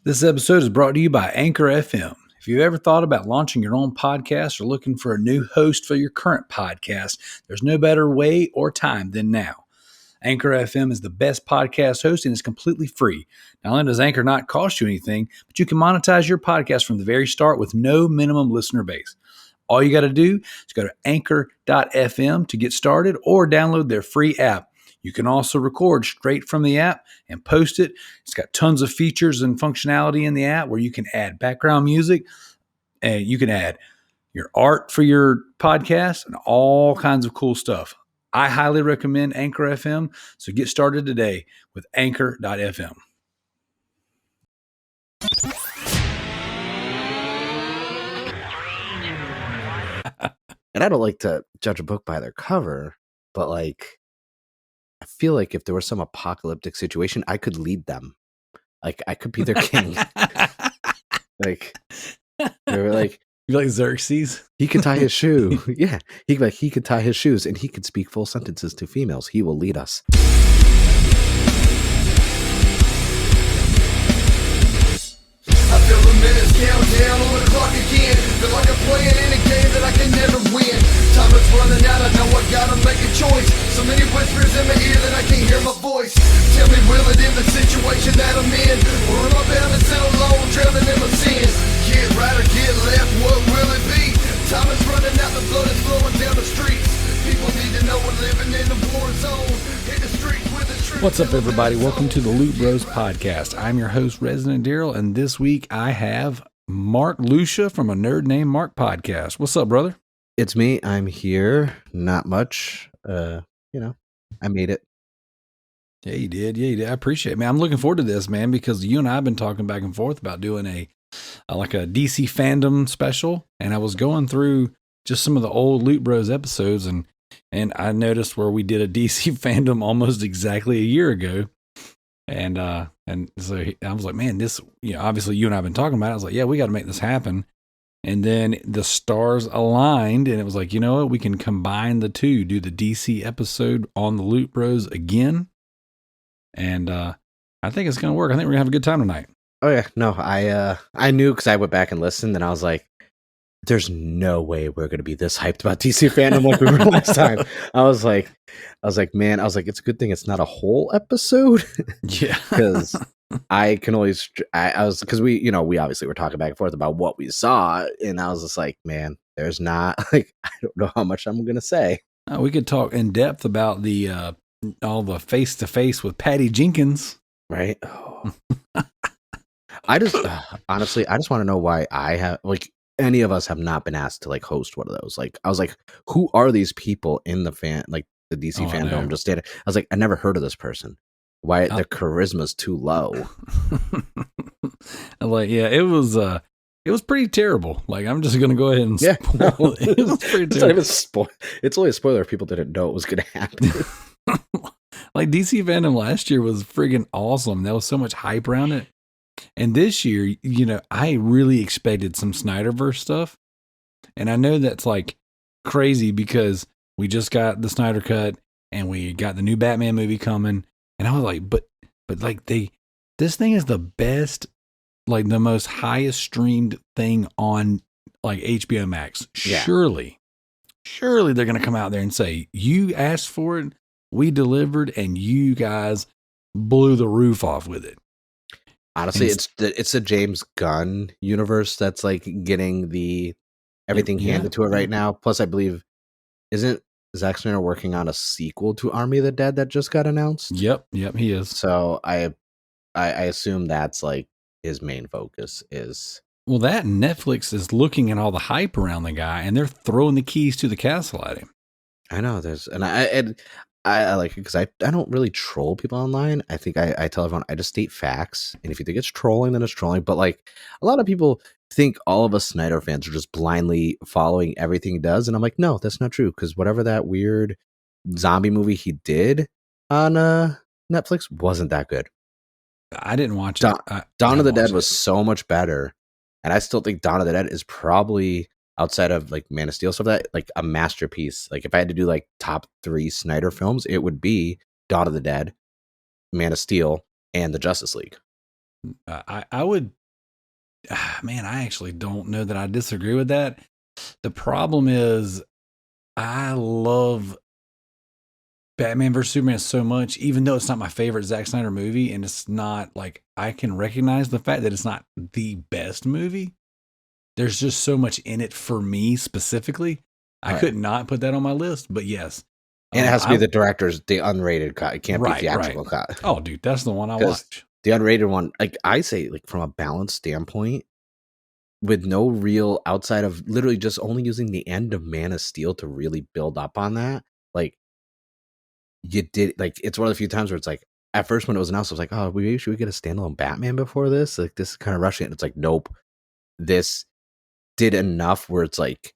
This episode is brought to you by Anchor FM. If you've ever thought about launching your own podcast or looking for a new host for your current podcast, there's no better way or time than now. Anchor FM is the best podcast host and is completely free. Not only does Anchor not cost you anything, but you can monetize your podcast from the very start with no minimum listener base. All you got to do is go to anchor.fm to get started or download their free app. You can also record straight from the app and post it. It's got tons of features and functionality in the app where you can add background music and you can add your art for your podcast and all kinds of cool stuff. I highly recommend Anchor FM, so get started today with anchor.fm. And I don't like to judge a book by their cover, but like, I feel like if there was some apocalyptic situation, I could lead them. Like, I could be their king. Like, they were like, you like Xerxes? He could tie his shoe. Yeah, he could tie his shoes, and he could speak full sentences to females. He will lead us. I feel the minutes count down on the clock again. Feel like I'm playing in a game that I can never win. Time is running out, I know I gotta make a choice. So many whispers in my ear that I can't hear my voice. Tell me, will it end the situation that I'm in? Or am I bound to sit alone, drowning in my sins? Get right or get left, what will it be? Time is running out, the blood is flowing down the streets. People need to know we're living in a war zone. Hit the streets with the truth. What's up, everybody? Welcome to the Loot Bros Podcast. I'm your host, Residentdarrell, and this week I have Mark Lucia from A Nerd Named Mark podcast. What's up, brother? It's me. I'm here. Not much. I made it. Yeah, you did. I appreciate it, man. I'm looking forward to this, man, because you and I have been talking back and forth about doing a DC FanDome special, and I was going through just some of the old Loot Bros episodes, and I noticed where we did a DC FanDome almost exactly a year ago, and so I was like, man, this, obviously you and I have been talking about it. I was like, yeah, we got to make this happen. And then the stars aligned, and it was like, you know what? We can combine the two, do the DC episode on the Loot Bros again. And I think it's going to work. I think we're going to have a good time tonight. Oh, yeah. No, I knew because I went back and listened, and I was like, there's no way we're going to be this hyped about DC FanDome like we were last time. I was like, man, it's a good thing it's not a whole episode. Yeah. Because I can always, because we obviously were talking back and forth about what we saw, and I was just like, man, there's not, like, I don't know how much I'm going to say. We could talk in depth about the all the face-to-face with Patty Jenkins. Right? Oh. I just, honestly, I just want to know why I have, like, any of us have not been asked to, like, host one of those. Like, I was like, who are these people in the the DC FanDome? Just standing. I was like, I never heard of this person. Why their charisma's too low? Like, yeah, it was pretty terrible. Like, I'm just gonna go ahead and spoil it. It was pretty terrible. It's only a spoiler if people didn't know it was gonna happen. Like, DC FanDome last year was friggin' awesome. There was so much hype around it. And this year, I really expected some Snyderverse stuff. And I know that's like crazy because we just got the Snyder Cut and we got the new Batman movie coming. And I was like, but like this thing is the best, like the most highest streamed thing on like HBO Max. Yeah. Surely they're going to come out there and say, you asked for it, we delivered, and you guys blew the roof off with it. Honestly, it's the James Gunn universe that's like getting everything handed to it right now. Plus, I believe, isn't Zack Snyder working on a sequel to Army of the Dead that just got announced? Yep, he is. So I assume that's like his main focus is. Well, that Netflix is looking at all the hype around the guy, and they're throwing the keys to the castle at him. I know I like it because I don't really troll people online. I think I tell everyone I just state facts, and if you think it's trolling, then it's trolling. But like a lot of people think all of us Snyder fans are just blindly following everything he does, and I'm like, no, that's not true. Because whatever that weird zombie movie he did on Netflix wasn't that good. I didn't watch it. Dawn of the Dead was so much better, and I still think Dawn of the Dead is probably, outside of like Man of Steel stuff, that like a masterpiece. Like if I had to do like top 3 Snyder films, it would be Dawn of the Dead, Man of Steel, and the Justice League. I would, man, I actually don't know that I disagree with that. The problem is I love Batman vs Superman so much, even though it's not my favorite Zack Snyder movie, and it's not like I can recognize the fact that it's not the best movie. There's just so much in it for me specifically. I could not put that on my list, but yes. And it has to be the director's, the unrated cut. It can't be theatrical cut. Oh, dude, that's the one I watch. The unrated one, like I say, like from a balance standpoint, with no real outside of literally just only using the end of Man of Steel to really build up on that, like you did, like it's one of the few times where it's like at first when it was announced, I was like, oh, should we get a standalone Batman before this? Like this is kind of rushing it. It's like, nope, this did enough where it's like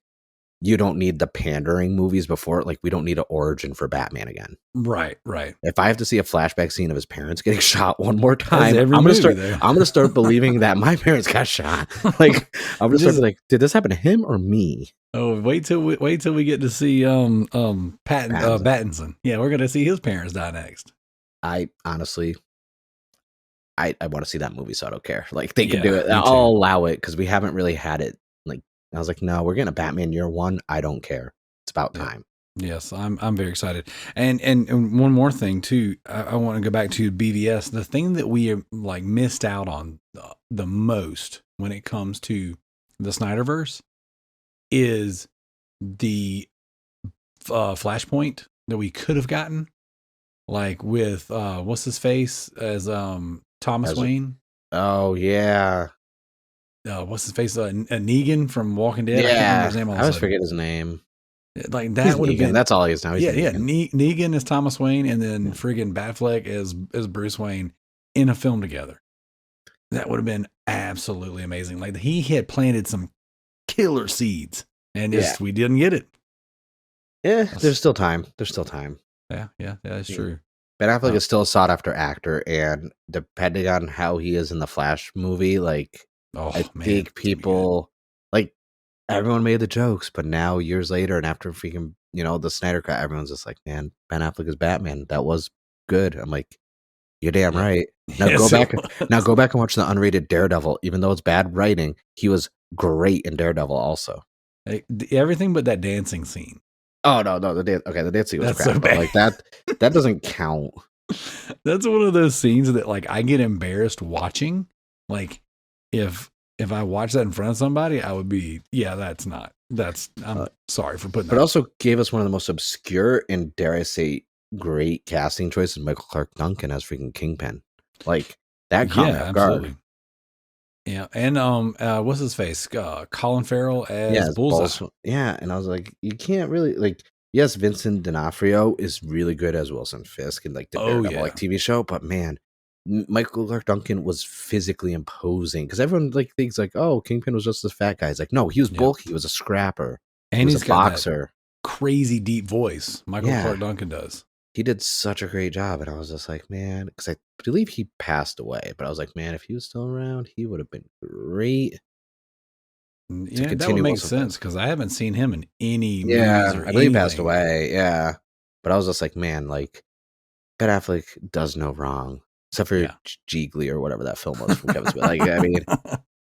you don't need the pandering movies before it. Like we don't need an origin for Batman again. Right. If I have to see a flashback scene of his parents getting shot one more time, I'm gonna start believing that my parents got shot. Like I'm gonna start like, did this happen to him or me? Oh, wait till we get to see Pattinson. Yeah, we're gonna see his parents die next. I honestly, I want to see that movie, so I don't care. Like they can do it. I'll allow it because we haven't really had it. Like I was like, no, we're getting a Batman year one. I don't care. It's about time. Yes, I'm very excited. And one more thing too, I want to go back to BVS. The thing that we like missed out on the most when it comes to the Snyderverse is the Flashpoint that we could have gotten, like with what's his face as Thomas Wayne. Oh yeah. What's his face? Negan from Walking Dead. Yeah, I always forget his name. Like that would have been. That's all he is now. Negan is Thomas Wayne, and then friggin' Batfleck is Bruce Wayne in a film together. That would have been absolutely amazing. Like he had planted some killer seeds, and just we didn't get it. Yeah, there's still time. Yeah, that's true. Ben Affleck is still a sought after actor, and depending on how he is in the Flash movie, like I think people like everyone made the jokes, but now years later and after freaking the Snyder Cut, everyone's just like, man, Ben Affleck is Batman. That was good. I'm like, you're damn right. Now go back and watch the unrated Daredevil. Even though it's bad writing, he was great in Daredevil also. Everything but that dancing scene. Oh no, the dancing was crap. So bad. Like that doesn't count. That's one of those scenes that like I get embarrassed watching. Like if I watch that in front of somebody, I would be, I'm sorry for putting that. But also gave us one of the most obscure and dare I say great casting choices, Michael Clark Duncan as freaking Kingpin. Like that caught me off guard. Yeah, and what's his face? Colin Farrell as Bullseye. Yeah, and I was like, you can't really like. Yes, Vincent D'Onofrio is really good as Wilson Fisk in like the Daredevil like TV show, but man, Michael Clark Duncan was physically imposing because everyone like thinks like, oh, Kingpin was just this fat guy. He's like, no, he was bulky. He was a scrapper. And he's a boxer. Crazy deep voice. Michael Clark Duncan does. He did such a great job, and I was just like, man, because I believe he passed away, but I was like, man, if he was still around, he would have been great. Yeah, that would make sense because I haven't seen him in any movies or I believe he passed away. Yeah, but I was just like, man, like Ben Affleck does no wrong, except for Jiggly or whatever that film was from Kevin Smith. Like, I mean,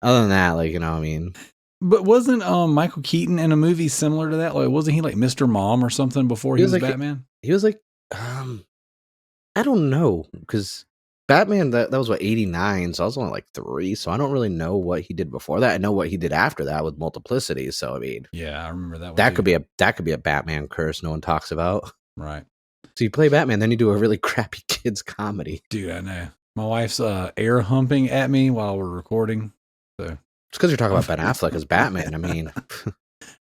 other than that, like, I mean. But wasn't Michael Keaton in a movie similar to that? Like, wasn't he like Mr. Mom or something before he was like, Batman? He was like, I don't know, because Batman, that was what, 89, so I was only like 3, so I don't really know what he did before that. I know what he did after that with Multiplicity, so I mean, I remember that one. That could be a Batman curse no one talks about. Right. So you play Batman, then you do a really crappy kids comedy. Dude, I know. My wife's air humping at me while we're recording. So it's because you're talking about Ben Affleck as Batman. I mean,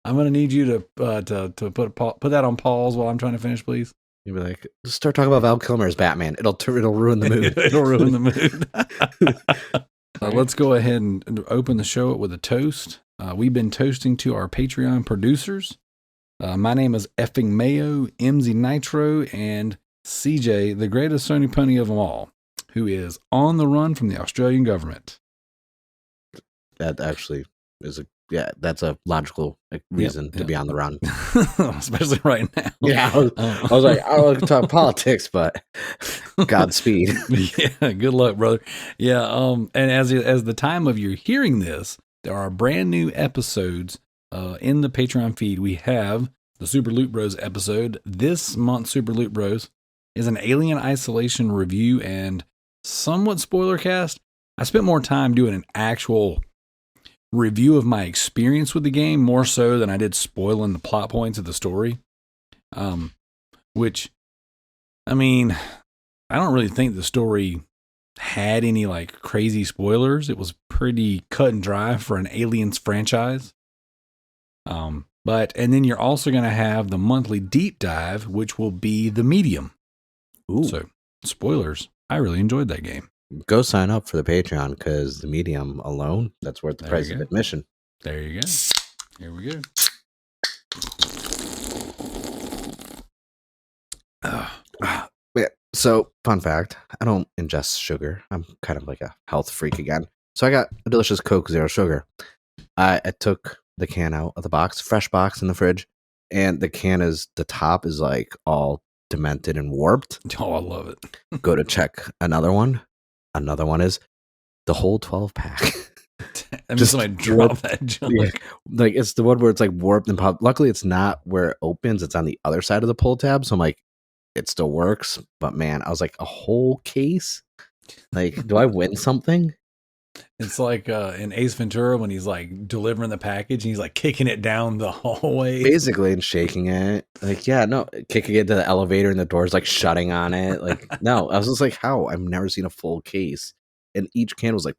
I'm gonna need you to put that on pause while I'm trying to finish, please. You'd be like, let's start talking about Val Kilmer as Batman. It'll ruin the mood. It'll ruin the mood. Let's go ahead and open the show with a toast. We've been toasting to our Patreon producers. My name is Effing Mayo, MZ Nitro, and CJ, the greatest Sony pony of them all, who is on the run from the Australian government. That actually is yeah, that's a logical reason to be on the run. Especially right now. Yeah, I was like, I don't talk politics, but Godspeed. Yeah, good luck, brother. Yeah, and as the time of your hearing this, there are brand new episodes in the Patreon feed. We have the Super Loot Bros episode. This month, Super Loot Bros is an Alien Isolation review and somewhat spoiler cast. I spent more time doing an actual review of my experience with the game, more so than I did spoiling the plot points of the story. Which, I mean, I don't really think the story had any like crazy spoilers. It was pretty cut and dry for an Aliens franchise. And then you're also going to have the monthly deep dive, which will be The Medium. Ooh. So, spoilers. I really enjoyed that game. Go sign up for the Patreon because the Medium alone, that's worth the price of admission. There you go. Here we go. Yeah. So, fun fact, I don't ingest sugar. I'm kind of like a health freak again. So I got a delicious Coke Zero Sugar. I took the can out of the box, fresh box in the fridge, and the top is like all demented and warped. Oh, I love it. Go to check another one. Another one is the whole 12 pack. I mean, somebody drop that junk. Yeah, like it's the one where it's like warped and popped. Luckily, it's not where it opens. It's on the other side of the pull tab. So I'm like, it still works. But man, I was like, a whole case? Like, do I win something? It's like in Ace Ventura when he's like delivering the package and he's like kicking it down the hallway. Basically, and shaking it. Like, yeah, no, kicking it to the elevator and the door's like shutting on it. Like, no, I was just like, how? I've never seen a full case. And each can was like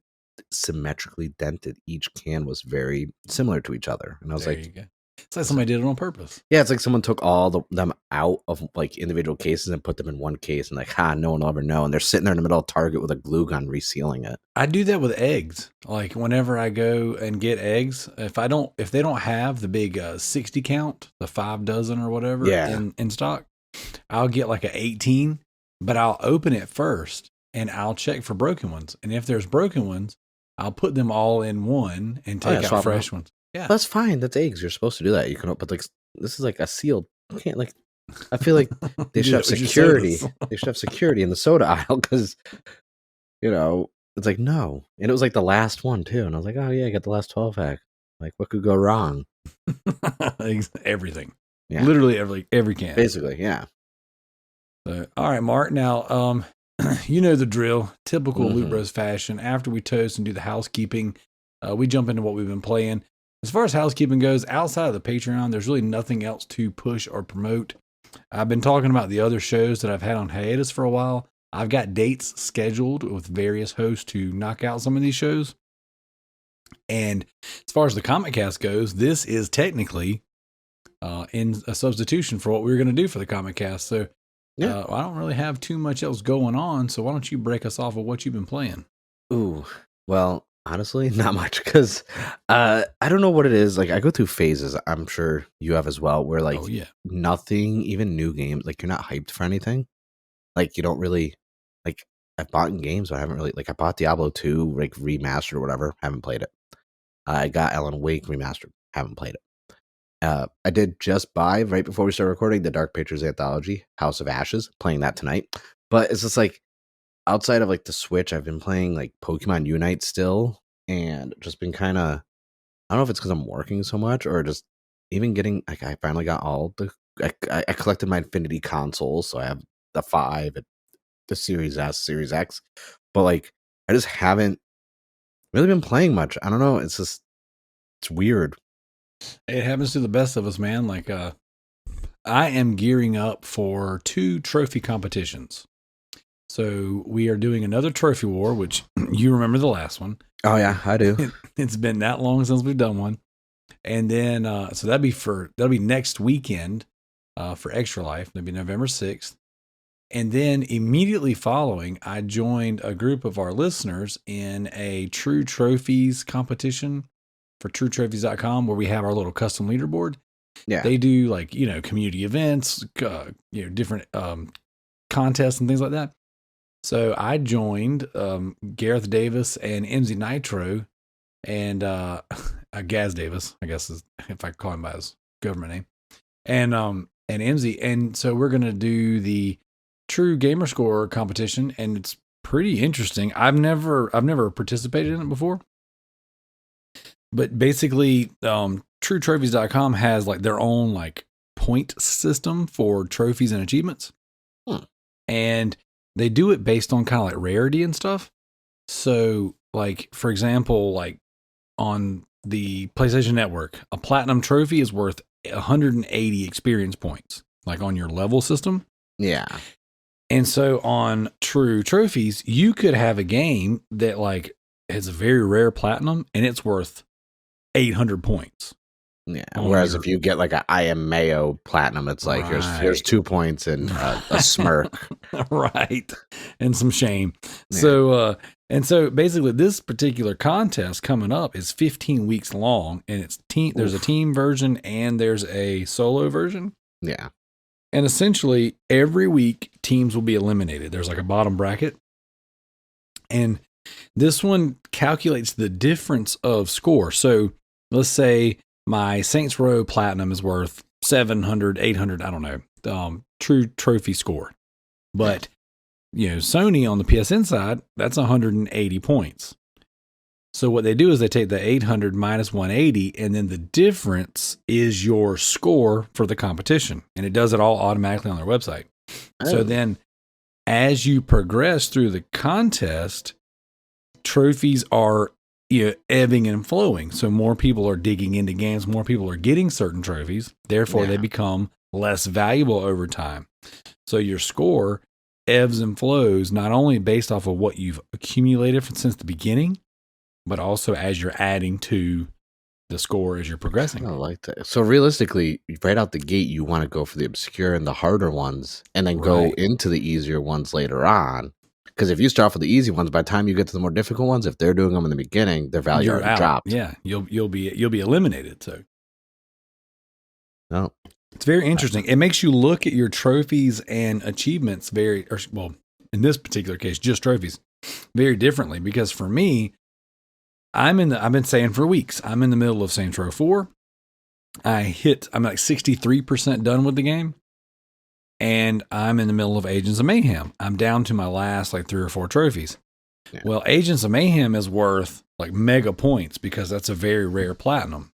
symmetrically dented. Each can was very similar to each other. And I was There like, you go. It's like somebody did it on purpose. yeah, it's like someone took all them out of like individual cases and put them in one case and like, no one will ever know. And they're sitting there in the middle of Target with a glue gun resealing it. I do that with eggs. Like whenever I go and get eggs, if they don't have the big 60 count, the 5 dozen or whatever in stock, I'll get like a 18, but I'll open it first and I'll check for broken ones. And if there's broken ones, I'll put them all in one and take out fresh ones. Yeah, that's fine. That's eggs. You're supposed to do that. You can, but like this is like a sealed. You can't like. I feel like they should have security. They should have security in the soda aisle because, it's like no. And it was like the last one too. And I was like, oh yeah, I got the last 12 pack. Like what could go wrong? Everything. Yeah, literally every can. Basically, yeah. So, all right, Mark. Now, you know the drill. Typical Loot Bros fashion. After we toast and do the housekeeping, we jump into what we've been playing. As far as housekeeping goes, outside of the Patreon, there's really nothing else to push or promote. I've been talking about the other shows that I've had on hiatus for a while. I've got dates scheduled with various hosts to knock out some of these shows. And as far as the Comic Cast goes, this is technically in a substitution for what we were going to do for the Comic Cast. So I don't really have too much else going on. So why don't you break us off of what you've been playing? Ooh, well, honestly, not much because I don't know what it is. Like I go through phases. I'm sure you have as well, where like nothing, even new games, like you're not hyped for anything. Like you don't really like. I've bought games, but I haven't really like. I bought Diablo 2 like remastered or whatever. Haven't played it. I got Alan Wake remastered. Haven't played it. I did just buy right before we started recording the Dark Pictures anthology, House of Ashes. Playing that tonight, but it's just like. Outside of like the Switch, I've been playing like Pokemon Unite still and just been kind of, I don't know if it's because I'm working so much or just even getting, like I finally got all the, I collected my Infinity consoles. So I have the 5, the Series S, Series X, but like I just haven't really been playing much. I don't know. It's just, it's weird. It happens to the best of us, man. Like I am gearing up for 2 trophy competitions. So we are doing another trophy war, which you remember the last one. Oh yeah, I do. It's been that long since we've done one. And then, so that'll be next weekend for Extra Life. That'll be November 6th. And then immediately following, I joined a group of our listeners in a True Trophies competition for TrueTrophies.com where we have our little custom leaderboard. Yeah. They do like, community events, different contests and things like that. So I joined Gareth Davis and MZ Nitro, and Gaz Davis, I guess is if I call him by his government name, and MZ, and so we're gonna do the True Gamer Score competition, and it's pretty interesting. I've never participated in it before, but basically, TrueTrophies.com has like their own like point system for trophies and achievements, and they do it based on kind of like rarity and stuff. So, like for example, like on the PlayStation Network, a platinum trophy is worth 180 experience points, like on your level system. Yeah. And so on True Trophies, you could have a game that like has a very rare platinum and it's worth 800 points. Yeah. Whereas if you get like a I Am Mayo platinum, it's like here's 2 points and a smirk. Right. And some shame. Yeah. So basically this particular contest coming up is 15 weeks long, and it's there's a team version and there's a solo version. Yeah. And essentially every week teams will be eliminated. There's like a bottom bracket. And this one calculates the difference of score. So let's say my Saints Row Platinum is worth 700, 800, I don't know, True Trophy score. But, Sony on the PSN side, that's 180 points. So what they do is they take the 800 minus 180, and then the difference is your score for the competition. And it does it all automatically on their website. Oh. So then as you progress through the contest, trophies are ebbing and flowing. So more people are digging into games, more people are getting certain trophies. Therefore, they become less valuable over time. So your score ebbs and flows, not only based off of what you've accumulated since the beginning, but also as you're adding to the score as you're progressing. I like that. So realistically, right out the gate, you want to go for the obscure and the harder ones, and then go into the easier ones later on. Because if you start off with the easy ones, by the time you get to the more difficult ones, if they're doing them in the beginning, their value already dropped. Yeah, you'll be eliminated. So, no, it's very interesting. It makes you look at your trophies and achievements in this particular case, just trophies, very differently. Because for me, I've been saying for weeks, I'm in the middle of Saints Row 4. I'm like 63% done with the game. And I'm in the middle of Agents of Mayhem. I'm down to my last like 3 or 4 trophies. Yeah. Well, Agents of Mayhem is worth like mega points because that's a very rare platinum.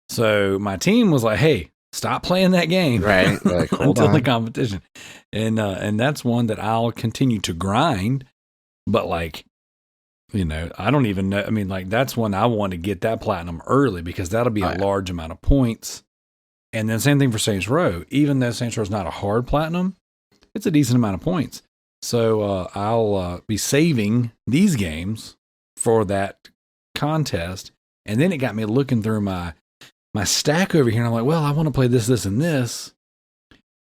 So my team was like, "Hey, stop playing that game, right? Like, until the competition." And that's one that I'll continue to grind. But like, I don't even know. I mean, like that's one I want to get that platinum early because that'll be a large amount of points. And then same thing for Saints Row. Even though Saints Row is not a hard platinum, it's a decent amount of points. So I'll be saving these games for that contest. And then it got me looking through my stack over here, and I'm like, well, I want to play this, this, and this.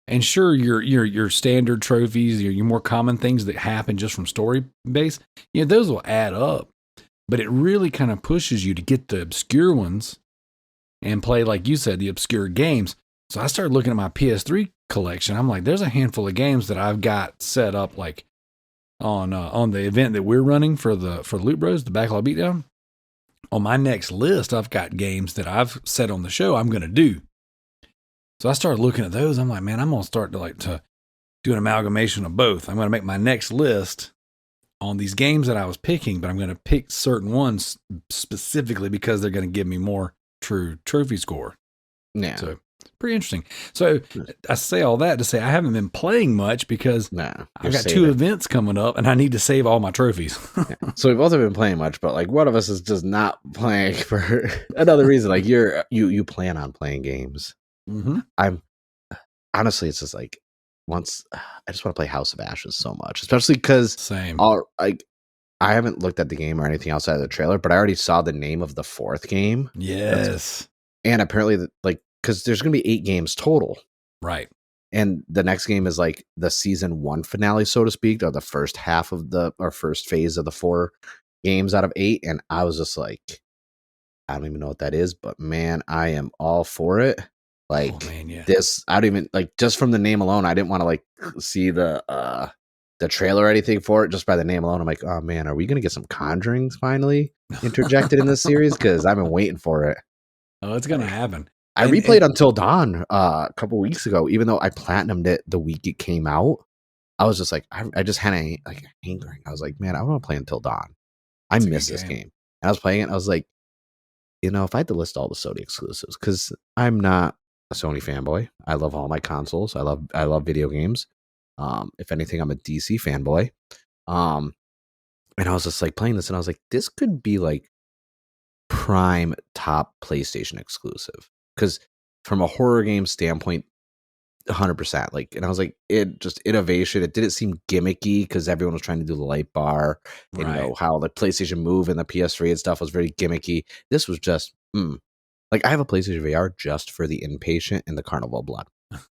And sure, your standard trophies, your more common things that happen just from story base, those will add up. But it really kind of pushes you to get the obscure ones and play, like you said, the obscure games. So I started looking at my PS3 collection. I'm like, there's a handful of games that I've got set up like on the event that we're running for Loot Bros, the Backlog Beatdown. On my next list, I've got games that I've set on the show I'm going to do. So I started looking at those. I'm like, man, I'm going to start to do an amalgamation of both. I'm going to make my next list on these games that I was picking, but I'm going to pick certain ones specifically because they're going to give me more True Trophy score. Yeah. So pretty interesting. So I say all that to say I haven't been playing much because I've got 2 events coming up and I need to save all my trophies. So we've also been playing much, but like one of us is just not playing for another reason. Like you plan on playing games. Mm-hmm. I'm honestly, it's just like once I just want to play House of Ashes so much, especially because I haven't looked at the game or anything outside of the trailer, but I already saw the name of the 4th game. Yes. And apparently, because there's going to be 8 games total. Right. And the next game is like the season 1 finale, so to speak, or the first half of first phase of the 4 games out of 8. And I was just like, I don't even know what that is, but man, I am all for it. Like this, I don't even just from the name alone, I didn't want to see the the trailer or anything for it, just by the name alone. I'm like, oh man, are we gonna get some Conjurings finally interjected in this series? Because I've been waiting for it. Oh, it's gonna happen. I replayed Until Dawn a couple weeks ago, even though I platinumed it the week it came out. I was just like, I just had a hankering. I was like, man, I want to play Until Dawn. I miss this game. And I was playing it. I was like, if I had to list all the Sony exclusives, because I'm not a Sony fanboy. I love all my consoles. I love video games. If anything, I'm a DC fanboy. And I was just like playing this, and I was like, this could be like prime top PlayStation exclusive. Because from a horror game standpoint, 100%. Like, and I was like, it just innovation. It didn't seem gimmicky because everyone was trying to do the light bar. And, how the PlayStation Move and the PS3 and stuff was very gimmicky. This was just, like, I have a PlayStation VR just for the Inpatient and the Carnival Blood.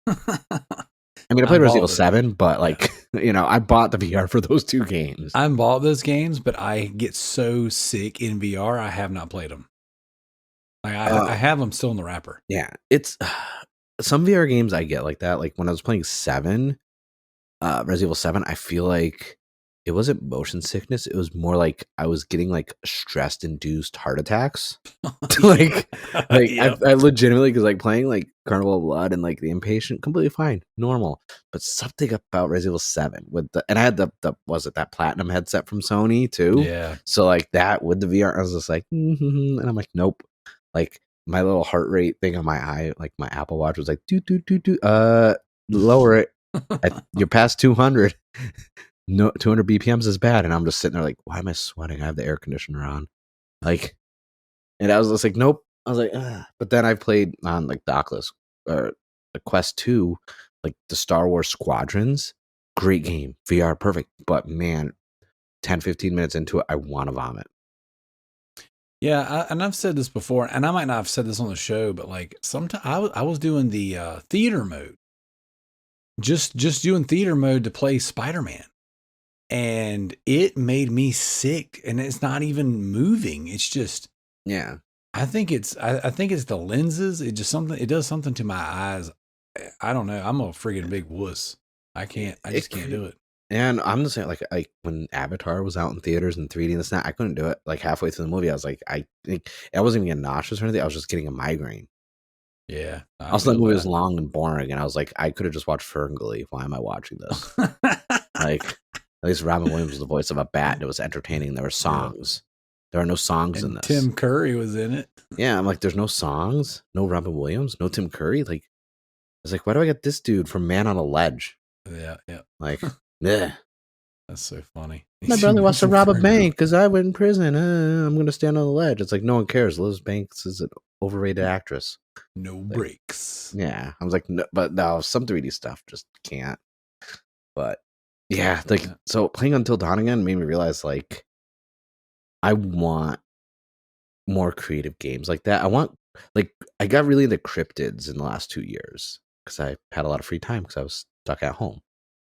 I mean, I played Resident Evil 7, but I bought the VR for those two games. I bought those games, but I get so sick in VR. I have not played them. Like, I have them still in the wrapper. Yeah, it's some VR games I get like that. Like when I was playing 7, Resident Evil 7, I feel like it wasn't motion sickness. It was more like I was getting like stress-induced heart attacks. I legitimately, because like playing like Carnival of Blood and like the Inpatient, completely fine, normal. But something about Resident Evil 7 and I had that platinum headset from Sony too. Yeah. So like that with the VR, I was just like, and I'm like, nope. Like my little heart rate thing on my eye, like my Apple Watch was like, lower it. You're past 200. No, 200 BPMs is bad. And I'm just sitting there like, why am I sweating? I have the air conditioner on. Like, and I was just like, nope. I was like, ugh. But then I played on like the Oculus or the Quest 2, like the Star Wars Squadrons. Great game. VR, perfect. But man, 10, 15 minutes into it, I want to vomit. Yeah, and I've said this before, and I might not have said this on the show, but like sometimes I was doing the theater mode, just doing theater mode to play Spider-Man, and it made me sick. And it's not even moving; it's just I think it's the lenses. It does something to my eyes. I don't know. I'm a friggin' big wuss. I just can't do it. And I'm just saying, like when Avatar was out in theaters in 3D and this and that, I couldn't do it. Like halfway through the movie, I was like, I wasn't even getting nauseous or anything. I was just getting a migraine. Yeah. Also, the movie was long and boring, and I was like, I could have just watched Ferngully. Why am I watching this? Like, at least Robin Williams was the voice of a bat, and it was entertaining. There were songs. There are no songs in this. Tim Curry was in it. Yeah, I'm like, there's no songs, no Robin Williams, no Tim Curry. Like, I was like, why do I get this dude from Man on a Ledge? Yeah. Like. Yeah, that's so funny. My brother wants to rob a bank because I went in prison. I'm going to stand on the ledge. It's like no one cares. Liz Banks is an overrated actress. No breaks. Yeah, I was like, no, but no, some 3D stuff just can't. But yeah, so playing Until Dawn again made me realize like I want more creative games like that. I got really into cryptids in the last 2 years because I had a lot of free time because I was stuck at home,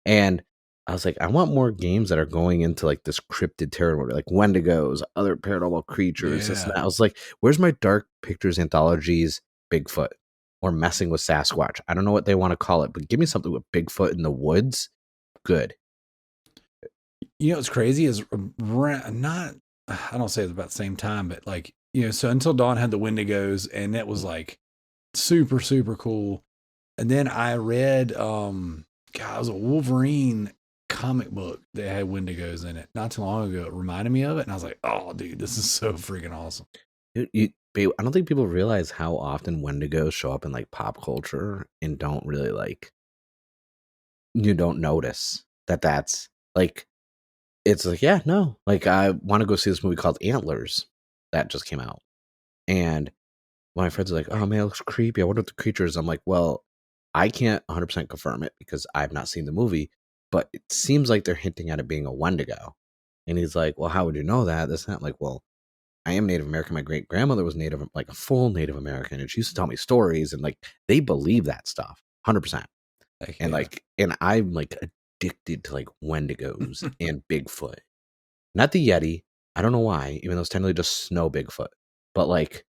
and I was like, I want more games that are going into like this cryptid territory, like Wendigos, other paranormal creatures. Yeah. I was like, where's my Dark Pictures anthologies Bigfoot or Messing with Sasquatch? I don't know what they want to call it, but give me something with Bigfoot in the woods. Good. You know what's crazy is not, I don't say it's about the same time, but like, so Until Dawn had the Wendigos, and that was like super, super cool. And then I read, it was a Wolverine comic book that had Wendigos in it not too long ago. It reminded me of it, and I was like, oh dude, this is so freaking awesome. I don't think people realize how often Wendigos show up in like pop culture and don't really like, you don't notice that's like, it's like, yeah, no, like I want to go see this movie called Antlers that just came out, and my friends are like, oh man, it looks creepy, I wonder what the creature is. I'm like, well, I can't 100% confirm it because I've not seen the movie, but it seems like they're hinting at it being a Wendigo. And he's like, well, how would you know that? That's not like, well, I am Native American. My great grandmother was Native, like a full Native American. And she used to tell me stories, and like, they believe that stuff 100%. And like, and I'm like addicted to like Wendigos and Bigfoot, not the Yeti. I don't know why, even though it's technically just snow Bigfoot, but like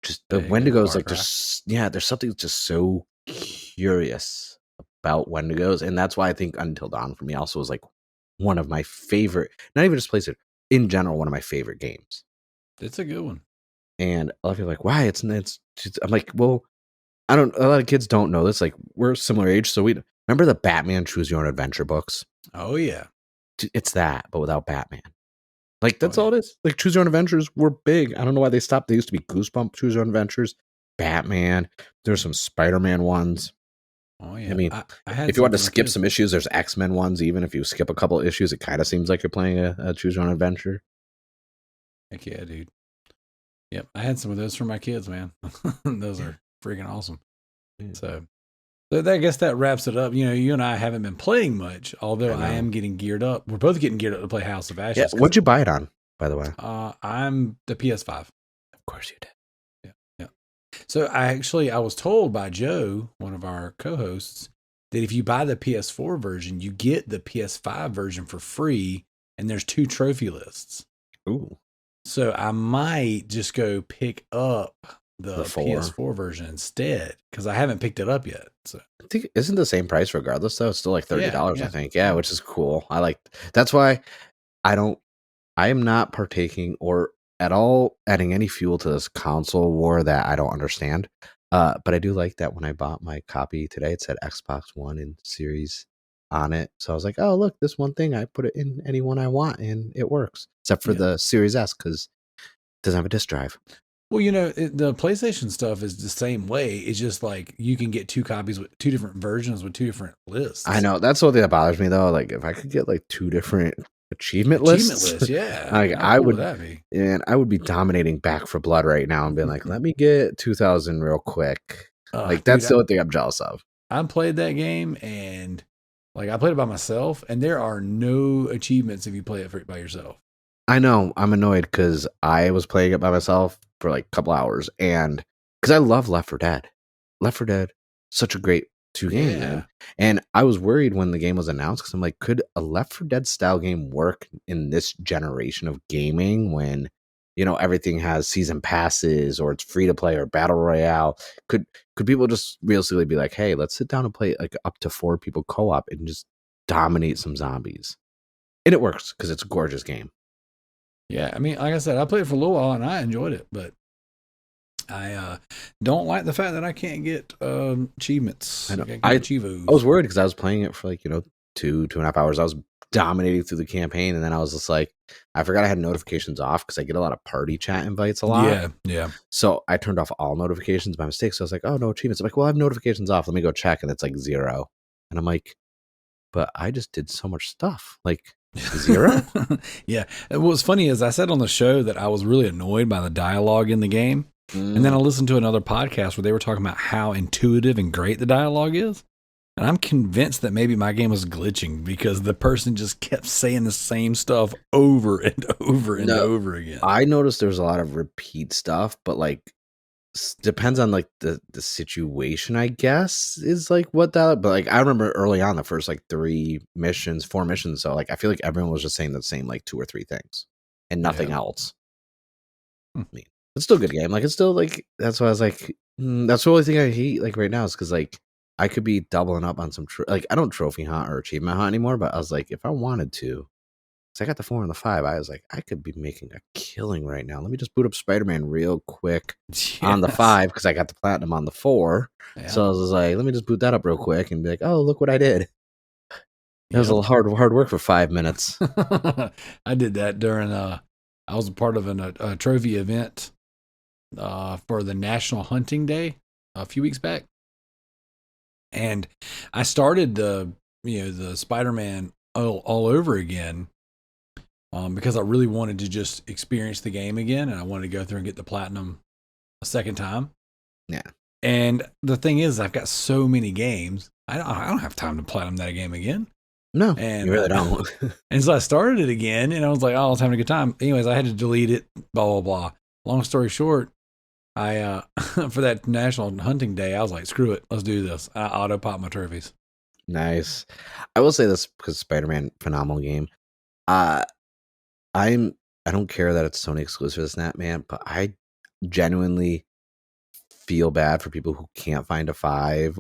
just the Wendigos, like just, there's something just so curious about Wendigos, and that's why I think Until Dawn for me also was like one of my favorite, not even just PlayStation, in general, one of my favorite games. It's a good one. And a lot of people are like, why? It's just, I'm like, well, a lot of kids don't know this. Like, we're similar age. So we remember the Batman Choose Your Own Adventure books? Oh, yeah. It's that, but without Batman. Like, that's Oh, yeah. all it is. Like, Choose Your Own Adventures were big. I don't know why they stopped. They used to be Goosebump Choose Your Own Adventures, Batman. There's some Spider-Man ones. Oh, yeah. I mean, I had if you want to some for my skip kids. some issues, there's X-Men ones. Even if you skip a couple of issues, it kind of seems like you're playing a Choose Your Own Adventure. Heck yeah, dude. Yep, I had some of those for my kids, man. Those are freaking awesome. Yeah. So I guess that wraps it up. You know, you and I haven't been playing much, although I I know. am getting geared up. We're both getting geared up to play House of Ashes. Yeah, 'cause, what'd you buy it on, by the way? I'm the PS5. Of course you did. Yeah. So I was told by Joe, one of our co-hosts, that if you buy the PS4 version, you get the PS5 version for free, and there's 2 trophy lists. Ooh. So I might just go pick up the 4. PS4 version instead, because I haven't picked it up yet. So I think isn't the same price regardless though. It's still like $30, Yeah. I think. Yeah, which is cool. That's why I am not partaking or at all adding any fuel to this console war that I don't understand. But I do like that when I bought my copy today, it said Xbox One and Series on it. So I was like, oh, look, this one thing, I put it in any one I want and it works. Except for the Series S because it doesn't have a disc drive. Well, you know, the PlayStation stuff is the same way. It's just like you can get 2 copies with 2 different versions with 2 different lists. I know. That's the thing that bothers me though. Like if I could get like 2 different achievement lists, yeah. like How I cool would that be? and I would be dominating Back for Blood right now and being like, let me get 2000 real quick. Like that's Dude, the only thing I'm jealous of. I played that game and like I played it by myself, and there are no achievements if you play it by yourself. I know. I'm annoyed because I was playing it by myself for like a couple hours, and because I love Left 4 Dead. Left 4 Dead, such a great 2 game, man. And I was worried when the game was announced because I'm like, could a Left 4 Dead style game work in this generation of gaming when, you know, everything has season passes or it's free to play or battle royale? Could people just realistically be like, hey, let's sit down and play like up to 4 people co-op and just dominate some zombies? And it works because it's a gorgeous game. Yeah, I mean, like I said, I played it for a little while and I enjoyed it, but I don't like the fact that I can't get achievements. I know. Like I can't get I was worried because I was playing it for like, 2.5 hours. I was dominating through the campaign, and then I was just like, I forgot I had notifications off because I get a lot of party chat invites a lot. Yeah. So I turned off all notifications by mistake. So I was like, oh, no achievements. I'm like, well, I have notifications off. Let me go check, and it's like 0. And I'm like, but I just did so much stuff. Like 0? Yeah. And what was funny is I said on the show that I was really annoyed by the dialogue in the game. And then I listened to another podcast where they were talking about how intuitive and great the dialogue is. And I'm convinced that maybe my game was glitching because the person just kept saying the same stuff over and over and over again. I noticed there's a lot of repeat stuff, but like depends on like the situation, I guess, is like what that. But like I remember early on the first like 4 missions. So like I feel like everyone was just saying the same like 2 or 3 things and nothing else. I mean, it's still a good game. Like it's still like that's why I was like that's the only thing I hate like right now is because like I could be doubling up on some like I don't trophy hunt or achievement hunt anymore, but I was like if I wanted to, because I got the 4 and the 5, I was like I could be making a killing right now. Let me just boot up Spider-Man real quick on the 5 because I got the platinum on the 4. Yeah. So I was like, let me just boot that up real quick and be like, oh look what I did. That was a hard work for 5 minutes. I did that during I was a part of a trophy event for the National Hunting Day a few weeks back. And I started the Spider-Man all over again because I really wanted to just experience the game again, and I wanted to go through and get the platinum a second time. Yeah. And the thing is, I've got so many games, I don't have time to platinum that game again. No, and you really don't. And so I started it again, and I was like, oh, I was having a good time. Anyways, I had to delete it, blah, blah, blah. Long story short, I for that National Hunting Day, I was like, screw it, let's do this. I auto-pop my trophies. Nice. I will say this because Spider-Man, phenomenal game. I don't care that it's Sony exclusive, it's not, man, but I genuinely feel bad for people who can't find a 5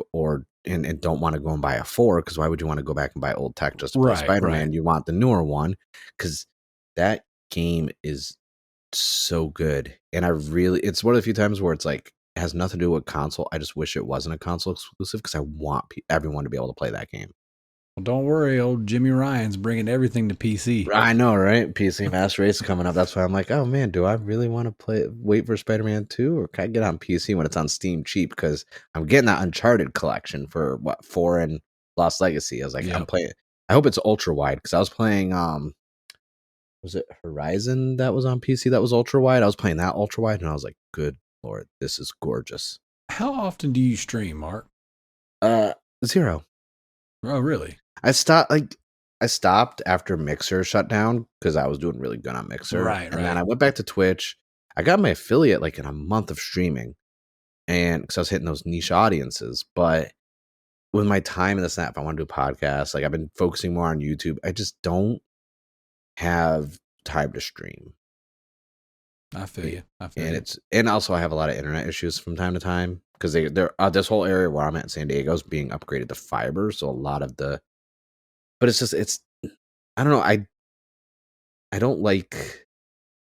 and don't want to go and buy a 4, because why would you want to go back and buy old tech just to play Spider-Man? You want the newer one, because that game is so good. And it's one of the few times where it's like, it has nothing to do with console. I just wish it wasn't a console exclusive, because I want everyone to be able to play that game. Well, don't worry, old Jimmy Ryan's bringing everything to PC. I know, right? PC Master Race coming up. That's why I'm like, oh man, do I really want to wait for Spider-Man 2, or can I get on PC when it's on Steam cheap? Because I'm getting that Uncharted collection for 4 and Lost Legacy. I was like, I'm playing. I hope it's ultra wide, because I was playing was it Horizon that was on PC that was ultra wide? I was playing that ultra wide, and I was like, good Lord, this is gorgeous. How often do you stream, Mark? 0. Oh, really? I stopped after Mixer shut down, because I was doing really good on Mixer. Right. Then I went back to Twitch. I got my affiliate like in a month of streaming, and because I was hitting those niche audiences. But with my time in the snap, I want to do podcasts. Like, I've been focusing more on YouTube. I just don't have time to stream. I feel you. And also I have a lot of internet issues from time to time, because they're this whole area where I'm at in San Diego is being upgraded to fiber, so a lot of but it's I don't know, I don't like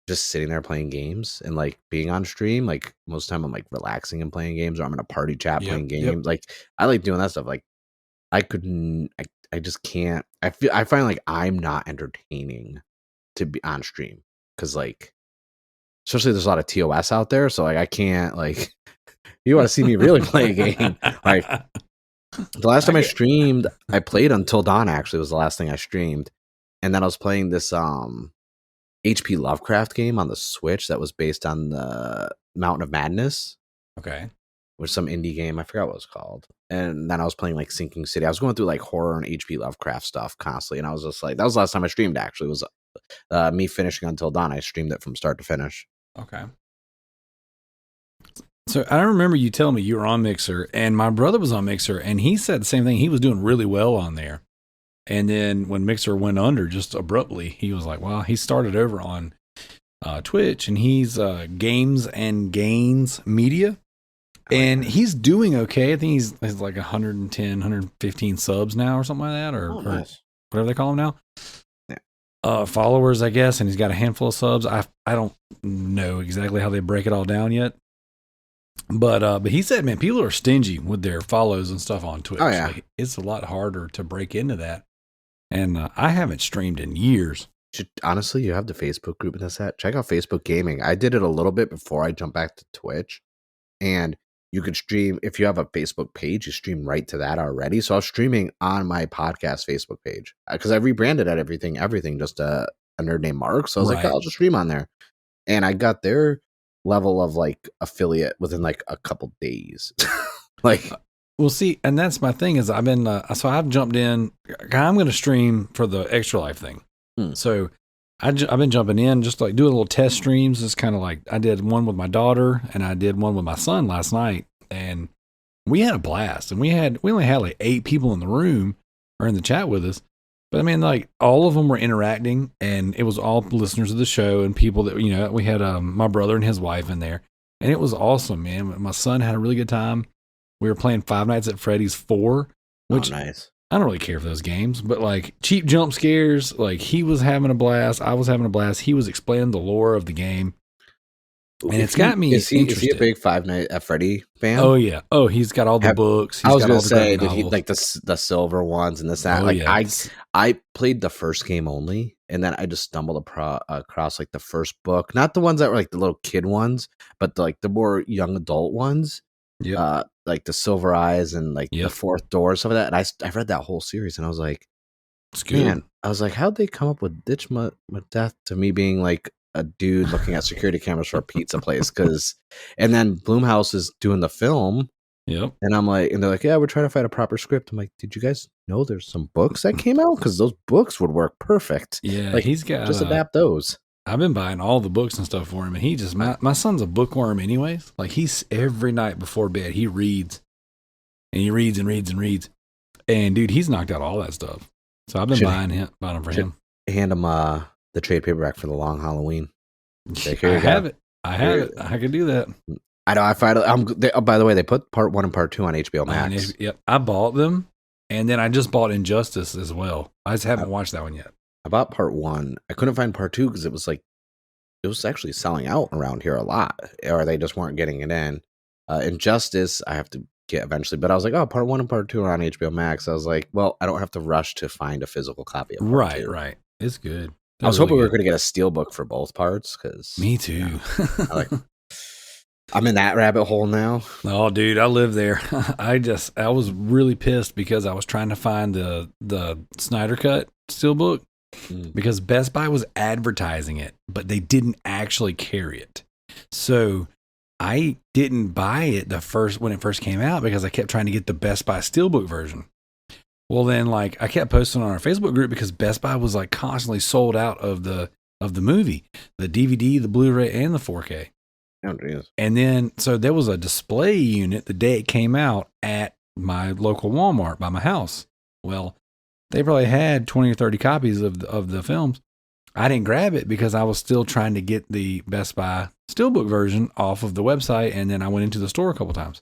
just sitting there playing games and like being on stream. Like, most of the time I'm like relaxing and playing games, or I'm in a party chat playing games. Like, I like doing that stuff. Like, I just can't. I find like I'm not entertaining to be on stream, because like, especially there's a lot of TOS out there, so like I can't, like, you want to see me really play a game. Like, the last time I streamed, I played Until Dawn. Actually, was the last thing I streamed, and then I was playing this HP Lovecraft game on the Switch that was based on the Mountain of Madness. Okay. Which some indie game, I forgot what it was called. And then I was playing like Sinking City. I was going through like horror and HP Lovecraft stuff constantly, and I was just like, that was the last time I streamed. Actually, was me finishing Until Dawn. I streamed it from start to finish. Okay. So I remember you telling me you were on Mixer, and my brother was on Mixer, and he said the same thing. He was doing really well on there. And then when Mixer went under just abruptly, he was like, well, he started over on Twitch, and he's Games and Gains Media. And he's doing okay. I think he's like 110, 115 subs now or something like that, or whatever they call him now. Yeah. Followers, I guess, and he's got a handful of subs. I don't know exactly how they break it all down yet. But he said, man, people are stingy with their follows and stuff on Twitch. Oh, yeah. Like, it's a lot harder to break into that. And I haven't streamed in years. Honestly, you have the Facebook group in this set. Check out Facebook Gaming. I did it a little bit before I jumped back to Twitch. And you could stream, if you have a Facebook page, you stream right to that already. So I was streaming on my podcast Facebook page, because I rebranded at everything just a nerd named Mark. So I was like, oh, I'll just stream on there. And I got their level of like affiliate within like a couple days. Like, well, see, and that's my thing is I've been, so I've jumped in, I'm going to stream for the Extra Life thing. So I've been jumping in, just like doing little test streams. It's kind of like I did one with my daughter and I did one with my son last night, and we had a blast. And we only had like 8 people in the room or in the chat with us. But I mean, like, all of them were interacting, and it was all listeners of the show and people that, you know, we had my brother and his wife in there, and it was awesome, man. My son had a really good time. We were playing Five Nights at Freddy's 4, which nice. I don't really care for those games, but like cheap jump scares, like he was having a blast. I was having a blast. He was explaining the lore of the game. And it's got me interested. Is he a big Five Nights at Freddy fan? Oh, yeah. Oh, he's got all the books. He's I was going to say, did he like the silver ones and this, that? Oh, like, yeah. I played the first game only, and then I just stumbled across like the first book. Not the ones that were like the little kid ones, but the more young adult ones. Yeah. Like the Silver Eyes and like the Fourth Door, some of that. And I read that whole series, and I was like, it's good. Man, I was like, how'd they come up with Ditch Death to me being like a dude looking at security cameras for a pizza place? And then Blumhouse is doing the film. Yep. And I'm like, and they're like, yeah, we're trying to find a proper script. I'm like, did you guys know there's some books that came out? Because those books would work perfect. Yeah, like, he's got just adapt those. I've been buying all the books and stuff for him, and he just my son's a bookworm anyways. Like, he's every night before bed he reads, and he reads and reads and reads, and dude, he's knocked out all that stuff. So I've been buying them for him. Hand him the trade paperback for The Long Halloween. I have it. I can do that. I know. I finally. By the way, they put part 1 and part 2 on HBO Max. Yep, I bought them, and then I just bought Injustice as well. I just haven't watched that one yet. I bought part 1. I couldn't find part 2 because it was actually selling out around here a lot, or they just weren't getting it in. Injustice, I have to get eventually, but I was like, oh, part 1 and part 2 are on HBO Max. I was like, well, I don't have to rush to find a physical copy of part 2. Right. It's good. I was hoping we were going to get a steelbook for both parts because me too. I'm in that rabbit hole now. Oh, dude, I live there. I was really pissed because I was trying to find the Snyder Cut steelbook because Best Buy was advertising it, but they didn't actually carry it. So I didn't buy it when it first came out because I kept trying to get the Best Buy steelbook version. Well, then I kept posting on our Facebook group because Best Buy was constantly sold out of the movie, the DVD, the Blu-ray, and the 4K. Oh, geez. And then, so there was a display unit the day it came out at my local Walmart by my house. Well, they probably had 20 or 30 copies of the films. I didn't grab it because I was still trying to get the Best Buy steelbook version off of the website, and then I went into the store a couple times.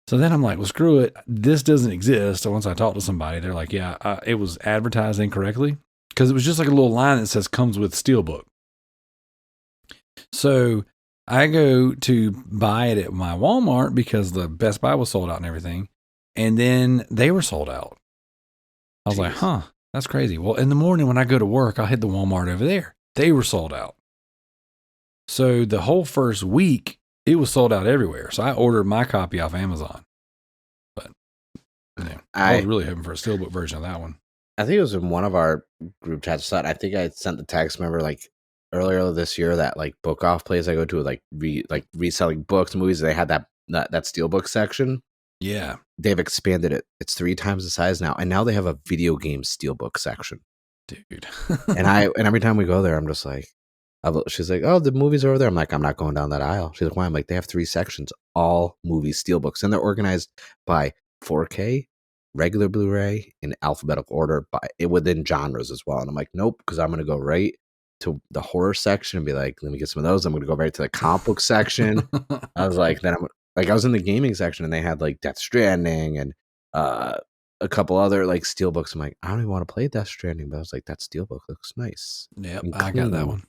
So then I'm like, well, screw it. This doesn't exist. So once I talked to somebody, they're like, yeah, it was advertised incorrectly because it was just like a little line that says comes with steelbook. So I go to buy it at my Walmart because the Best Buy was sold out and everything. And then they were sold out. I was like, huh, that's crazy. Well, in the morning when I go to work, I'll hit the Walmart over there. They were sold out. So the whole first week, it was sold out everywhere. So I ordered my copy off Amazon. But I was really hoping for a steelbook version of that one. I think it was in one of our group chats. I think I sent the text, remember, earlier this year, that book off place I go to, reselling books and movies. They had that steelbook section. Yeah, they've expanded it. It's 3 times the size now, and now they have a video game steelbook section, dude. and every time we go there, I'm just like, she's like, oh, the movies are over there. I'm like, I'm not going down that aisle. She's like, why? I'm like, they have 3 sections, all movie steelbooks, and they're organized by 4K, regular Blu-ray, in alphabetical order within genres as well. And I'm like, nope, because I'm gonna go right to the horror section and be like, let me get some of those. I'm going to go right to the comic book section. I was like, then I was in the gaming section and they had Death Stranding and a couple other steelbooks. I'm like, I don't even want to play Death Stranding, but I was like, that steelbook looks nice. Yep, I got that one.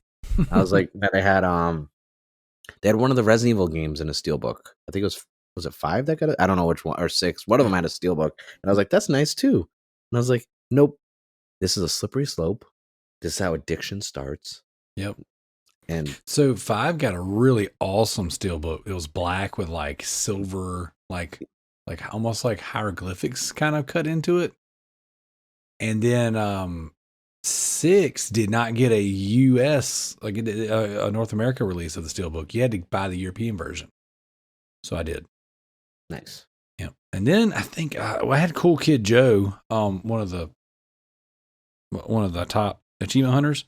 I was like, they had one of the Resident Evil games in a steelbook. I think was it 5 that got it? I don't know which one, or 6. One of them had a steelbook, and I was like, that's nice too. And I was like, nope, this is a slippery slope. This is how addiction starts. Yep. And so 5 got a really awesome steelbook. It was black with silver, almost like hieroglyphics kind of cut into it. And then 6 did not get a US, a North America release of the steelbook. You had to buy the European version. So I did. Nice. Yeah. And then I think I had Cool Kid Joe, one of the top achievement hunters.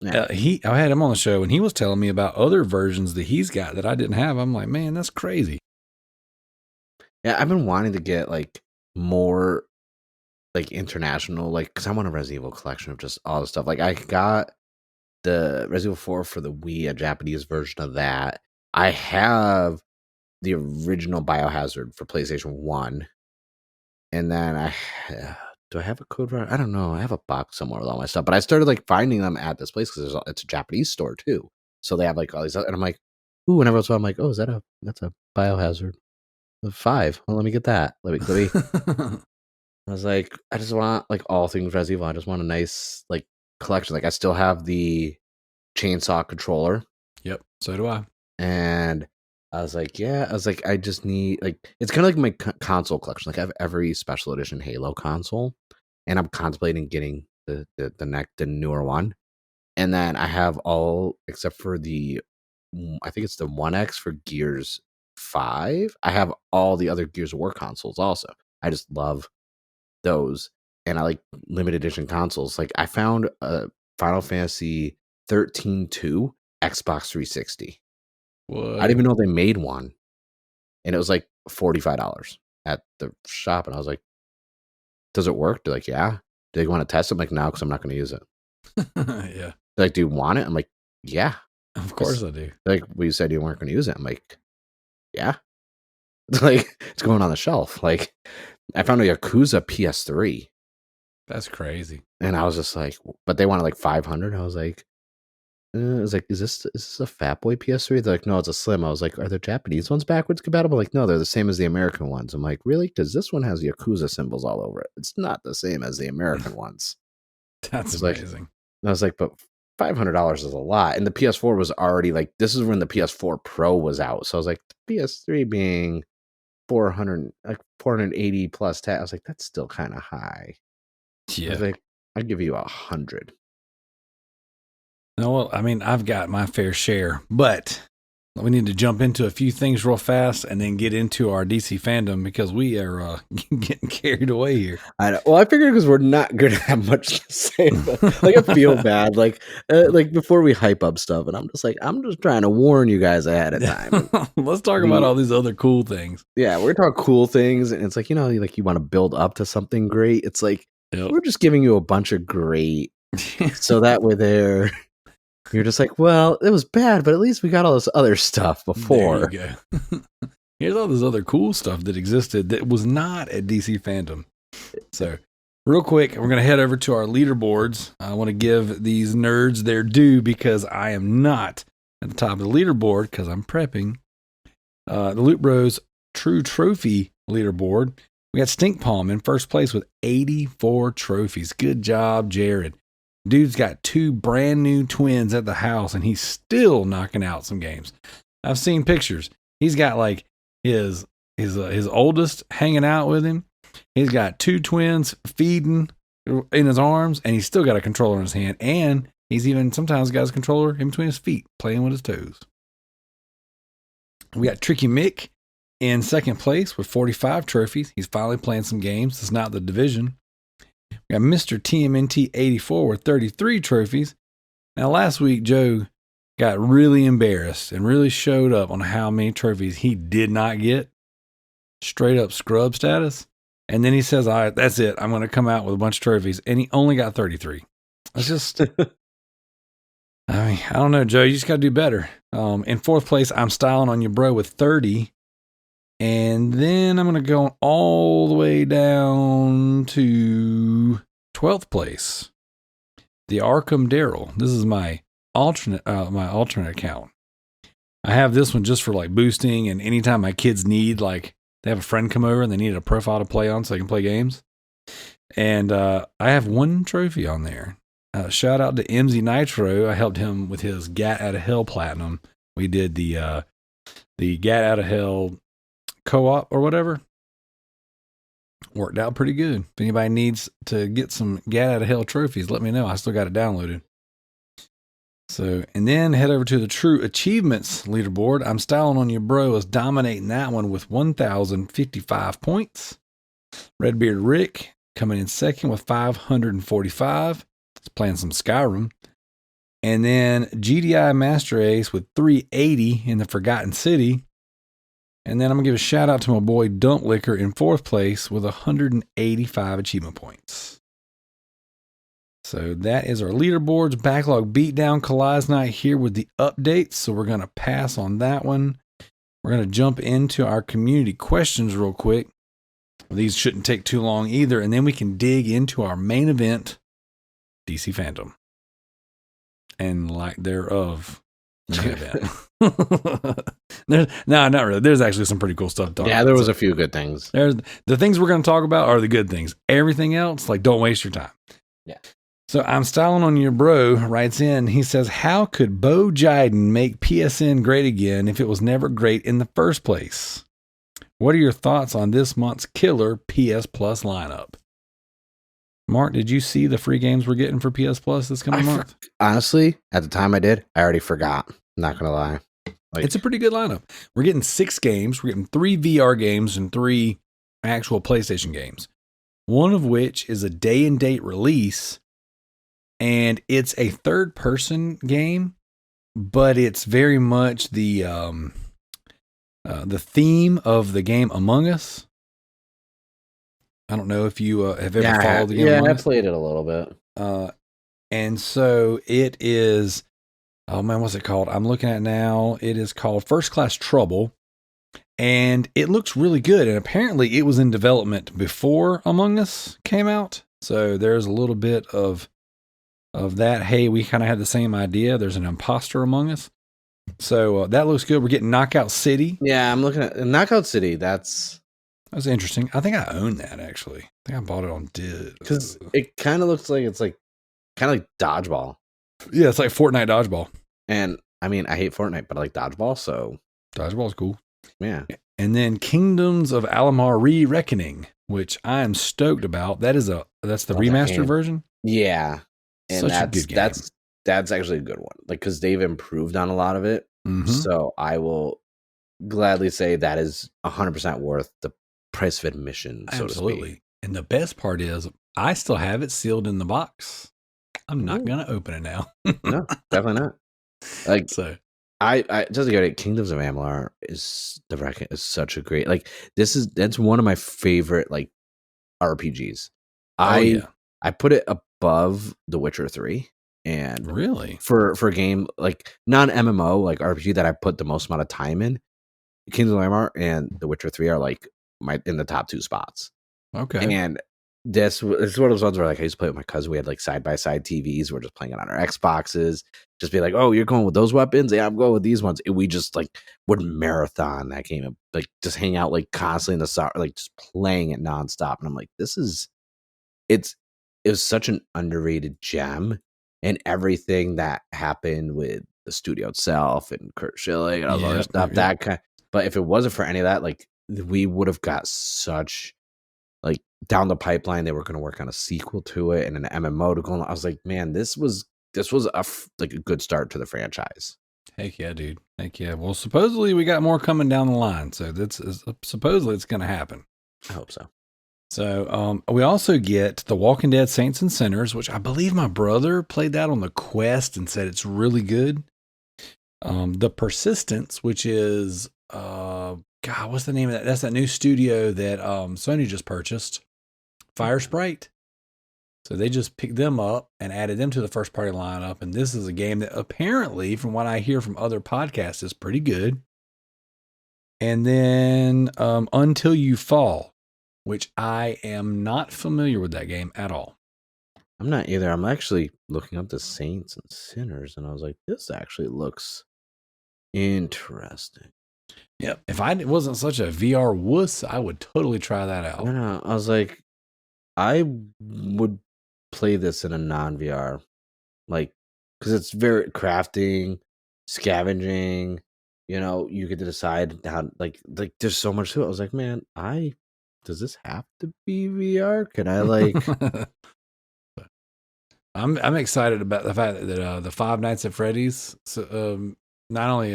Yeah. I had him on the show and he was telling me about other versions that he's got that I didn't have. I'm like, man, that's crazy. Yeah, I've been wanting to get more international, because I want a Resident Evil collection of just all the stuff. I got the Resident Evil 4 for the Wii, a Japanese version of that. I have the original Biohazard for PlayStation 1. And then do I have a code for it? I don't know. I have a box somewhere with all my stuff, but I started finding them at this place because it's a Japanese store too. So they have all these, and I'm like, ooh. Whenever it's, I'm like, oh, that's a Biohazard 5. Well, let me get that. Let me. I was like, I just want all things Resident Evil. I just want a nice collection. I still have the chainsaw controller. Yep. So do I. And I was like, I just need it's kind of like my console collection. I have every special edition Halo console, and I'm contemplating getting the newer one. And then I have all except for I think it's the 1X for Gears 5. I have all the other Gears of War consoles also. I just love those, and I like limited edition consoles. I found a Final Fantasy 13-2 Xbox 360. What? I didn't even know they made one, and it was $45 at the shop. And I was like, "Does it work?" They're like, "Yeah." Do they want to test it? I'm like, "No, because I'm not going to use it." Yeah. They're like, "Do you want it?" I'm like, "Yeah, of course I do." Well, you said you weren't going to use it. I'm like, Yeah. Like, it's going on the shelf. Like, I found a Yakuza PS3. That's crazy. And I was just like, but they wanted like 500. I was like, is this a Fat Boy PS3? They're like, no, it's a Slim. I was like, are the Japanese ones backwards compatible? Like, no, they're the same as the American ones. I'm like, really? Because this one has Yakuza symbols all over it. It's not the same as the American ones. That's amazing. I was like, but $500 is a lot. And the PS4 was already like, this is when the PS4 Pro was out. So I was like, the PS3 being 480 plus tax. I was like, that's still kind of high. Yeah. I was like, I'd give you 100. No, well, I mean, I've got my fair share, but we need to jump into a few things real fast and then get into our DC FanDumb because we are getting carried away here. I know. Well, I figured because we're not going to have much to say. But, like, I feel bad. Like before we hype up stuff, and I'm just trying to warn you guys ahead of time. Let's talk about all these other cool things. Yeah, we're talking cool things, and it's like, like you want to build up to something great. It's like we're just giving you a bunch of great, so that way you're just like, well, it was bad, but at least we got all this other stuff before. There you go. Here's all this other cool stuff that existed that was not at DC FanDome. So, real quick, we're going to head over to our leaderboards. I want to give these nerds their due because I am not at the top of the leaderboard because I'm prepping. The Loot Bros True Trophy leaderboard. We got Stink Palm in first place with 84 trophies. Good job, Jared. Dude's got 2 brand new twins at the house, and he's still knocking out some games. I've seen pictures. He's got like his oldest hanging out with him. He's got 2 twins feeding in his arms, and he's still got a controller in his hand. And he's even sometimes got his controller in between his feet, playing with his toes. We got Tricky Mick in second place with 45 trophies. He's finally playing some games. It's not the division. We got Mr. TMNT 84 with 33 trophies. Now, last week, Joe got really embarrassed and really showed up on how many trophies he did not get. Straight up scrub status. And then he says, all right, that's it. I'm going to come out with a bunch of trophies. And he only got 33. It's just, I don't know, Joe. You just got to do better. In fourth place, I'm styling on you, bro, with 30. And then I'm going to go all the way down to 12th place. The Residentdarrell. This is my alternate account. I have this one just for like boosting and anytime my kids need, like they have a friend come over and they need a profile to play on so they can play games. And I have 1 trophy on there. Shout out to MZ Nitro. I helped him with his Gat Out of Hell Platinum. We did the Gat Out of Hell co-op or whatever. Worked out pretty good. If anybody needs to get some Gat Out of Hell trophies, let me know. I still got it downloaded. So, and then head over to the True Achievements leaderboard. I'm styling on you, bro, is dominating that one with 1,055 points. Redbeard Rick coming in second with 545. He's playing some Skyrim. And then GDI Master Ace with 380 in the Forgotten City. And then I'm going to give a shout out to my boy Dump Liquor in fourth place with 185 achievement points. So that is our leaderboards. Backlog Beatdown. Kalai's not here with the updates, so we're going to pass on that one. We're going to jump into our community questions real quick. These shouldn't take too long either, and then we can dig into our main event, DC FanDome. And like thereof, main event. No, not really. There's actually some pretty cool stuff to talk about. Yeah, there was a few good things. There's the things we're going to talk about are the good things. Everything else, like, don't waste your time. Yeah. So I'm styling on your bro, writes in. He says, how could Bo Jiden make PSN great again if it was never great in the first place? What are your thoughts on this month's killer PS Plus lineup? Mark, did you see the free games we're getting for PS Plus this coming month? Honestly, at the time I did, I already forgot. I'm not going to lie. It's a pretty good lineup. We're getting 6 games. We're getting 3 VR games and 3 actual PlayStation games. One of which is a day and date release. And it's a third-person game, but it's very much the theme of the game Among Us. I don't know if you have ever followed the game Among Us. I played it a little bit. And so it is, oh man, what's it called? I'm looking at it now. It is called First Class Trouble. and it looks really good. And apparently it was in development before Among Us came out. So there's a little bit of that. Hey, we kind of had the same idea. There's an imposter among us. So that looks good. We're getting Knockout City. Yeah, I'm looking at Knockout City. That's interesting. I think I own that actually. I think I bought it on because it kind of looks like it's like kind of like dodgeball. Yeah, it's like Fortnite dodgeball. And I mean, I hate Fortnite, but I like dodgeball, so dodgeball's cool. Yeah. And then Kingdoms of Amalur Re-Reckoning, which I am stoked about. That's the remastered version. Yeah, and Such a good game. That's actually a good one. Like because they've improved on a lot of it. Mm-hmm. So I will gladly say that is 100% worth the price of admission. So Absolutely. To speak. And the best part is, I still have it sealed in the box. I'm not gonna open it now. No, definitely not. Like so. I just to get it. Kingdoms of Amalur is such a great that's one of my favorite like RPGs. I put it above The Witcher 3, and really for a game like non MMO like RPG that I put the most amount of time in, Kingdoms of Amalur and The Witcher 3 are like in the top 2 spots. Okay, and this is one of those ones where like I used to play with my cousin. We had like side by side TVs. We're just playing it on our Xboxes. Just be like, oh, you're going with those weapons? Yeah, I'm going with these ones. And we just like would marathon that game and like just hang out like constantly in the summer, like just playing it nonstop. And I'm like, it was such an underrated gem, and everything that happened with the studio itself and Kurt Schilling and all that other stuff. That kind. But if it wasn't for any of that, like we would have got such. Like down the pipeline, they were going to work on a sequel to it and an MMO to go on. I was like, man, this was a good start to the franchise. Heck yeah, dude. Heck yeah. Well, supposedly we got more coming down the line, so supposedly it's going to happen. I hope so. So we also get The Walking Dead Saints and Sinners, which I believe my brother played that on the Quest and said it's really good. The Persistence, which is God, what's the name of that? That's that new studio that Sony just purchased, Fire Sprite. So they just picked them up and added them to the first party lineup. And this is a game that apparently, from what I hear from other podcasts, is pretty good. And then Until You Fall, which I am not familiar with that game at all. I'm not either. I'm actually looking up the Saints and Sinners, and I was like, this actually looks interesting. Yeah, if I wasn't such a VR wuss, I would totally try that out. No, I was like, I would play this in a non-VR, like, because it's very crafting, scavenging. You know, you get to decide how, like there's so much to it. I was like, man, does this have to be VR? Can I like? I'm excited about the fact that the Five Nights at Freddy's. Not only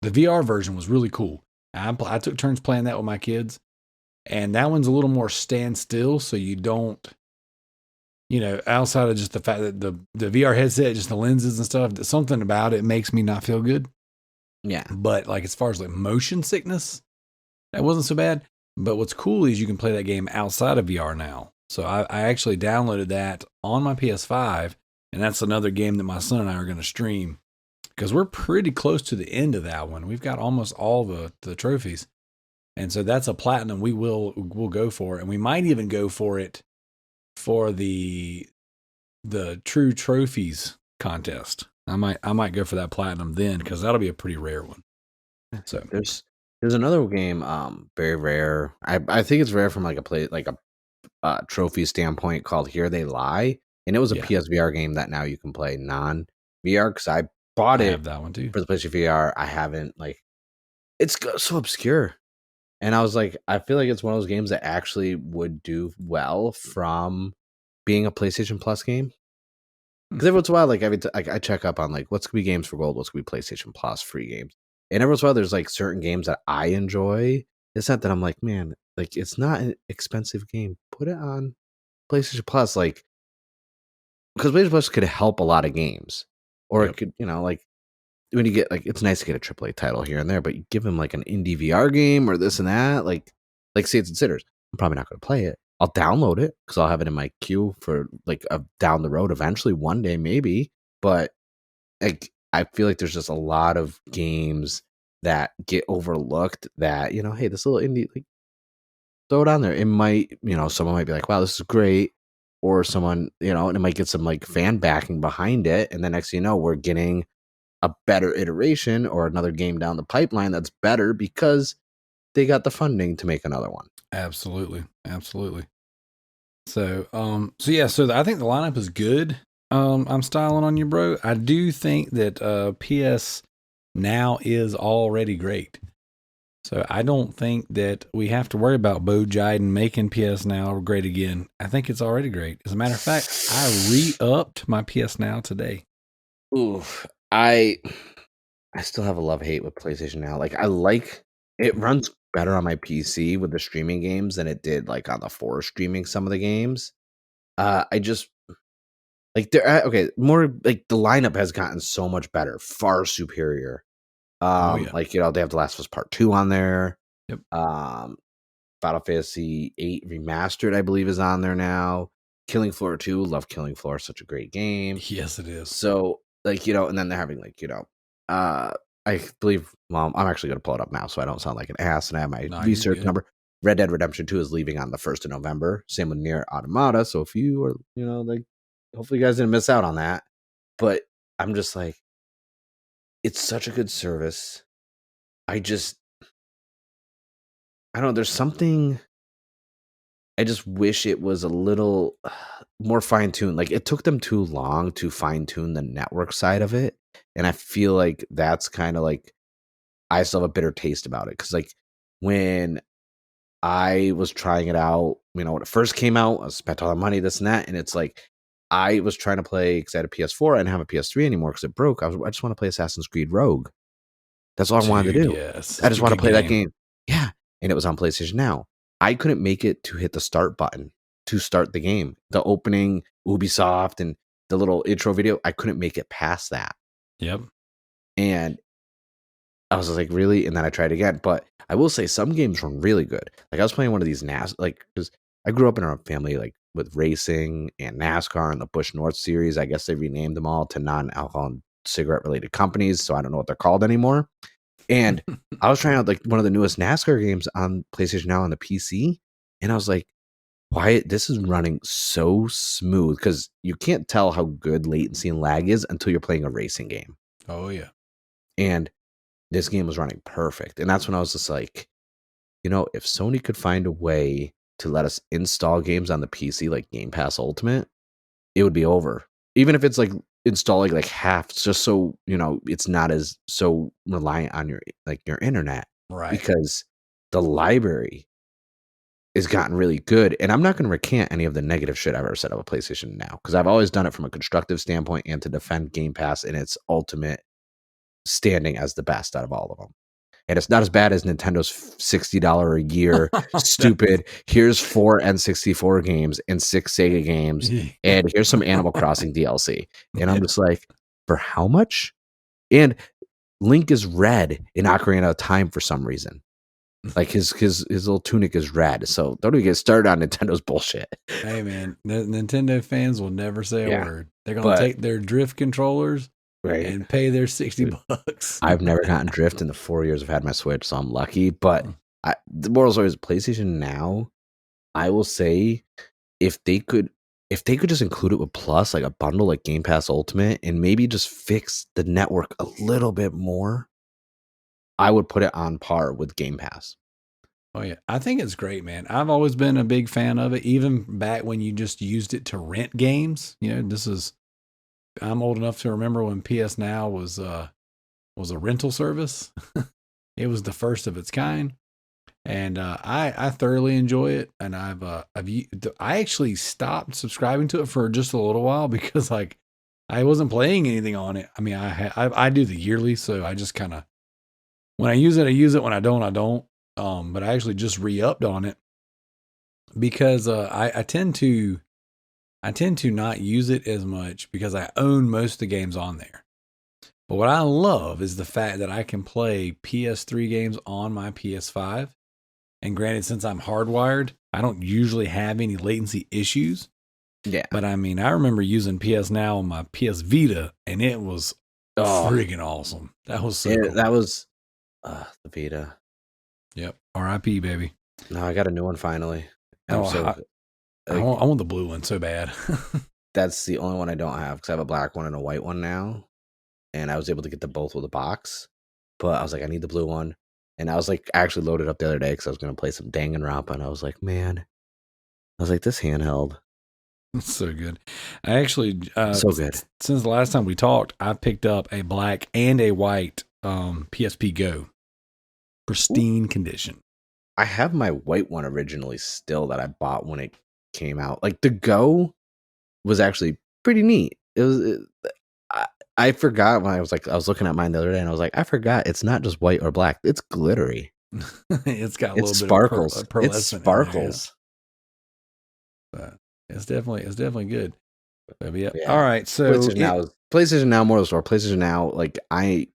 the VR version was really cool. I took turns playing that with my kids, and that one's a little more standstill, so you don't, outside of just the fact that the VR headset, just the lenses and stuff, something about it makes me not feel good. Yeah. But like as far as like motion sickness, that wasn't so bad. But what's cool is you can play that game outside of VR now. So I actually downloaded that on my PS5, and that's another game that my son and I are going to stream. Because we're pretty close to the end of that one. We've got almost all the trophies. And so that's a platinum we'll go for. And we might even go for it for the True Trophies contest. I might go for that platinum then, because that'll be a pretty rare one. So there's another game, very rare. I think it's rare from like a trophy standpoint, called Here They Lie. And it was a PSVR game that now you can play non-VR, because I bought it. I have that one too for the PlayStation VR. I haven't, like, it's so obscure, and I was like, I feel like it's one of those games that actually would do well from being a PlayStation Plus game. Because every once in a while, like I check up on like what's gonna be games for gold, what's gonna be PlayStation Plus free games, and every once in a while there's like certain games that I enjoy. It's not that I'm like, man, like it's not an expensive game. Put it on PlayStation Plus, like, because PlayStation Plus could help a lot of games. Or it could, like when you get like, it's nice to get a AAA title here and there, but you give them like an indie VR game or this and that, like Saints and Sinners. I'm probably not going to play it. I'll download it because I'll have it in my queue for like down the road eventually, one day maybe. But like, I feel like there's just a lot of games that get overlooked that, you know, hey, this little indie, like, throw it on there. It might, you know, someone might be like, wow, this is great. Or someone, you know, and it might get some like fan backing behind it. And the next thing you know, we're getting a better iteration or another game down the pipeline that's better because they got the funding to make another one. Absolutely. Absolutely. So, so I think the lineup is good. I'm styling on you, bro. I do think that PS Now is already great. So I don't think that we have to worry about Bo Jiden making PS Now great again. I think it's already great. As a matter of fact, I re-upped my PS Now today. Oof. I still have a love-hate with PlayStation Now. Like, I like it runs better on my PC with the streaming games than it did like on the 4 streaming some of the games. I just like more like the lineup has gotten so much better, far superior. Like, you know, they have The Last of Us Part 2 on there. Yep. Final Fantasy 8 Remastered, I believe, is on there now. Killing Floor 2, love Killing Floor, such a great game. Yes, it is. So, like, you know, and then they're having like, you know, I believe, well, I'm actually going to pull it up now so I don't sound like an ass and I have my research number. Red Dead Redemption 2 is leaving on the 1st of November. Same with Nier Automata. So if you are, you know, like, hopefully you guys didn't miss out on that. But I'm just like, it's such a good service. I don't know, there's something, I just wish it was a little more fine-tuned. Like, it took them too long to fine-tune the network side of it. And I feel like that's kind of like, I still have a bitter taste about it. Because, like, when I was trying it out, you know, when it first came out, I spent all the money, this and that. And it's like, I was trying to play, because I had a PS4, I didn't have a PS3 anymore because it broke. I just want to play Assassin's Creed Rogue. That's all I wanted to do. Yes, I just want to play that game. Yeah. And it was on PlayStation Now. I couldn't make it to hit the start button to start the game. The opening, Ubisoft, and the little intro video, I couldn't make it past that. Yep. And I was like, really? And then I tried again. But I will say some games were really good. Like, I was playing one of these like, because I grew up in a family like with racing and NASCAR and the Busch North series. I guess they renamed them all to non-alcohol and cigarette related companies. So I don't know what they're called anymore. And I was trying out like one of the newest NASCAR games on PlayStation Now on the PC. And I was like, why this is running so smooth? Because you can't tell how good latency and lag is until you're playing a racing game. Oh, yeah. And this game was running perfect. And that's when I was just like, you know, if Sony could find a way to let us install games on the PC like Game Pass Ultimate, it would be over. Even if it's like installing like half, just so, you know, it's not as so reliant on your internet. Right. Because the library has gotten really good. And I'm not going to recant any of the negative shit I've ever said about PlayStation Now, because I've always done it from a constructive standpoint and to defend Game Pass in its ultimate standing as the best out of all of them. And it's not as bad as Nintendo's $60 a year stupid, here's 4 N64 games and 6 Sega games, and here's some Animal Crossing DLC. And I'm just like, for how much? And Link is red in Ocarina of Time for some reason. Like his little tunic is red. So don't even get started on Nintendo's bullshit. Hey man, the Nintendo fans will never say a word. They're gonna take their drift controllers and pay their $60. I've never gotten drift in the 4 years I've had my Switch, so I'm lucky. But the moral story is PlayStation Now, I will say, if they could just include it with Plus, like a bundle like Game Pass Ultimate, and maybe just fix the network a little bit more, I would put it on par with Game Pass. Oh yeah, I think it's great, man. I've always been a big fan of it, even back when you just used it to rent games. You know, I'm old enough to remember when PS Now was a rental service. It was the first of its kind, and I thoroughly enjoy it. And I actually stopped subscribing to it for just a little while because like I wasn't playing anything on it. I mean, I do the yearly, so I just kind of, when I use it, I use it. When I don't, I don't. But I actually just re-upped on it because I tend to not use it as much because I own most of the games on there. But what I love is the fact that I can play PS3 games on my PS5. And granted, since I'm hardwired, I don't usually have any latency issues. Yeah. But I mean, I remember using PS Now on my PS Vita, and it was friggin' awesome. That was so cool. The Vita. Yep. R.I.P. baby. No, I got a new one finally. Oh, I want the blue one so bad. That's the only one I don't have because I have a black one and a white one now, and I was able to get them both with a box. But I was like, I need the blue one, and I was like, I actually loaded up the other day because I was going to play some Danganronpa, and I was like, man, I was like, this handheld. It's so good. I actually, so good. Since the last time we talked, I picked up a black and a white PSP Go. Pristine condition. I have my white one originally still that I bought when it came out. Like the Go was actually pretty neat. I forgot when I was looking at mine the other day and I was like, I forgot it's not just white or black. It's glittery. It's got a little sparkles. bit of it sparkles. It's definitely good. Yeah. All right. So PlayStation Now more of the store. PlayStation Now, like I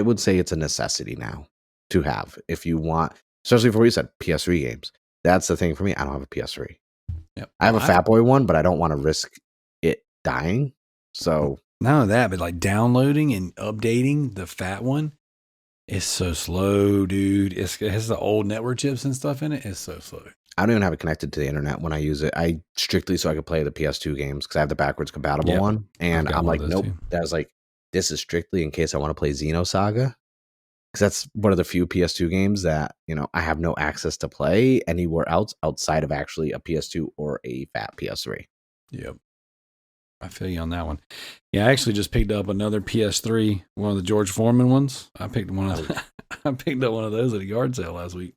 would say it's a necessity now to have if you want, especially for what you said, PS3 games. That's the thing for me. I don't have a PS3. Yep. I have a Fat Boy one, but I don't want to risk it dying. So not only that, but like downloading and updating the fat one is so slow, dude. It has the old network chips and stuff in it. It's so slow. I don't even have it connected to the internet when I use it. I strictly so I could play the PS2 games because I have the backwards compatible one. And I'm like, nope. That was like, this is strictly in case I want to play Xenosaga. Because that's one of the few PS2 games that, I have no access to play anywhere else outside of actually a PS2 or a fat PS3. Yep. I feel you on that one. Yeah, I actually just picked up another PS3, one of the George Foreman ones. I picked up one of those at a yard sale last week.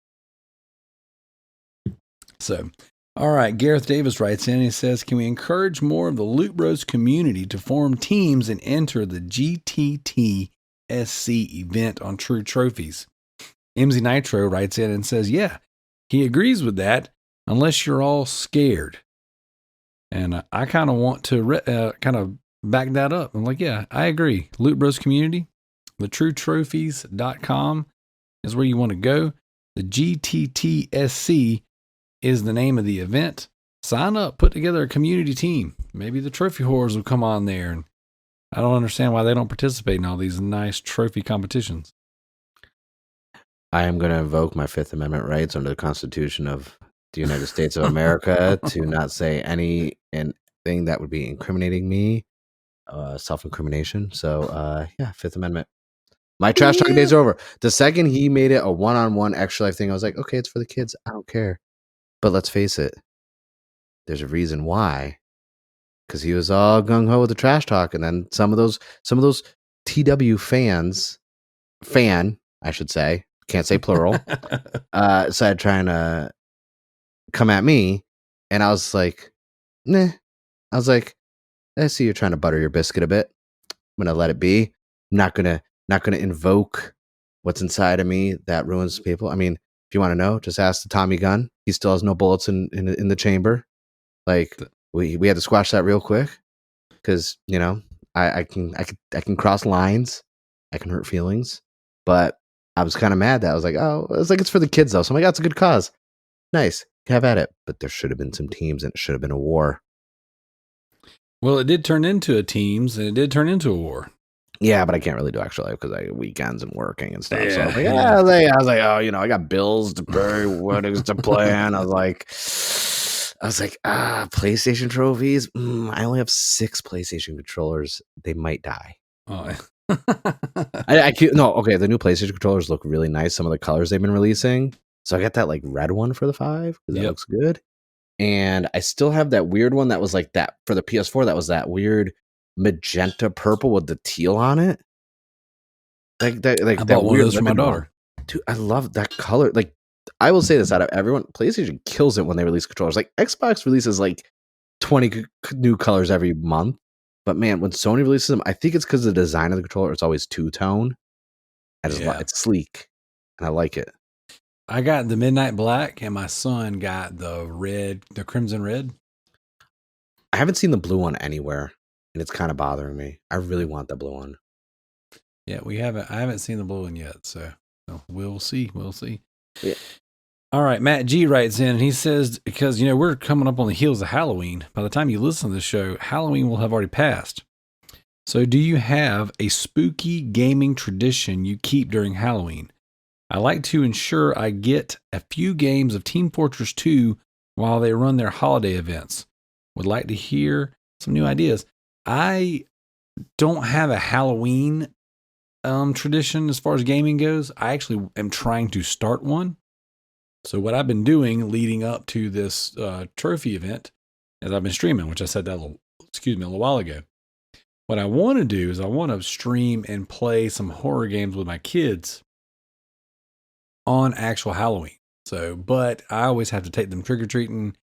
So, all right, Gareth Davis writes in. He says, can we encourage more of the Loot Bros community to form teams and enter the GTT SC event on True Trophies? MZ Nitro writes in and says, yeah, he agrees with that unless you're all scared. And I kind of want to kind of back that up. I'm like, yeah, I agree. Loot Bros community, the TrueTrophies.com is where you want to go. The GTTSC is the name of the event. Sign up, put together a community team. Maybe the trophy whores will come on there. And I don't understand why they don't participate in all these nice trophy competitions. I am going to invoke my Fifth Amendment rights under the Constitution of the United States of America to not say anything that would be incriminating me, self-incrimination. So, Fifth Amendment. My trash talking days are over. The second he made it a one-on-one extra life thing, I was like, okay, it's for the kids. I don't care. But let's face it, there's a reason why. Because he was all gung-ho with the trash talk, and then some of those TW fan, I should say, can't say plural, started trying to come at me, and I was like, nah. I was like, I see you're trying to butter your biscuit a bit. I'm gonna let it be. I'm not gonna invoke what's inside of me that ruins people. I mean, if you want to know, just ask the Tommy gun. He still has no bullets in the chamber. Like we had to squash that real quick because I can cross lines. I can hurt feelings, but I was kind of mad that I was like, oh, it's for the kids though. So I'm like, that's a good cause. Nice. Have at it. But there should have been some teams and it should have been a war. Well, it did turn into a teams and it did turn into a war. Yeah, but I can't really do extra life because I have weekends and working and stuff. Yeah, so I was like, oh, I got bills to pay, weddings to plan. I was like, PlayStation trophies. I only have 6 PlayStation controllers. They might die. Oh. Okay. The new PlayStation controllers look really nice. Some of the colors they've been releasing. So I got that like red one for the 5 because that looks good. And I still have that weird one that was like that for the PS4. That was that weird magenta purple with the teal on it. Like I bought one of those for my daughter. Dude, I love that color. Like, I will say this out of everyone, PlayStation kills it when they release controllers. Like Xbox releases like 20 new colors every month. But man, when Sony releases them, I think it's because of the design of the controller. It's always two-tone. It's sleek, and I like it. I got the midnight black, and my son got the crimson red. I haven't seen the blue one anywhere, and it's kind of bothering me. I really want the blue one. Yeah, I haven't seen the blue one yet, so we'll see. Yeah. All right, Matt G writes in, and he says, because, we're coming up on the heels of Halloween. By the time you listen to the show, Halloween will have already passed. So, do you have a spooky gaming tradition you keep during Halloween? I like to ensure I get a few games of Team Fortress 2 while they run their holiday events. Would like to hear some new ideas. I don't have a Halloween tradition as far as gaming goes. I actually am trying to start one. So, what I've been doing leading up to this trophy event is I've been streaming, which I said that a little while ago. What I want to do is I want to stream and play some horror games with my kids on actual Halloween. So, but I always have to take them trick or treating,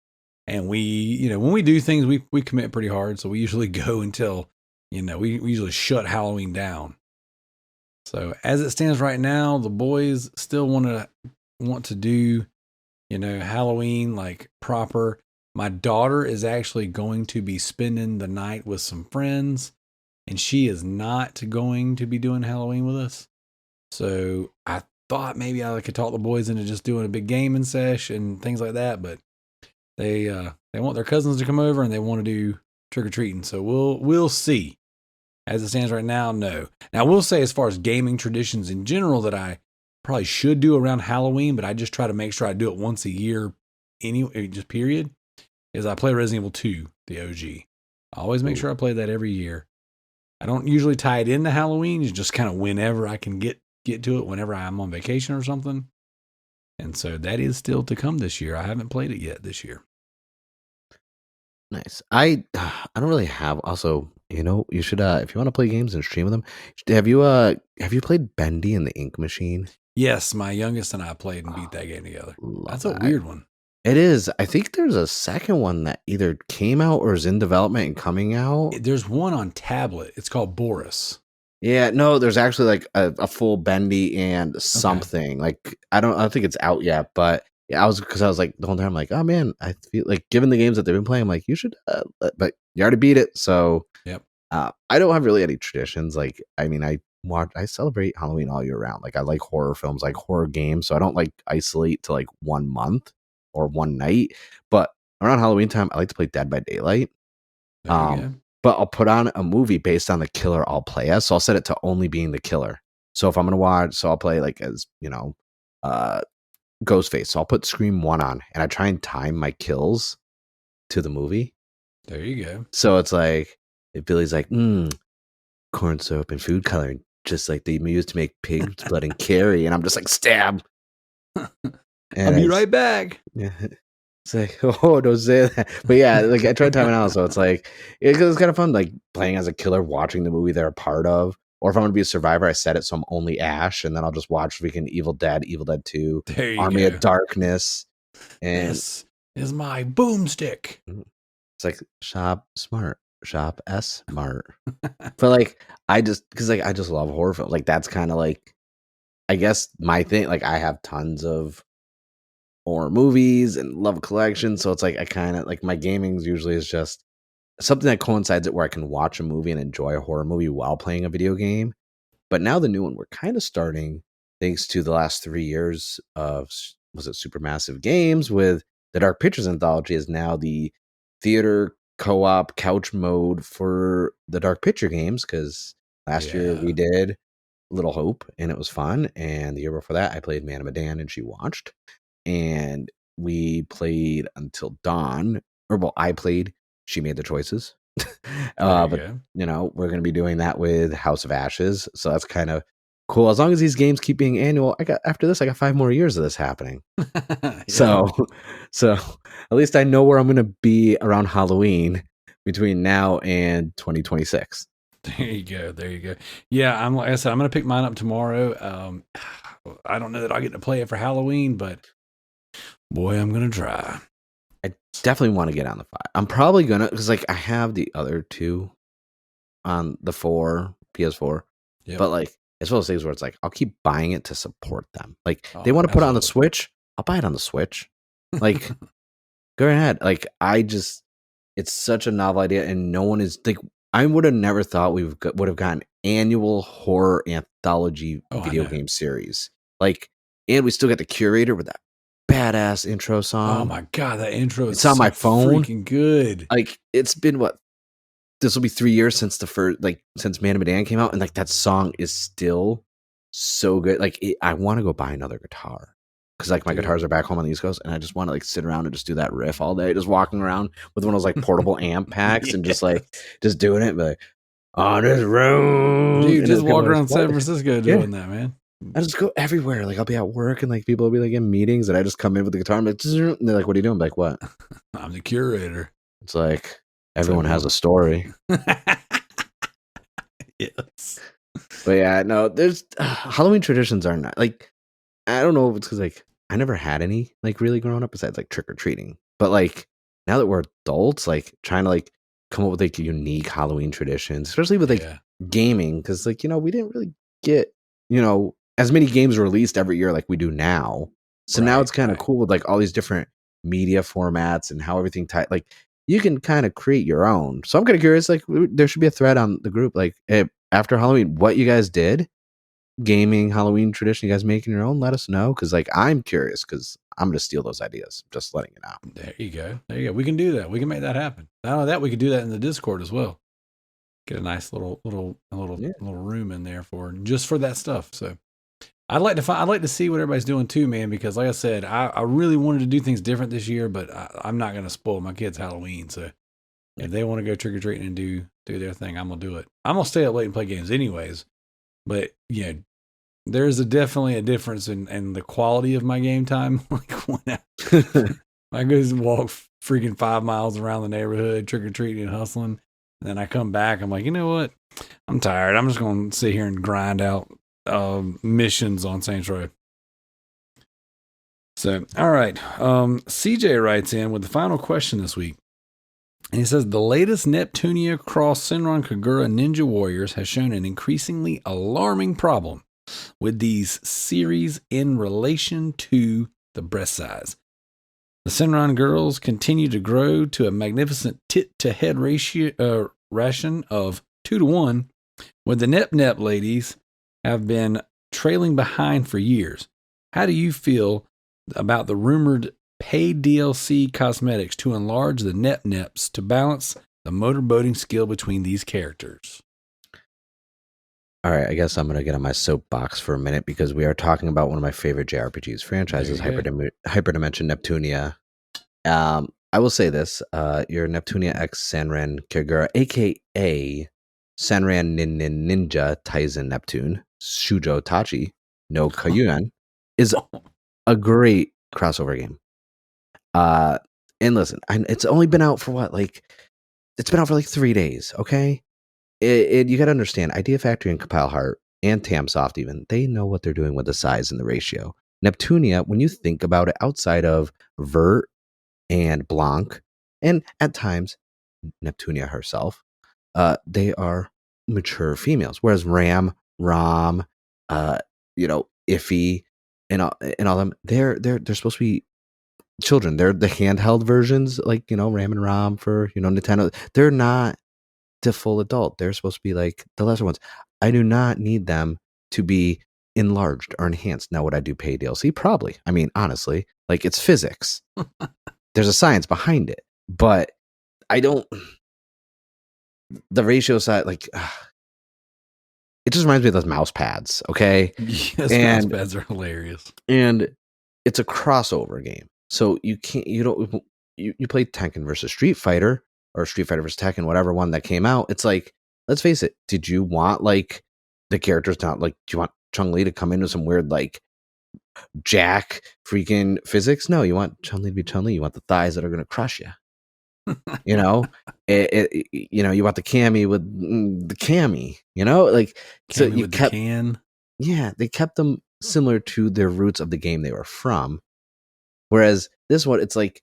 and when we do things, we commit pretty hard. So we usually go until, we usually shut Halloween down. So as it stands right now, the boys still want to do, Halloween like proper. My daughter is actually going to be spending the night with some friends, and she is not going to be doing Halloween with us. So I thought maybe I could talk the boys into just doing a big gaming sesh and things like that, but they want their cousins to come over and they want to do trick or treating. So we'll see. As it stands right now, no. Now I will say, as far as gaming traditions in general, that I probably should do around Halloween, but I just try to make sure I do it once a year, anyway, just period. Is I play Resident Evil 2, the OG. I always make sure I play that every year. I don't usually tie it into Halloween. It's just kind of whenever I can get to it, whenever I'm on vacation or something. And so that is still to come this year. I haven't played it yet this year. Nice. I don't really have. Also, you should if you want to play games and stream them. Have you played Bendy and the Ink Machine? Yes, my youngest and I played and beat that game together. That's a weird one. It is. I think there's a second one that either came out or is in development and coming out. There's one on tablet. It's called Boris. Yeah, no, there's actually like a full Bendy and something. Okay. Like I don't think it's out yet, but yeah, I was like the whole time like, oh man, I feel like given the games that they've been playing, I'm like, you should, but you already beat it, so yep. I don't have really any traditions. Like, I mean, I celebrate Halloween all year round. Like, I like horror films, like horror games, so I don't like isolate to like 1 month or one night. But around Halloween time, I like to play Dead by Daylight. But I'll put on a movie based on the killer I'll play as. So I'll set it to only being the killer. So if I'm gonna I'll play like as Ghostface. So I'll put Scream 1 on, and I try and time my kills to the movie. There you go. So it's like if Billy's like, corn syrup and food coloring, just like they used to make pig's blood and carry, and I'm just like, stab. I'll be right back. Yeah. It's like, oh, don't say that. But yeah, like I tried timing out, so it's like it's kind of fun, like playing as a killer, watching the movie they're a part of. Or if I'm going to be a survivor, I set it so I'm only Ash, and then I'll just watch freaking Evil Dead 2, Army of Darkness. And this is my boomstick. It's like shop smart. But like I just love horror films. Like that's kind of like, I guess my thing. Like I have tons of horror movies and love a collection, so it's like I kind of like my gaming usually is just something that coincides it where I can watch a movie and enjoy a horror movie while playing a video game. But now the new one, we're kind of starting, thanks to the last 3 years of Supermassive Games with the Dark Pictures anthology, is now the theater co-op couch mode for the Dark Picture games. Because last year we did Little Hope and it was fun, and the year before that I played Man of Medan and she watched, and we played until dawn. I played. She made the choices. But we're going to be doing that with House of Ashes. So that's kind of cool. As long as these games keep being annual, I got 5 more years of this happening. So at least I know where I'm going to be around Halloween between now and 2026. There you go. Yeah, like I said, I'm going to pick mine up tomorrow. I don't know that I'll get to play it for Halloween, but boy, I'm going to try. I definitely want to get on the 5. I'm probably gonna, because like I have the other 2 on the PS4, but like it's one of those things where it's like I'll keep buying it to support them. Like they want to put it on the Switch, I'll buy it on the Switch. Like go ahead. Like it's such a novel idea, and no one is like, I would have never thought we would have gotten annual horror anthology video game series. Like, and we still got the curator with that badass intro song. Oh my god, that intro! It's on my phone. Freaking good. Like it's been this will be 3 years since the first, like, since Man of Medan came out, and like that song is still so good. Like, I want to go buy another guitar because like my guitars are back home on the East Coast, and I just want to like sit around and just do that riff all day, just walking around with one of those like portable amp packs and just like just doing it, but like, on this road, dude, just walk around San Francisco doing that, man. I just go everywhere. Like I'll be at work and like people will be like in meetings, and I just come in with the guitar. I'm like, and they're like, "What are you doing?" I'm like, "What?" I'm the curator. It's like everyone has a story. Yes. But yeah, no, there's Halloween traditions are not like, I don't know if it's because like I never had any like really growing up besides like trick or treating. But like now that we're adults, like trying to like come up with like unique Halloween traditions, especially with like gaming, because like, you know, we didn't really get, you know, as many games released every year like we do now. So now it's kind of cool with like all these different media formats and how everything like you can kind of create your own. So I'm kind of curious, like there should be a thread on the group, like after Halloween, what you guys did, gaming, Halloween tradition you guys making your own, let us know. Cause like I'm curious, cause I'm gonna steal those ideas. Just letting you know. There you go. There you go. We can do that. We can make that happen. Not only that, we could do that in the Discord as well. Get a nice little room in there for that stuff. So I'd like to see what everybody's doing too, man, because like I said, I really wanted to do things different this year, but I'm not gonna spoil my kids' Halloween. So if they want to go trick or treating and do their thing, I'm gonna do it. I'm gonna stay up late and play games anyways. But yeah, there's definitely a difference in the quality of my game time. Like when I go walk freaking 5 miles around the neighborhood, trick or treating and hustling, and then I come back, I'm like, you know what? I'm tired. I'm just gonna sit here and grind out missions on Saints Row. So, all right. CJ writes in with the final question this week. And he says, the latest Neptunia Cross Senran Kagura Ninja Warriors has shown an increasingly alarming problem with these series in relation to the breast size. The Senran girls continue to grow to a magnificent tit-to-head ration of 2-to-1, with the Nep ladies have been trailing behind for years. How do you feel about the rumored paid DLC cosmetics to enlarge the Neps to balance the motorboating skill between these characters? All right, I guess I'm going to get on my soapbox for a minute because we are talking about one of my favorite JRPGs franchises, Hyperdimension Neptunia. I will say this, your Neptunia X Senran Kagura, aka Senran Ninja Taisen Neptune, Shujo Tachi no Kayuan, is a great crossover game. And listen, it's only been out for what? Like, it's been out for like 3 days, okay? You got to understand, Idea Factory and Compile Heart and Tamsoft even, they know what they're doing with the size and the ratio. Neptunia, when you think about it, outside of Vert and Blanc, and at times Neptunia herself, they are mature females. Whereas Ram, Iffy, and all them, they're supposed to be children. They're the handheld versions, like, Ram and Rom for, Nintendo. They're not the full adult. They're supposed to be like the lesser ones. I do not need them to be enlarged or enhanced. Now, would I do pay DLC? Probably. I mean, honestly, like, it's physics. There's a science behind it, but I don't. The ratio side, like, it just reminds me of those mouse pads. Okay, yes, mouse pads are hilarious, and it's a crossover game, so you play Tekken versus Street Fighter or Street Fighter versus Tekken, whatever one that came out. It's like, let's face it. Did you want like the characters not like? Do you want Chun-Li to come into some weird like Jack freaking physics? No, you want Chun-Li to be Chun-Li. You want the thighs that are going to crush you. You want the Cammy with the Cammy. Like Cammy so you with kept. The can. Yeah, they kept them similar to their roots of the game they were from. Whereas this one, it's like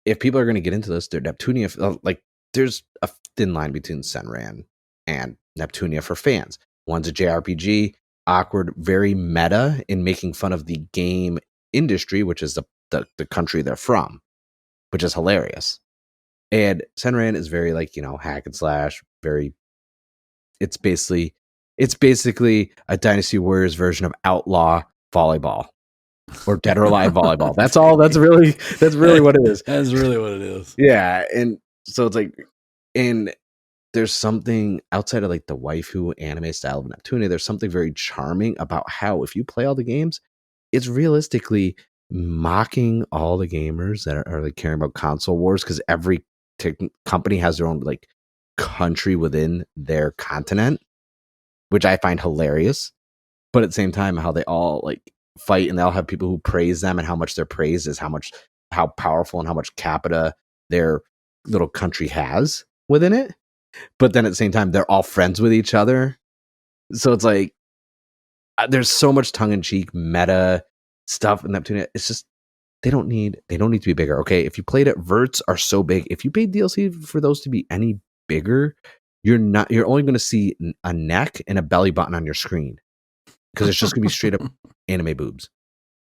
if people are going to get into this, they're Neptunia. Like, there's a thin line between Senran and Neptunia for fans. One's a JRPG, awkward, very meta in making fun of the game industry, which is the country they're from, which is hilarious. And Senran is very like, hack and slash, very. It's basically a Dynasty Warriors version of Outlaw Volleyball. Or Dead or Alive Volleyball. That's all. That's really what it is. That's really what it is. Yeah, and so it's like And there's something outside of like the waifu anime style of Neptunia, there's something very charming about how if you play all the games, it's realistically mocking all the gamers that are like caring about console wars, because every company has their own like country within their continent, which I find hilarious. But at the same time, how they all like fight and they all have people who praise them, and how much their praise is how powerful and how much capita their little country has within it. But then at the same time, they're all friends with each other. So it's like there's so much tongue-in-cheek meta stuff in Neptunia. It's just they don't need to be bigger. Okay, if you played it, verts are so big. If you paid DLC for those to be any bigger, you're only going to see a neck and a belly button on your screen, because it's just going to be straight up anime boobs.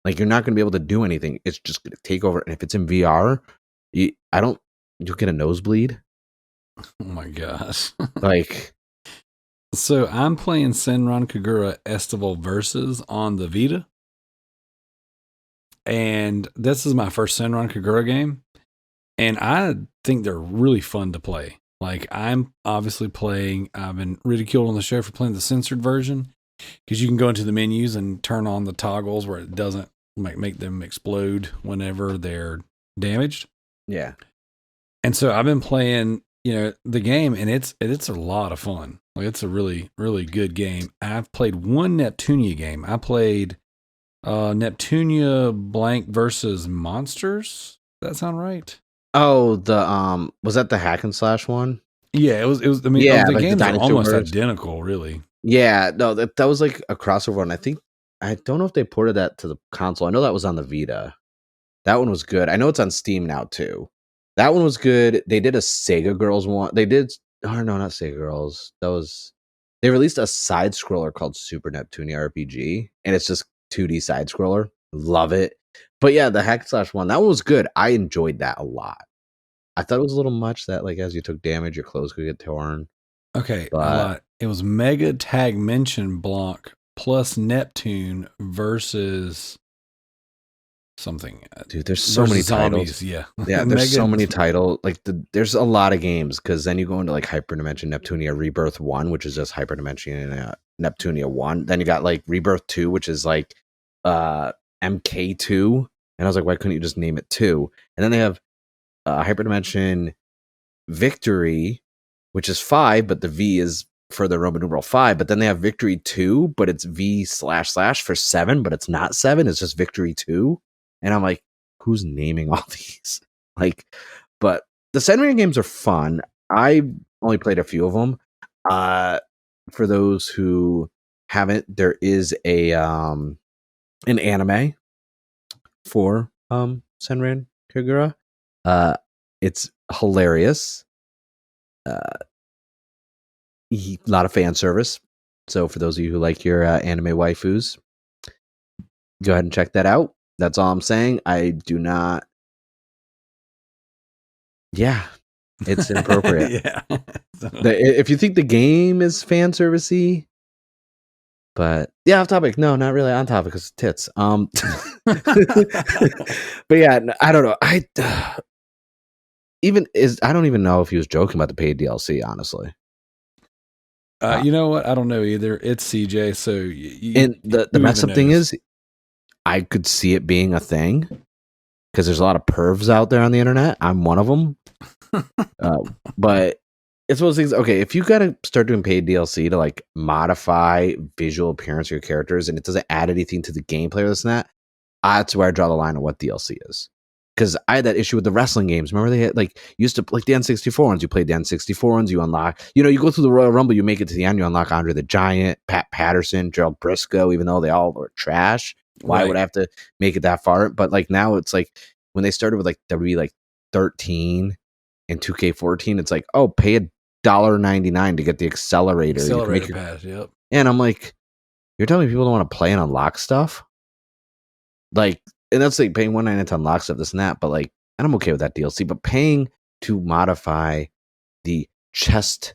Like, you're not going to be able to do anything. It's just going to take over. And if it's in VR, you'll get a nosebleed. Oh my gosh. Like, so I'm playing Senran Kagura Estival Versus on the Vita. And this is my first Senran Kagura game. And I think they're really fun to play. Like, I'm obviously I've been ridiculed on the show for playing the censored version, because you can go into the menus and turn on the toggles where it doesn't make them explode whenever they're damaged. Yeah. And so I've been playing, the game, and it's a lot of fun. Like, it's a really, really good game. I've played one Neptunia game. I played Neptunia blank versus Monsters. Does that sound right? Oh, the was that the hack and slash one? Yeah, it was. I mean, yeah, the like games are almost identical, really. Yeah, no, that was like a crossover one. I don't know if they ported that to the console. I know that was on the Vita. That one was good. I know it's on Steam now too. That one was good. They did a Sega Girls one. They did. Oh no, not Sega Girls. They released a side scroller called Super Neptunia RPG, and it's just 2D side scroller. Love it. But yeah, the hack slash one, that one was good. I enjoyed that a lot. I thought it was a little much that like as you took damage, your clothes could get torn. Okay, but it was Mega Tag Mention block plus Neptune versus something. Dude, there's so many zombies, titles. Yeah, yeah, there's so many titles. Like there's a lot of games, because then you go into like Hyperdimension Neptunia Rebirth 1, which is just Hyperdimension Neptunia 1. Then you got like Rebirth 2, which is like MK2. And I was like, why couldn't you just name it 2? And then they have Hyperdimension Victory, which is 5, but the V is for the Roman numeral 5. But then they have Victory 2, but it's V// for 7, but it's not 7. It's just Victory 2. And I'm like, who's naming all these? Like, but the Senran games are fun. I only played a few of them. For those who haven't, there is an anime for Senran Kagura. It's hilarious. A lot of fan service. So for those of you who like your anime waifus, go ahead and check that out. That's all I'm saying. I do not. Yeah, it's inappropriate. Yeah. If you think the game is fan servicey, but yeah, off topic. No, not really on topic, because tits. But yeah, I don't know. I don't even know if he was joking about the paid DLC. Honestly, you know what? I don't know either. It's CJ, so and the mess up thing is, I could see it being a thing, because there's a lot of pervs out there on the internet. I'm one of them. But it's one of those things. Okay, if you got to start doing paid DLC to like modify visual appearance of your characters, and it doesn't add anything to the gameplay or this and that, that's where I draw the line on what DLC is. Because I had that issue with the wrestling games. Remember, they had used to like the N64 ones. You played the N64 ones. You unlock. You go through the Royal Rumble. You make it to the end. You unlock Andre the Giant, Pat Patterson, Gerald Briscoe. Even though they all were trash. Why would I have to make it that far? But like now, it's like when they started with like WWE like 13 and 2K14, it's like, oh, pay $1.99 to get the accelerator. Accelerator pass, yep. And I'm like, you're telling me people don't want to play and unlock stuff? Like, and that's like paying $1.99 to unlock stuff, this and that. But like, and I'm okay with that DLC. But paying to modify the chest,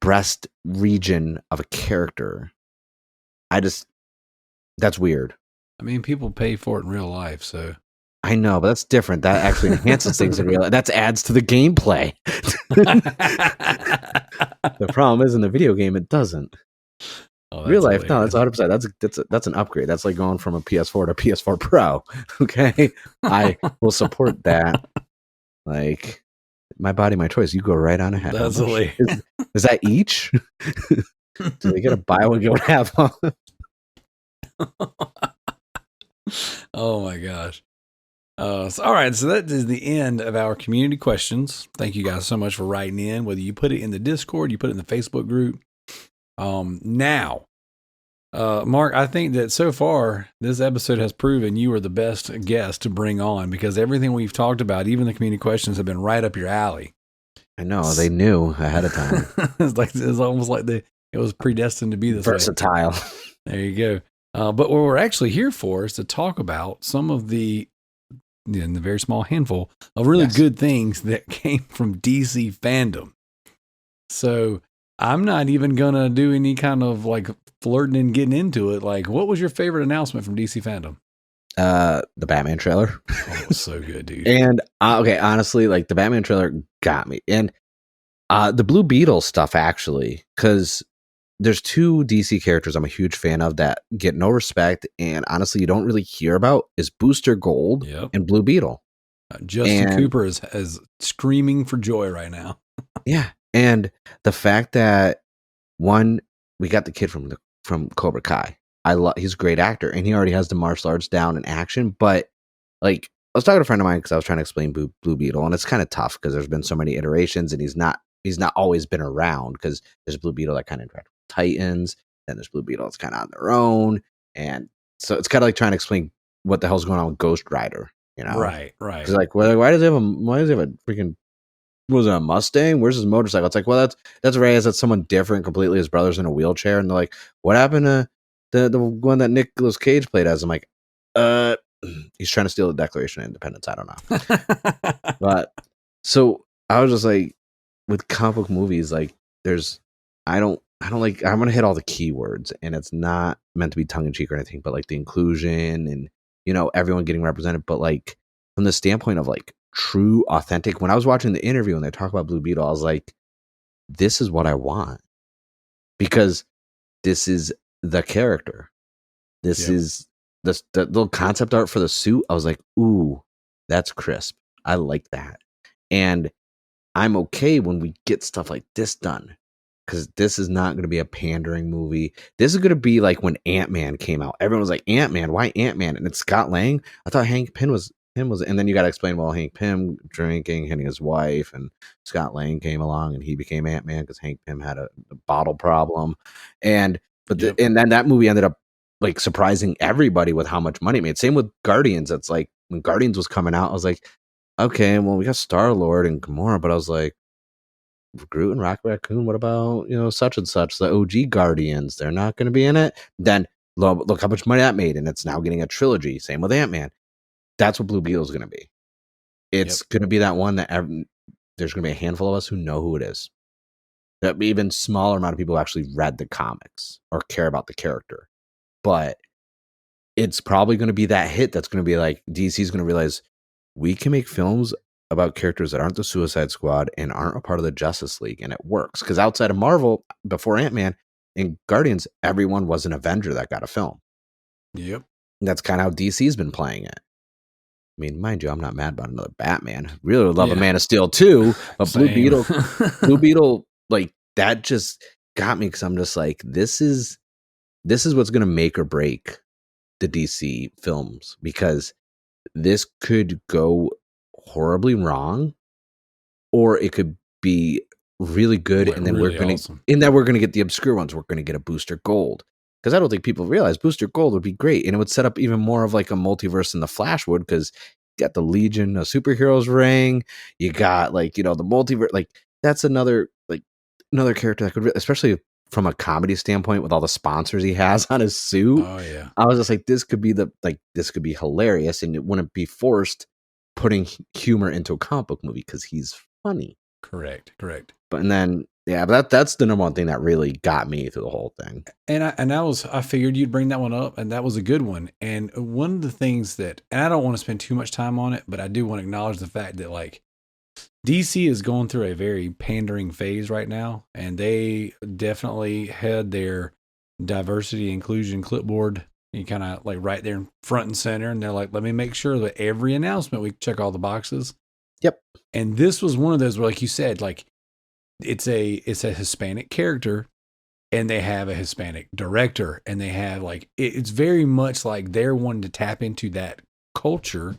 breast region of a character, that's weird. I mean, people pay for it in real life, so I know, but that's different. That actually enhances things in real life. That adds to the gameplay. The problem is in the video game, it doesn't. Real life, no, that's 100%. That's an upgrade. That's like going from a PS4 to PS4 Pro. Okay, I will support that. Like, my body, my choice. You go right on ahead. That's hilarious. Is that each? Do they get a buy one get one half on? Oh my gosh. All right, so that is the end of our community questions. Thank you guys so much for writing in, whether you put it in the Discord, you put it in the Facebook group. Now, Mark, I think that so far this episode has proven you are the best guest to bring on, because everything we've talked about, even the community questions, have been right up your alley. I know, they knew ahead of time. It's almost like it was predestined to be this versatile. There you go. But what we're actually here for is to talk about some of the very small handful of really good things that came from DC FanDome. So I'm not even going to do any kind of like flirting and getting into it. Like, what was your favorite announcement from DC FanDome? The Batman trailer. Oh, it was so good, dude. And okay, honestly, like the Batman trailer got me. And the Blue Beetle stuff, actually, because there's two DC characters I'm a huge fan of that get no respect, and honestly, you don't really hear about, is Booster Gold and Blue Beetle. Justin Cooper is screaming for joy right now. Yeah, and the fact that one, we got the kid from Cobra Kai. He's a great actor, and he already has the martial arts down in action. But like, I was talking to a friend of mine because I was trying to explain Blue Beetle, and it's kind of tough because there's been so many iterations, and he's not always been around, because there's Blue Beetle that kind of interacts with Titans, then there's Blue Beetle that's kind of on their own, and so it's kind of like trying to explain what the hell's going on with Ghost Rider, you know? Right. It's like, why does he have a freaking, was it a Mustang? Where's his motorcycle? It's like, well, that's Reyes. That's someone different completely. His brother's in a wheelchair, and they're like, what happened to the one that Nicolas Cage played as? I'm like, he's trying to steal the Declaration of Independence. I don't know. But so I was just like, with comic book movies, like I'm gonna hit all the keywords, and it's not meant to be tongue in cheek or anything, but like the inclusion and, you know, everyone getting represented. But like from the standpoint of like true, authentic, when I was watching the interview and they talk about Blue Beetle, I was like, this is what I want, because this is the character. This is the little concept art for the suit. I was like, ooh, that's crisp. I like that. And I'm okay when we get stuff like this done, because this is not going to be a pandering movie. This is going to be like when Ant-Man came out. Everyone was like, Ant-Man, why Ant-Man? And it's Scott Lang. I thought Hank Pym was, and then you got to explain, well, Hank Pym drinking, hitting his wife, and Scott Lang came along and he became Ant-Man because Hank Pym had a bottle problem. And then that movie ended up like surprising everybody with how much money it made. Same with Guardians. It's like when Guardians was coming out, I was like, okay, well, we got Star-Lord and Gamora, but I was like, Groot and Rocket Raccoon, what about, you know, such and such, the OG Guardians? They're not going to be in it. Then look how much money that made, and it's now getting a trilogy. Same with Ant-Man. That's what Blue Beetle is going to be. It's going to be that one that there's going to be a handful of us who know who it is. That even smaller amount of people who actually read the comics or care about the character. But it's probably going to be that hit that's going to be like, DC's going to realize we can make films about characters that aren't the Suicide Squad and aren't a part of the Justice League, and it works. Because outside of Marvel, before Ant-Man and Guardians, everyone was an Avenger that got a film. Yep. And that's kind of how DC's been playing it. I mean, mind you, I'm not mad about another Batman. Really would love a Man of Steel too, but Blue Beetle, like that just got me, because I'm just like, this is what's going to make or break the DC films, because this could go horribly wrong, or it could be really good, and then we're going to get the obscure ones. We're going to get a Booster Gold, because I don't think people realize Booster Gold would be great, and it would set up even more of like a multiverse than the Flash would, because you got the Legion of Superheroes ring, you got like, you know, the multiverse. Like that's another character that could, especially from a comedy standpoint, with all the sponsors he has on his suit. Oh yeah, I was just like, this could be hilarious, and it wouldn't be forced putting humor into a comic book movie, because he's funny. Correct. But and then but that's the number one thing that really got me through the whole thing. And I figured you'd bring that one up, and that was a good one. And one of the things that, and I don't want to spend too much time on it, but I do want to acknowledge the fact that like DC is going through a very pandering phase right now, and they definitely had their diversity inclusion clipboard, you kind of like right there front and center, and they're like, let me make sure that every announcement we check all the boxes. Yep. And this was one of those where, like you said, like it's a Hispanic character, and they have a Hispanic director, and they have like it's very much like they're wanting to tap into that culture.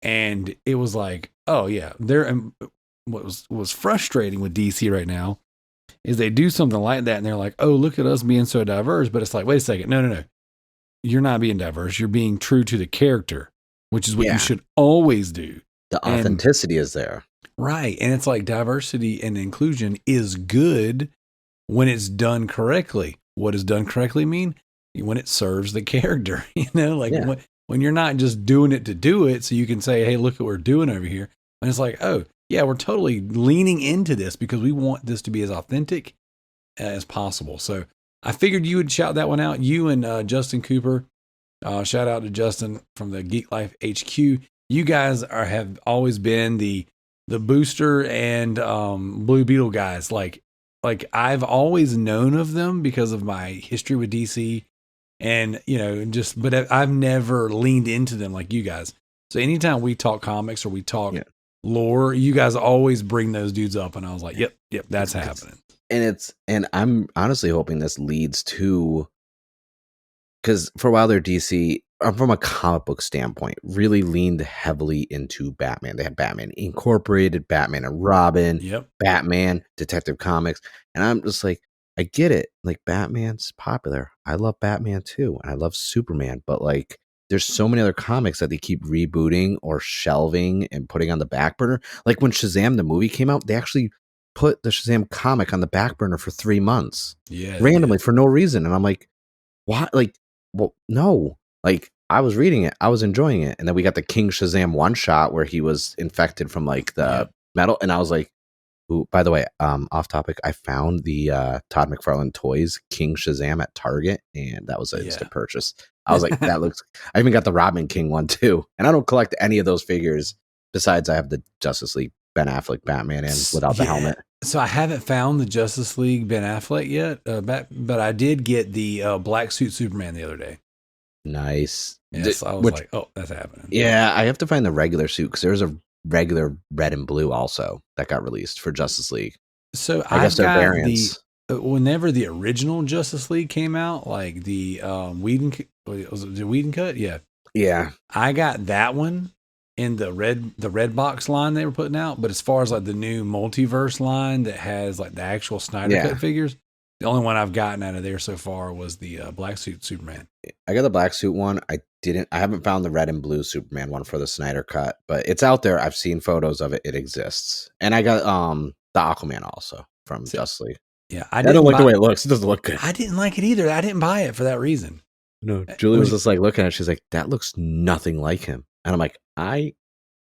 And it was like, oh yeah, what was frustrating with DC right now is they do something like that, and they're like, oh, look at us being so diverse, but it's like, wait a second, no, you're not being diverse, you're being true to the character, which is what you should always do. The authenticity is there. Right. And it's like diversity and inclusion is good when it's done correctly. What does done correctly mean? When it serves the character, when you're not just doing it to do it so you can say, hey, look what we're doing over here. And it's like, oh, yeah, we're totally leaning into this because we want this to be as authentic as possible. So I figured you would shout that one out. You and Justin Cooper, shout out to Justin from the Geek Life HQ. You guys have always been the Booster and Blue Beetle guys. Like I've always known of them because of my history with DC, and but I've never leaned into them like you guys. So anytime we talk comics or we talk lore, you guys always bring those dudes up, and I was like, yep, that's happening. And I'm honestly hoping this leads to, because for a while there, DC, from a comic book standpoint, really leaned heavily into Batman. They had Batman Incorporated, Batman and Robin, Batman, Detective Comics. And I'm just like, I get it. Like, Batman's popular. I love Batman too. And I love Superman. But like, there's so many other comics that they keep rebooting or shelving and putting on the back burner. Like when Shazam, the movie came out, they actually put the Shazam comic on the back burner for 3 months. Randomly for no reason. And I'm like, what? Like, well, no. Like, I was reading it, I was enjoying it, and then we got the King Shazam one shot where he was infected from like the metal, and I was like, "Ooh!" By the way, off topic, I found the Todd McFarlane Toys King Shazam at Target, and that was an instant purchase. I was like, "That looks." I even got the Robin King one too, and I don't collect any of those figures. Besides, I have the Justice League Ben Affleck Batman in without the helmet. So I haven't found the Justice League Ben Affleck yet, but I did get the black suit Superman the other day. Nice. Yes, I was like, oh, that's happening. Yeah, I have to find the regular suit because there's a regular red and blue also that got released for Justice League. So I guess they're variants. Whenever the original Justice League came out, like the Whedon, was it the Whedon cut? Yeah, I got that one in the red box line they were putting out. But as far as like the new multiverse line that has like the actual Snyder cut figures, the only one I've gotten out of there so far was the black suit Superman. I got the black suit one. I haven't found the red and blue Superman one for the Snyder cut, but it's out there. I've seen photos of it. It exists. And I got the Aquaman also from Justice League. Yeah, I don't like the way it looks. It doesn't look good. I didn't like it either. I didn't buy it for that reason. No, Julie was just like looking at it. She's like, that looks nothing like him. And I'm like,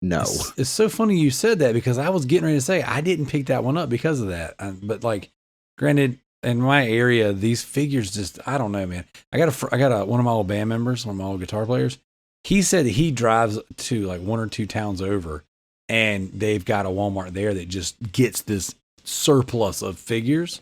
no. It's so funny you said that because I was getting ready to say I didn't pick that one up because of that. But like, granted, in my area, these figures just, I don't know, man. I got one of my old band members, one of my old guitar players. He said that he drives to like 1 or 2 towns over, and they've got a Walmart there that just gets this surplus of figures.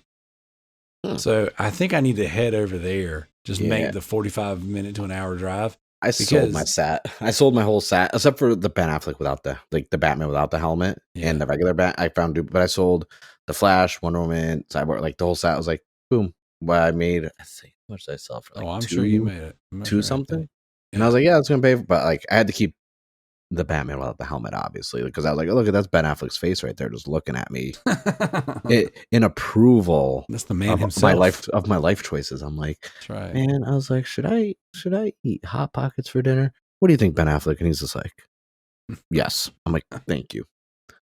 So I think I need to head over there, just make the 45-minute to an hour drive. Sold my set. I sold my whole set, except for the Ben Affleck without the Batman without the helmet and the regular Bat. I found, but I sold the Flash, Wonder Woman, Cyborg, like the whole set. I was like, boom. Well, I made, I think, how much did I sell for? Like I'm sure you made it. Two something. And I was like, yeah, it's gonna pay. But like, I had to keep the Batman without the helmet, obviously, because I was like, oh, look at that's Ben Affleck's face right there, just looking at me in approval. That's the man of himself. my life choices. I'm like, that's right. And I was like, should I eat Hot Pockets for dinner? What do you think, Ben Affleck? And he's just like, yes. I'm like, thank you.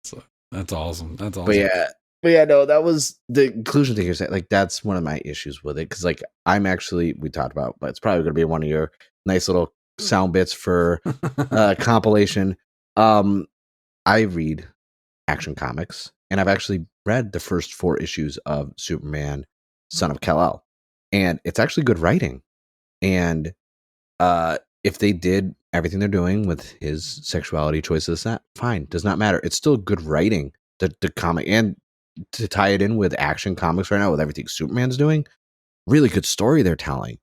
So, that's awesome. That's awesome. But yeah, no, that was the inclusion thing you're saying. Like, that's one of my issues with it. Cause like, we talked about, but it's probably going to be one of your nice little sound bits for compilation. I read Action Comics and I've actually read the first 4 issues of Superman, Son of Kal-El, and it's actually good writing. And if they did everything they're doing with his sexuality choices, that fine, does not matter. It's still good writing. The comic, and to tie it in with Action Comics right now, with everything Superman's doing, really good story they're telling.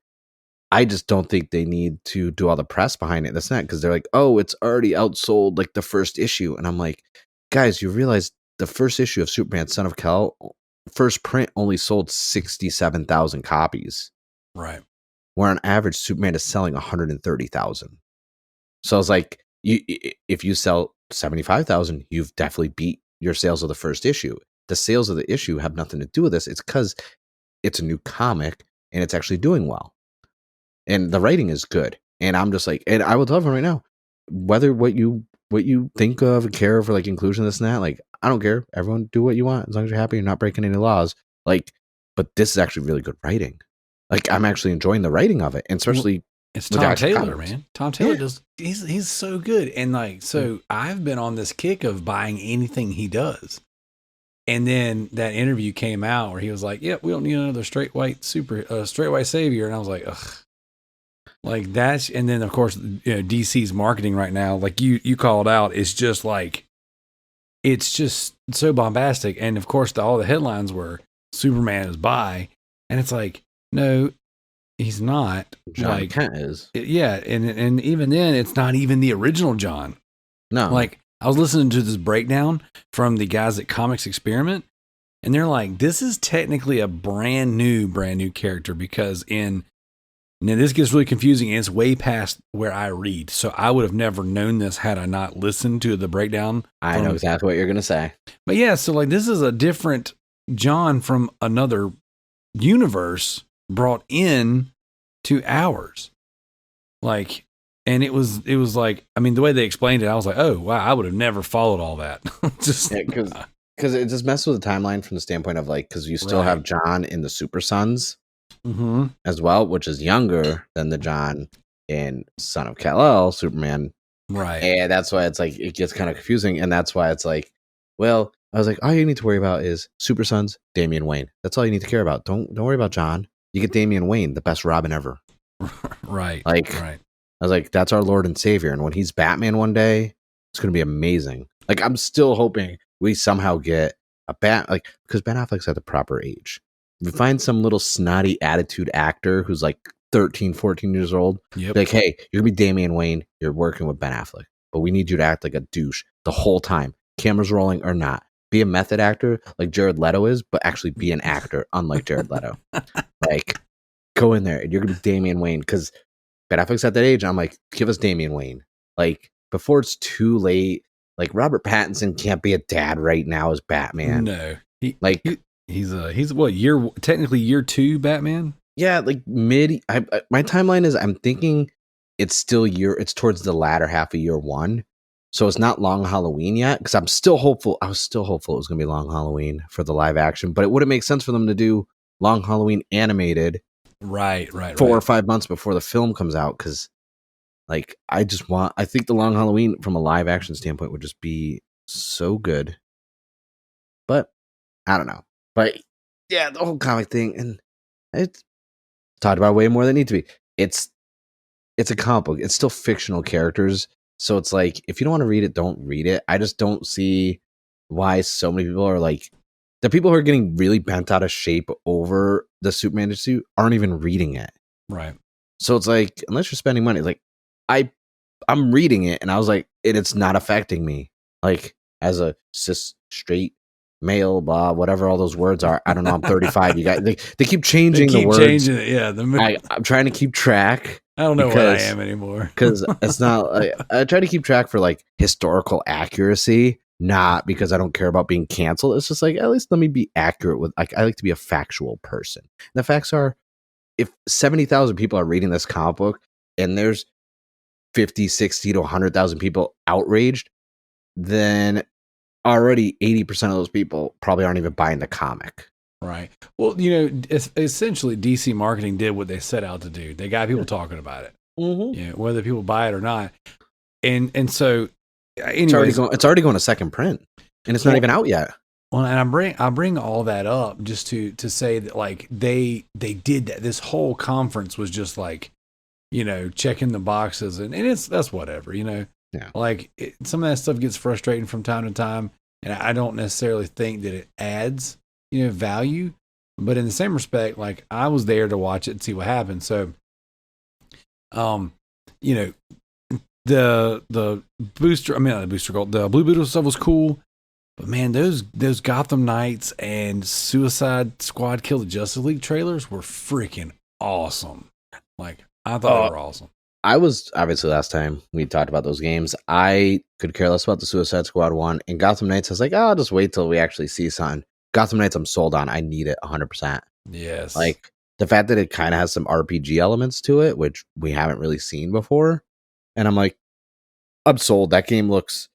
I just don't think they need to do all the press behind it. That's not, because they're like, oh, it's already outsold like the first issue. And I'm like, guys, you realize the first issue of Superman, Son of Kal, first print only sold 67,000 copies. Right. Where on average, Superman is selling 130,000. So I was like, if you sell 75,000, you've definitely beat your sales of the first issue. The sales of the issue have nothing to do with this. It's because it's a new comic and it's actually doing well. And the writing is good. And I'm just like, and I will tell everyone right now, whether what you think of and care for like inclusion, this and that, like, I don't care. Everyone do what you want as long as you're happy, you're not breaking any laws. Like, but this is actually really good writing. Like, I'm actually enjoying the writing of it, and especially it's Tom Taylor, man. Tom Taylor does. He's so good, and like, so I've been on this kick of buying anything he does. And then that interview came out where he was like, "Yep, we don't need another straight white savior," and I was like, ugh. Like that's, and then of course, DC's marketing right now, like you called out, is just like, it's just so bombastic. And of course, all the headlines were Superman is bi, and it's like, no, he's not. John Kent is. Yeah, and even then, it's not even the original John. No, like I was listening to this breakdown from the guys at Comics Experiment, and they're like, this is technically a brand new character, because now this gets really confusing, and it's way past where I read. So I would have never known this had I not listened to the breakdown. I know exactly what you're going to say. But yeah, so like this is a different John from another universe brought in to ours. Like, and it was like, I mean, the way they explained it, I was like, oh, wow, I would have never followed all that. Just because it just messes with the timeline from the standpoint of like, because you still have John in the Super Sons. Mm-hmm. As well, which is younger than the John in Son of Kal-El, Superman. Right. And that's why it's like, it gets kind of confusing. And that's why it's like, well, I was like, all you need to worry about is Super Sons, Damian Wayne. That's all you need to care about. Don't worry about John. You get Damian Wayne, the best Robin ever. Right. Like, right. I was like, that's our Lord and Savior. And when he's Batman one day, it's going to be amazing. Like, I'm still hoping we somehow get a because Ben Affleck's at the proper age. If we find some little snotty attitude actor who's like 13, 14 years old, like, hey, you're going to be Damian Wayne. You're working with Ben Affleck, but we need you to act like a douche the whole time. Cameras rolling or not. Be a method actor like Jared Leto is, but actually be an actor unlike Jared Leto. Like, go in there and you're going to be Damian Wayne, because Ben Affleck's at that age. And I'm like, give us Damian Wayne. Like, before it's too late. Like, Robert Pattinson can't be a dad right now as Batman. No. He's what, technically year 2 Batman? Yeah, like mid. My timeline is, I'm thinking it's towards the latter half of year 1. So it's not Long Halloween yet, because I'm still hopeful. I was still hopeful it was going to be Long Halloween for the live action, but it wouldn't make sense for them to do Long Halloween animated. Right. 4 or 5 months before the film comes out, because like, I think the Long Halloween from a live action standpoint would just be so good. But I don't know. But yeah, the whole comic thing, and it's talked about way more than it needs to be. It's a comic book. It's still fictional characters. So it's like, if you don't want to read it, don't read it. I just don't see why so many people are like, the people who are getting really bent out of shape over the Superman suit aren't even reading it. Right. So it's like, unless you're spending money, like I'm reading it and I was like, it's not affecting me. Like, as a cis straight male, blah, whatever all those words are. I don't know. I'm 35. You guys, they keep changing the words. Changing it, yeah. I'm trying to keep track. I don't know what I am anymore. Because it's not. Like, I try to keep track for like historical accuracy, not because I don't care about being canceled. It's just like, at least let me be accurate with. Like, I like to be a factual person. And the facts are, if 70,000 people are reading this comic book and there's 50, 60 to 100,000 people outraged, then already 80% of those people probably aren't even buying the comic. Right. Well, essentially DC marketing did what they set out to do. They got people talking about it. Mm-hmm. Whether people buy it or not. And so anyways, it's already going to second print, and it's not even out yet. Well, and I bring all that up just to say that like they did that. This whole conference was just like, checking the boxes, and that's whatever, Yeah. Like some of that stuff gets frustrating from time to time, and I don't necessarily think that it adds value. But in the same respect, like I was there to watch it and see what happened. So, the booster, I mean not the booster gold, the Blue Beetle stuff was cool. But man, those Gotham Knights and Suicide Squad Kill the Justice League trailers were freaking awesome. Like I thought they were awesome. I was obviously last time we talked about those games. I could care less about the Suicide Squad one, and Gotham Knights. I was like, I'll just wait till we actually see something. Gotham Knights, I'm sold on. I need it 100%. Yes, like the fact that it kind of has some RPG elements to it, which we haven't really seen before, and I'm like, I'm sold. That game looks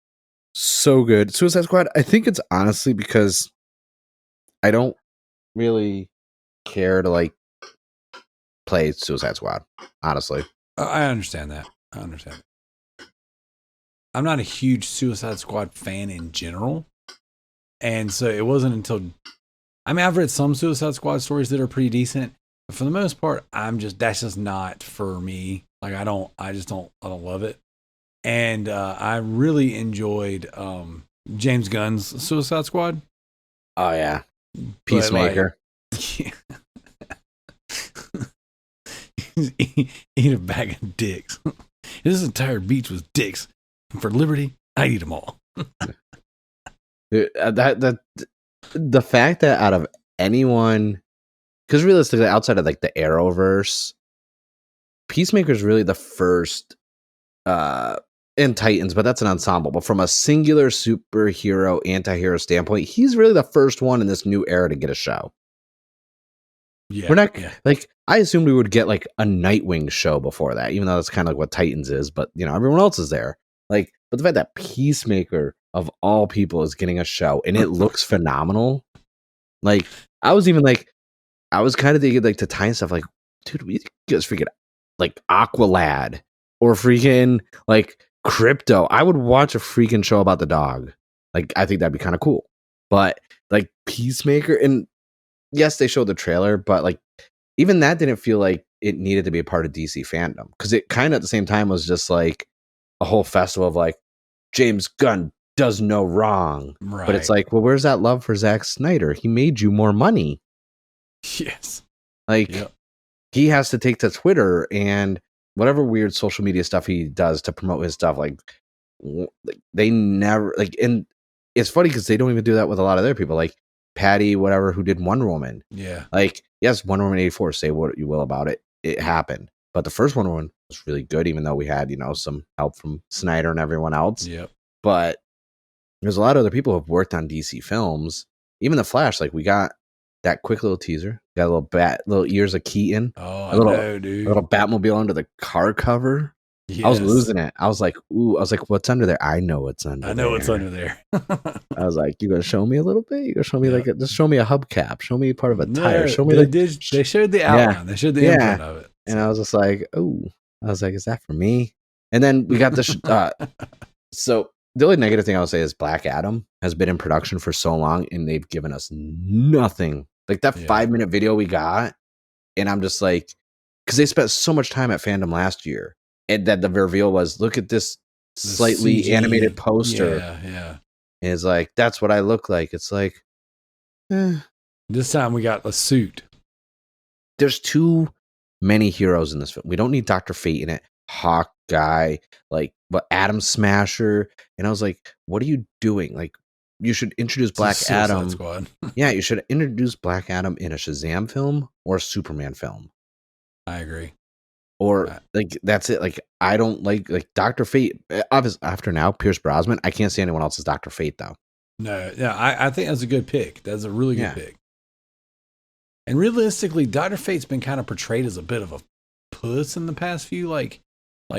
so good. Suicide Squad, I think it's honestly because I don't really care to like play Suicide Squad, honestly. I understand that. I'm not a huge Suicide Squad fan in general, and so it wasn't until I've read some Suicide Squad stories that are pretty decent, but for the most part, that's just not for me. Like I don't love it. And I really enjoyed James Gunn's Suicide Squad. Oh yeah, Peacemaker. Like, eat a bag of dicks. This entire beach was dicks. For liberty, I eat them all. Dude, the fact that out of anyone, because realistically, outside of like the Arrowverse, Peacemaker is really the first. And Titans, but that's an ensemble. But from a singular superhero, anti-hero standpoint, he's really the first one in this new era to get a show. Yeah, we're not like I assumed we would get like a Nightwing show before that, even though that's kind of like what Titans is. But everyone else is there. Like, but the fact that Peacemaker of all people is getting a show and it looks phenomenal. Like, I was kind of thinking like to tie stuff like, dude, we guys freaking like Aqualad or freaking like Crypto. I would watch a freaking show about the dog. Like, I think that'd be kind of cool. But like Peacemaker, and yes, they showed the trailer, but like even that didn't feel like it needed to be a part of DC FanDome, because it kind of at the same time was just like a whole festival of like James Gunn does no wrong. Right. But it's like, well, where's that love for Zack Snyder? He made you more money. Yes. Like he has to take to Twitter and whatever weird social media stuff he does to promote his stuff, like they never like, and it's funny because they don't even do that with a lot of other people, like Patty, whatever, who did Wonder Woman. Yeah, like yes, Wonder Woman 84. Say what you will about it, it happened, but the first Wonder Woman was really good, even though we had some help from Snyder and everyone else. Yep. But there's a lot of other people who have worked on DC films, even the Flash. Like we got that quick little teaser. Got a little ears of Keaton. Oh, I know, dude. A little Batmobile under the car cover. Yes. I was losing it. I was like, what's under there? I know what's under there. I know what's under there. I was like, you gonna show me a little bit? You gonna show me just show me a hubcap. Show me part of a tire. Show me they showed the outline. Yeah. They showed the imprint of it. And I was just like, is that for me? And then we got this. So the only negative thing I would say is Black Adam has been in production for so long and they've given us nothing. Like that 5-minute video we got, and I'm just like, because they spent so much time at FanDumb last year, and that the reveal was, look at this slightly CG animated poster. Yeah. And it's like, that's what I look like. It's like, This time we got a suit. There's too many heroes in this film. We don't need Dr. Fate in it. Hawkeye, like, but Atom Smasher. And I was like, what are you doing? Like, you should introduce Black Adam. Squad. Yeah, you should introduce Black Adam in a Shazam film or a Superman film. I agree. Or like that's it. Like I don't like Dr. Fate. Obviously, after now, Pierce Brosnan. I can't see anyone else as Dr. Fate though. No, I think that's a good pick. That's a really good pick. And realistically, Dr. Fate's been kind of portrayed as a bit of a puss in the past few like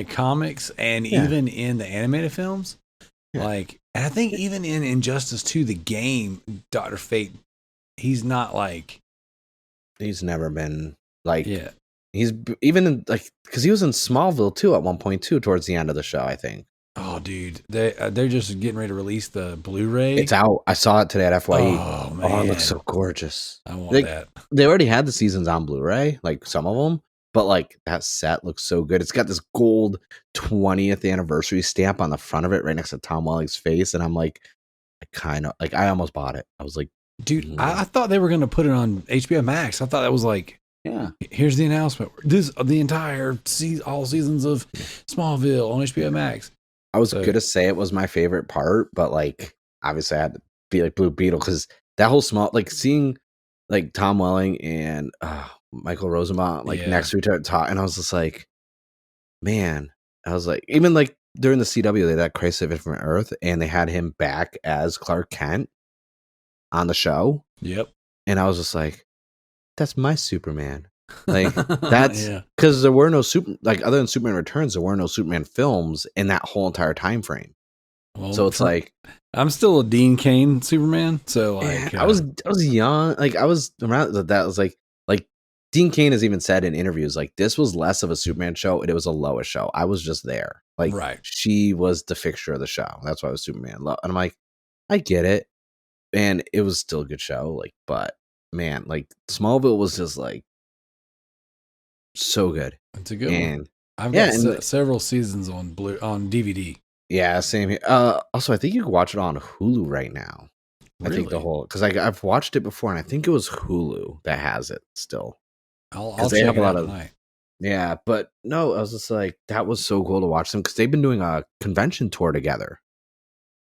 comics and even in the animated films. Yeah. Like, and I think even in Injustice 2, the game, Dr. Fate, he's not like. He's never been like. Yeah. He's even in, like, because he was in Smallville too at one point too, towards the end of the show, I think. Oh, Oh, dude, they're just getting ready to release the Blu-ray. It's out. I saw it today at FYE. Oh man, Oh, it looks so gorgeous. I want that. They already had the seasons on Blu-ray, like some of them, but like that set looks so good. It's got this gold 20th anniversary stamp on the front of it, right next to Tom Welling's face, and I'm like, I almost bought it. I was like, dude, I thought they were going to put it on HBO Max. I thought that was like, yeah, here's the announcement. The entire all seasons of Smallville on HBO Max. I was gonna say it was my favorite part, but like obviously I had to be like Blue Beetle because that whole like seeing like Tom Welling and Michael Rosenbaum like next to each other talk, and I was just like, man, I was like, even like during the CW they had that Crisis of Infinite Earth, and they had him back as Clark Kent on the show. Yep, and I was just like, that's my Superman. Like that's because there were no other than Superman Returns, there were no Superman films in that whole entire time frame. Well, so it's like I'm still a Dean Cain Superman. So like I was young, like I was around that was like Dean Cain has even said in interviews like this was less of a Superman show and it was a Lois show. I was just there, like she was the fixture of the show. That's why it was Superman. And I'm like, I get it, and it was still a good show. Like, but man, like Smallville was just like so good. It's a good one. I've got several seasons on DVD. Yeah, same here. Also, I think you can watch it on Hulu right now. Really? I think the whole because I've watched it before, and I think it was Hulu that has it still. I'll check it out tonight. Yeah, but no, I was just like that was so cool to watch them because they've been doing a convention tour together,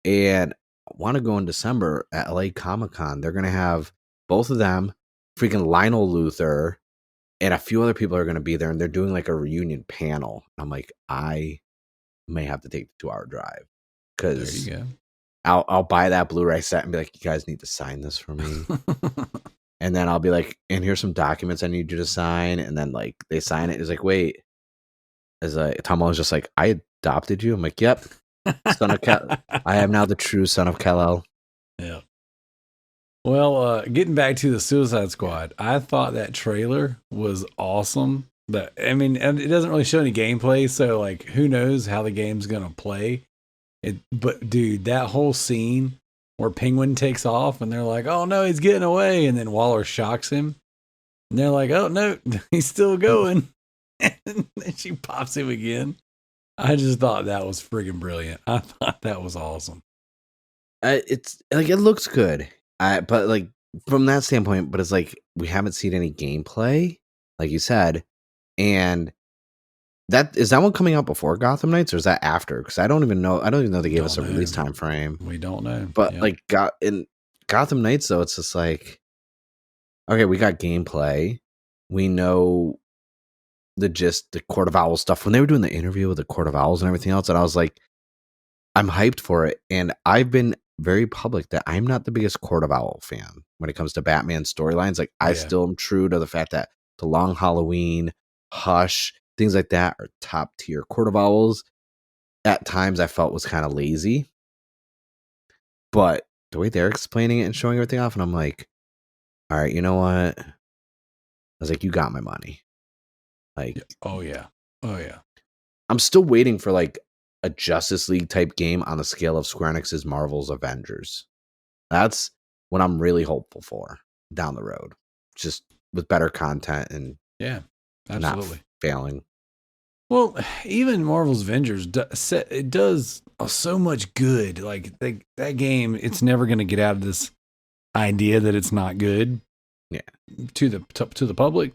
and I want to go in December at LA Comic-Con. They're gonna have both of them, freaking Lionel Luthor. And a few other people are going to be there, and they're doing like a reunion panel. I'm like, I may have to take the 2-hour drive because I'll buy that Blu-ray set and be like, you guys need to sign this for me. And then I'll be like, and here's some documents I need you to sign. And then like they sign it. It's like, wait, Tom was just like, I adopted you. I'm like, yep, son of I am now the true son of Kal-El. Yeah. Well, getting back to the Suicide Squad, I thought that trailer was awesome. But I mean, it doesn't really show any gameplay, so like, who knows how the game's gonna play? But dude, that whole scene where Penguin takes off and they're like, "Oh no, he's getting away," and then Waller shocks him, and they're like, "Oh no, he's still going," and then she pops him again. I just thought that was friggin' brilliant. I thought that was awesome. It's like it looks good. But like from that standpoint, but it's like we haven't seen any gameplay, like you said, and that is that one coming out before Gotham Knights or is that after? Because I don't even know they gave us a release time frame. We don't know. But like in Gotham Knights though, it's just like okay, we got gameplay, we know the Court of Owls stuff. When they were doing the interview with the Court of Owls and everything else, and I was like, I'm hyped for it, and I've been very public that I'm not the biggest Court of Owl fan when it comes to Batman storylines. Like I still am true to the fact that The Long Halloween, Hush, things like that are top tier. Court of Owls at times I felt was kind of lazy, but the way they're explaining it and showing everything off, and I'm like, all right, you know what? I was like, you got my money. Like, oh yeah. I'm still waiting for like a Justice League type game on the scale of Square Enix's Marvel's Avengers. That's what I'm really hopeful for down the road. Just with better content and absolutely not failing. Well, even Marvel's Avengers, it does so much good. Like that game, it's never going to get out of this idea that it's not good. Yeah, to the public.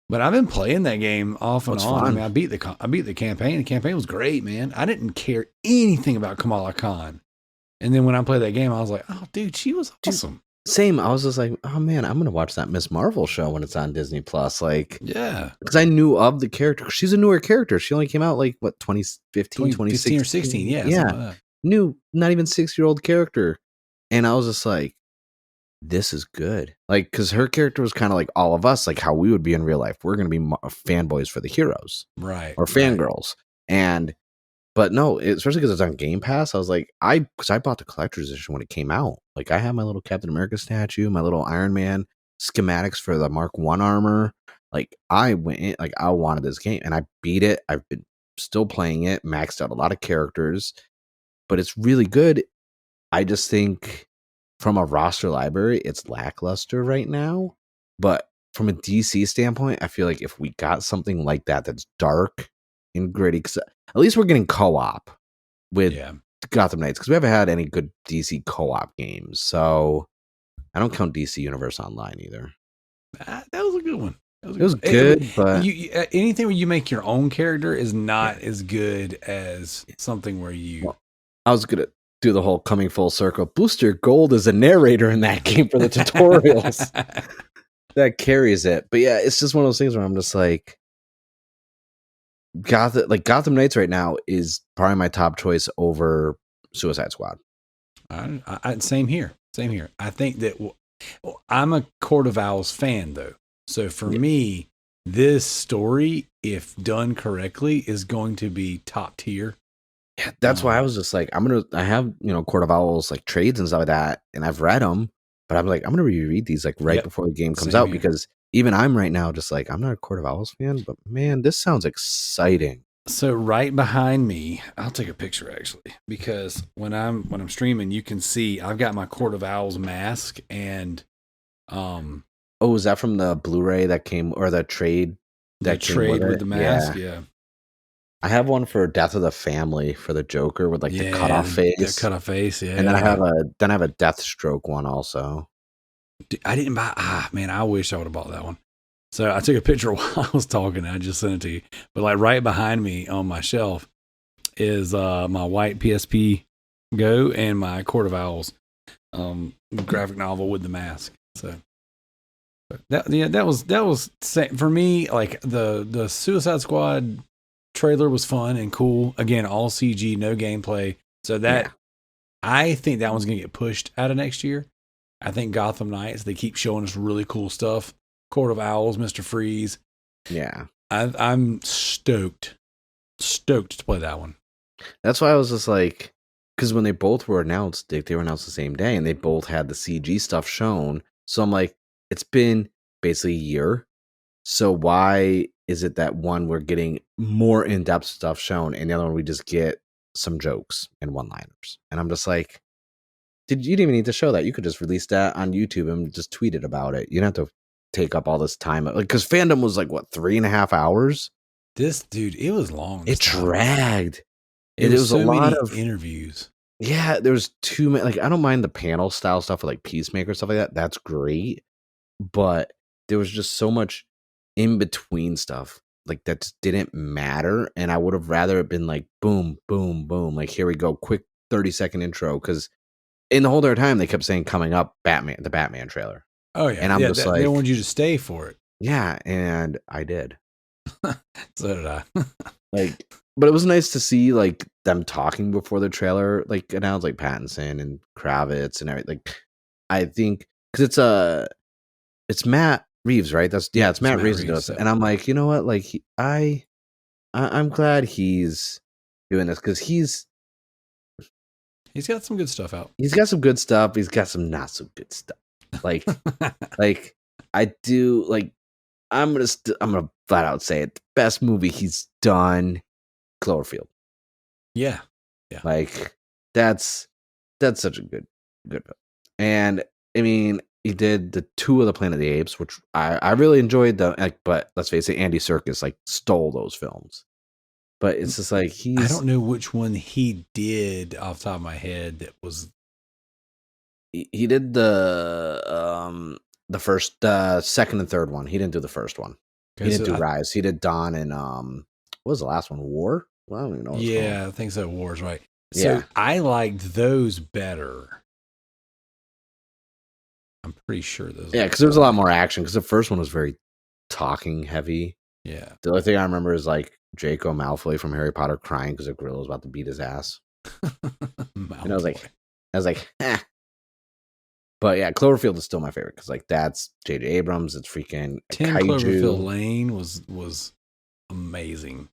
But I've been playing that game off and on. Fun. I mean, I beat the campaign. The campaign was great, man. I didn't care anything about Kamala Khan, and then when I played that game, I was like, "Oh, dude, she was awesome." Same. I was just like, "Oh man, I'm gonna watch that Miss Marvel show when it's on Disney Plus." Like, yeah, because I knew of the character. She's a newer character. She only came out like what 2015, 2016 or 16. Yeah, yeah. New, not even 6-year-old character, and I was just like, this is good. Like, because her character was kind of like all of us, like how we would be in real life. We're going to be fanboys for the heroes. Right. Or fangirls. But no, especially because it's on Game Pass. I was like, because I bought the collector's edition when it came out. Like, I had my little Captain America statue, my little Iron Man schematics for the Mark 1 armor. Like, I went in, like, I wanted this game and I beat it. I've been still playing it, maxed out a lot of characters, but it's really good. I just think from a roster library, it's lackluster right now. But from a DC standpoint, I feel like if we got something like that that's dark and gritty, because at least we're getting co-op with Gotham Knights, because we haven't had any good DC co-op games. So I don't count DC Universe Online either. That was a good one. It was good, but anything where you make your own character is not as good as something where you. Well, I was gonna do the whole coming full circle. Booster Gold is a narrator in that game for the tutorials. That carries it, but yeah, it's just one of those things where I'm just like, Gotham Knights right now is probably my top choice over Suicide Squad. Same here. I think that I'm a Court of Owls fan, though. So for me, this story, if done correctly, is going to be top tier. Yeah, that's why I was just like, I have, Court of Owls like trades and stuff like that, and I've read them, but I'm like, I'm going to reread these like right before the game comes out, because even I'm right now just like, I'm not a Court of Owls fan, but man, this sounds exciting. So right behind me, I'll take a picture actually, because when I'm streaming, you can see I've got my Court of Owls mask, and oh, is that from the Blu-ray that came, or the trade that came with the mask? Yeah. I have one for Death of the Family for the Joker with like the cutoff face. The cutoff face, yeah. And then I have a Deathstroke one also. I didn't buy. Man, I wish I would have bought that one. So I took a picture while I was talking. And I just sent it to you. But like right behind me on my shelf is my white PSP Go and my Court of Owls graphic novel with the mask. So that was for me. Like the Suicide Squad trailer was fun and cool. Again, all CG, no gameplay. So I think that one's gonna get pushed out of next year. I think Gotham Knights, they keep showing us really cool stuff. Court of Owls, Mr. Freeze. Yeah. I'm stoked to play that one. That's why I was just like, because when they both were announced, they were announced the same day, and they both had the CG stuff shown. So I'm like, it's been basically a year. So why is it that one we're getting more in-depth stuff shown, and the other one we just get some jokes and one-liners? And I'm just like, you didn't even need to show that. You could just release that on YouTube and just tweet it about it. You don't have to take up all this time. Like, because FanDumb was like, what, 3.5 hours? This, dude, it was long. It dragged. It was so a lot many of interviews. Yeah, there was too many. Like, I don't mind the panel style stuff with like Peacemaker, stuff like that. That's great. But there was just so much in between stuff like that just didn't matter. And I would have rather it been like, boom, boom, boom. Like, here we go. Quick 30-second intro. Because in the whole entire time, they kept saying coming up the Batman trailer. Oh, yeah. And I'm just like, they wanted you to stay for it. Yeah. And I did. So did I. But it was nice to see like them talking before the trailer, like announced, like Pattinson and Kravitz and everything. Like, I think because it's Matt Reeves, right? It's Matt Reeves. And I'm like, you know what? Like, I'm glad he's doing this, because he's got some good stuff out. He's got some good stuff. He's got some not so good stuff. Like, like I do. Like, I'm gonna flat out say it. The best movie he's done, Cloverfield. Yeah. Like, that's such a good film. And I mean, he did the 2 of the Planet of the Apes, which I really enjoyed. But let's face it, Andy Serkis like stole those films. But it's just like I don't know which one he did off the top of my head. That was he did the first, second, and third one. He didn't do the first one. He didn't do Rise. He did Dawn and what was the last one? War? Well, I don't even know. What it's called. I think so. War's right. So I liked those better. I'm pretty sure those. Yeah, because there was a lot more action. Because the first one was very talking heavy. Yeah. The only thing I remember is like Draco Malfoy from Harry Potter crying because a gorilla was about to beat his ass. And I was like, eh. But yeah, Cloverfield is still my favorite because like that's J.J. Abrams. It's freaking 10 kaiju. Cloverfield Lane was amazing.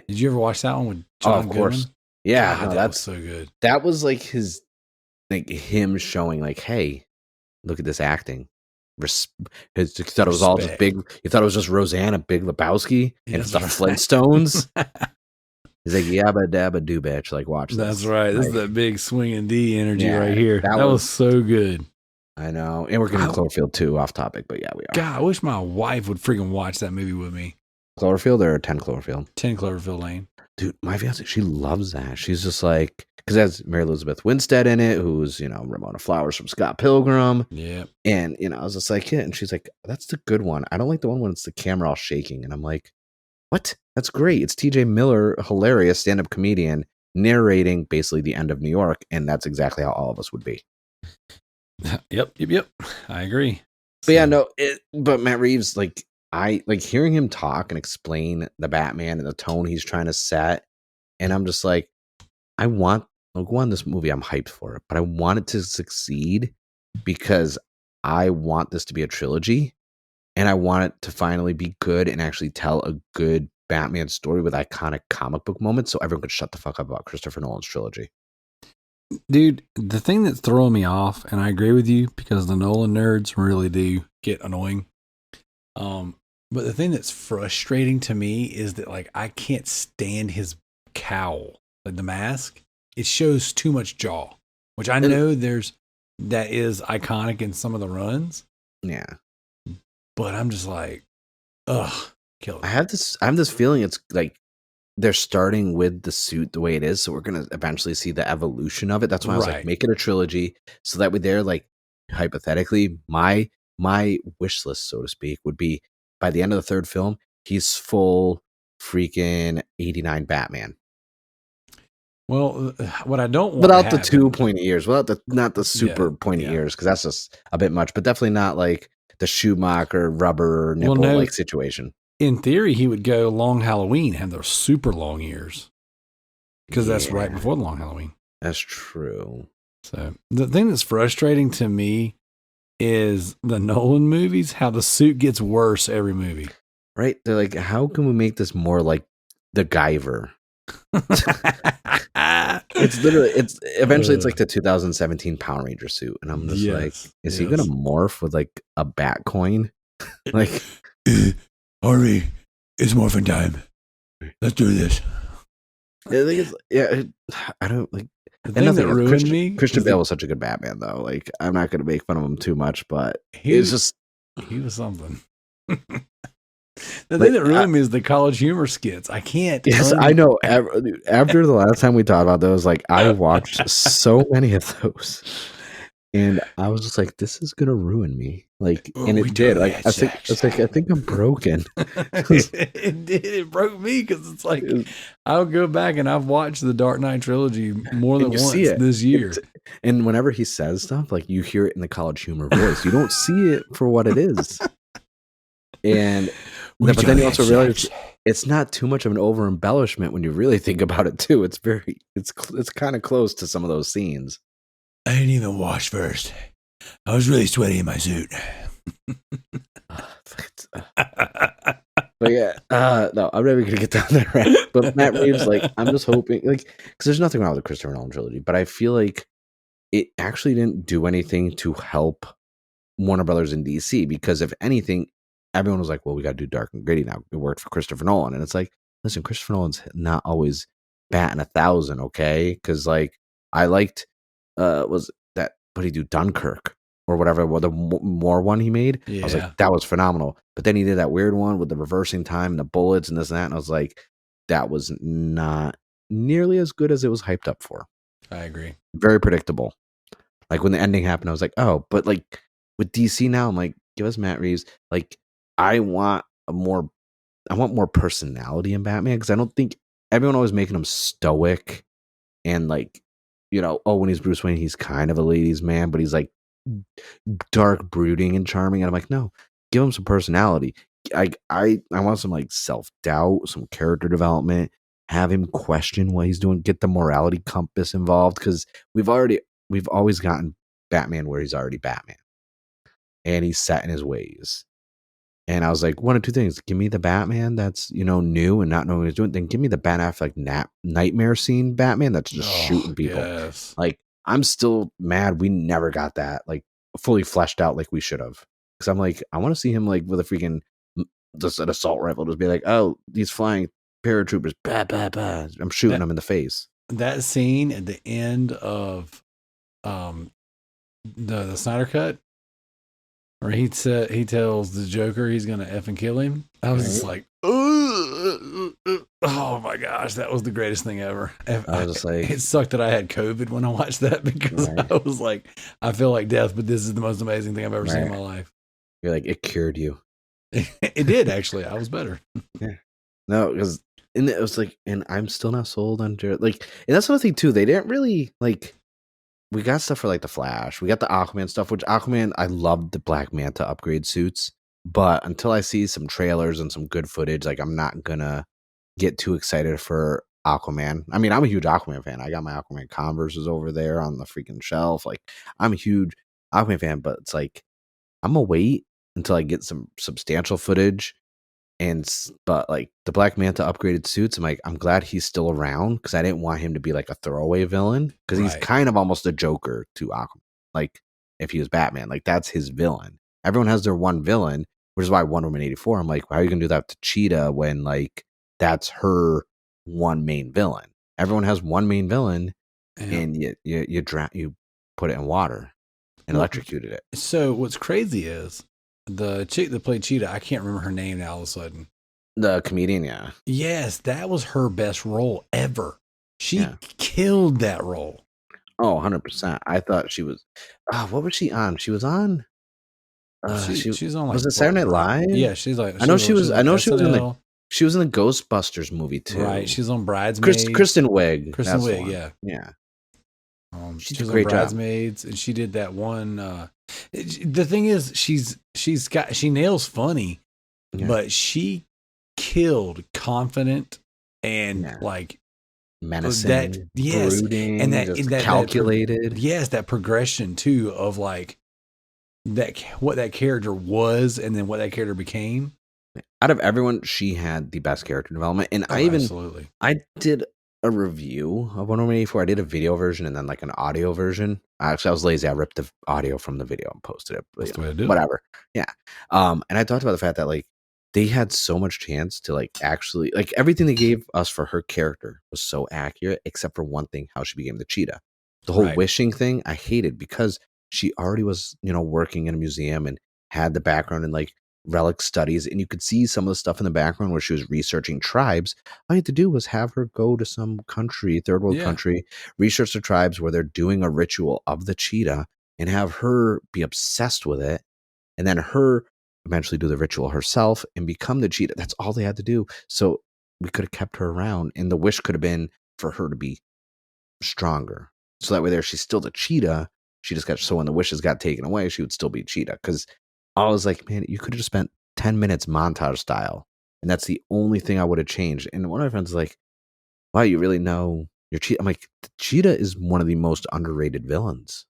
Did you ever watch that one with John Goodman? Course. Yeah, God, that was so good. That was like him showing like, hey, look at this acting. He thought it was all just big. He thought it was just Roseanne and Big Lebowski and it's the Flintstones. He's like, yabba dabba do bitch. Like, watch this. That's right. This is that big swinging D energy right here. that That was so good. I know. And we're getting Cloverfield 2 off topic, but yeah, we are. God, I wish my wife would freaking watch that movie with me. Cloverfield or 10 Cloverfield? 10 Cloverfield Lane. Dude, my fiance, she loves that. She's just like, because it has Mary Elizabeth Winstead in it, who's, Ramona Flowers from Scott Pilgrim. Yeah. And, I was just like, yeah. And she's like, that's the good one. I don't like the one when it's the camera all shaking. And I'm like, what? That's great. It's TJ Miller, hilarious stand-up comedian, narrating basically the end of New York. And that's exactly how all of us would be. Yep. I agree. But yeah, no, but Matt Reeves, like, I like hearing him talk and explain the Batman and the tone he's trying to set. And I'm just like, this movie, I'm hyped for it, but I want it to succeed because I want this to be a trilogy and I want it to finally be good and actually tell a good Batman story with iconic comic book moments so everyone could shut the fuck up about Christopher Nolan's trilogy. Dude, the thing that's throwing me off, and I agree with you because the Nolan nerds really do get annoying. But the thing that's frustrating to me is that, like, I can't stand his cowl, like the mask. It shows too much jaw, which I know that is iconic in some of the runs. Yeah. But I'm just like, ugh, kill it. I have this feeling it's like they're starting with the suit the way it is, so we're gonna eventually see the evolution of it. That's why I was like, make it a trilogy, so that way they're like, hypothetically, my wish list, so to speak, would be by the end of the third film, he's full freaking 89 Batman. Well, what I don't want without the 2 pointy ears, not the super pointy yeah. ears, because that's just a bit much, but definitely not like the Schumacher rubber nipple situation. In theory, he would go Long Halloween, have those super long ears, because that's right before the Long Halloween. That's true. So the thing that's frustrating to me is the Nolan movies, how the suit gets worse every movie. Right? They're like, how can we make this more like the Guyver? It's eventually it's like the 2017 Power Ranger suit, and I'm just like, is he gonna morph with like a bat coin? Like, Harvey, it's morphin' time. Let's do this. I think I don't like. The thing that ruined me. Christian Bale was such a good Batman, though. Like, I'm not going to make fun of him too much, but he was something. The thing that ruined me is the College Humor skits. I can't. Yes, I know. After the last time we talked about those, like, I watched so many of those, and I was just like, "This is gonna ruin me." Like, and it did. Like, I think I'm broken. It did. It broke me because it's like I'll go back and I've watched the Dark Knight trilogy more than once this year. And whenever he says stuff, like, you hear it in the College Humor voice. You don't see it for what it is. And but then you also realize it's not too much of an over embellishment when you really think about it too. It's kind of close to some of those scenes. I didn't even wash first. I was really sweaty in my suit. But yeah, no, I'm never gonna get down there. Right? But Matt Reeves, like, I'm just hoping, like, because there's nothing wrong with the Christopher Nolan trilogy, but I feel like it actually didn't do anything to help Warner Brothers in DC, because if anything, everyone was like, well, we got to do dark and gritty now. It worked for Christopher Nolan. And it's like, listen, Christopher Nolan's not always batting 1,000, okay? Because, like, I liked, was that, what did he do, Dunkirk or whatever, the more one he made? Yeah. I was like, that was phenomenal. But then he did that weird one with the reversing time and the bullets and this and that. And I was like, that was not nearly as good as it was hyped up for. I agree. Very predictable. Like, when the ending happened, I was like, oh, but like with DC now, I'm like, give us Matt Reeves. Like, I want more personality in Batman, because I don't think everyone always making him stoic and, like, when he's Bruce Wayne, he's kind of a ladies' man, but he's like dark, brooding, and charming. And I'm like, no, give him some personality. I want some, like, self-doubt, some character development, have him question what he's doing, get the morality compass involved, because we've always gotten Batman where he's already Batman and he's set in his ways. And I was like, one of two things: give me the Batman that's, new and not knowing what he's doing, then give me the Ben Affleck nightmare scene Batman that's just shooting people. Yes. Like, I'm still mad we never got that, like, fully fleshed out like we should have. Because I'm like, I want to see him, like, with a freaking just an assault rifle, just be like, oh, he's flying paratroopers, bah, bah, bah. I'm shooting them in the face. That scene at the end of the Snyder Cut, where he tells the Joker he's gonna effing kill him. I was just like, oh my gosh, that was the greatest thing ever. I was just like, it sucked that I had COVID when I watched that because I was like, I feel like death, but this is the most amazing thing I've ever seen in my life. You're like, it cured you. It did actually. I was better. Yeah. No, because it was like, and I'm still not sold on Jared. Like, and that's another thing too. They didn't really like. We got stuff for like the Flash. We got the Aquaman stuff, which Aquaman, I loved the Black Manta upgrade suits. But until I see some trailers and some good footage, like I'm not gonna get too excited for Aquaman. I mean, I'm a huge Aquaman fan. I got my Aquaman Converses over there on the freaking shelf. Like, I'm a huge Aquaman fan, but it's like I'm gonna wait until I get some substantial footage. But like the Black Manta upgraded suits, I'm like, I'm glad he's still around because I didn't want him to be like a throwaway villain because he's kind of almost a Joker to Aquaman. Like if he was Batman, like that's his villain. Everyone has their one villain, which is why Wonder Woman 84. I'm like, how are you gonna do that to Cheetah when like that's her one main villain? Everyone has one main villain, and you put it in water and electrocuted it. So what's crazy is the chick that played Cheetah, I can't remember her name now all of a sudden. The comedian, yeah. Yes, that was her best role ever. She killed that role. Oh, 100%. I thought she was... what was she on? She was on... she's on like... Was it Saturday Night Live? Yeah, she's like... I know she was in the... She was in the Ghostbusters movie, too. Right, she's on Bridesmaids. Kristen Wiig. Kristen Wiig, yeah. Yeah. She was on Bridesmaids, and she did that one... the thing is, she nails funny, but she killed confident and like menacing, brooding, and that calculated. That progression too of like what that character was and then what that character became. Out of everyone, she had the best character development, and I did a review of Wonder Woman 84. I did a video version and then like an audio version. Actually, I was lazy. I ripped the audio from the video and posted it. But, that's the way to do it. Whatever. Yeah. And I talked about the fact that like they had so much chance to like actually like everything they gave us for her character was so accurate, except for one thing: how she became the cheetah. The whole wishing thing, I hated because she already was, working in a museum and had the background in like relic studies, and you could see some of the stuff in the background where she was researching tribes. All you had to do was have her go to some country, third world country, research the tribes where they're doing a ritual of the cheetah, and have her be obsessed with it, and then her eventually do the ritual herself and become the cheetah. That's all they had to do. So we could have kept her around, and the wish could have been for her to be stronger. So that way there, she's still the cheetah. She just got, so when the wishes got taken away, she would still be cheetah. Because I was like, man, you could have just spent 10 minutes montage style. And that's the only thing I would have changed. And one of my friends was like, wow, you really know your cheetah? I'm like, Cheetah is one of the most underrated villains.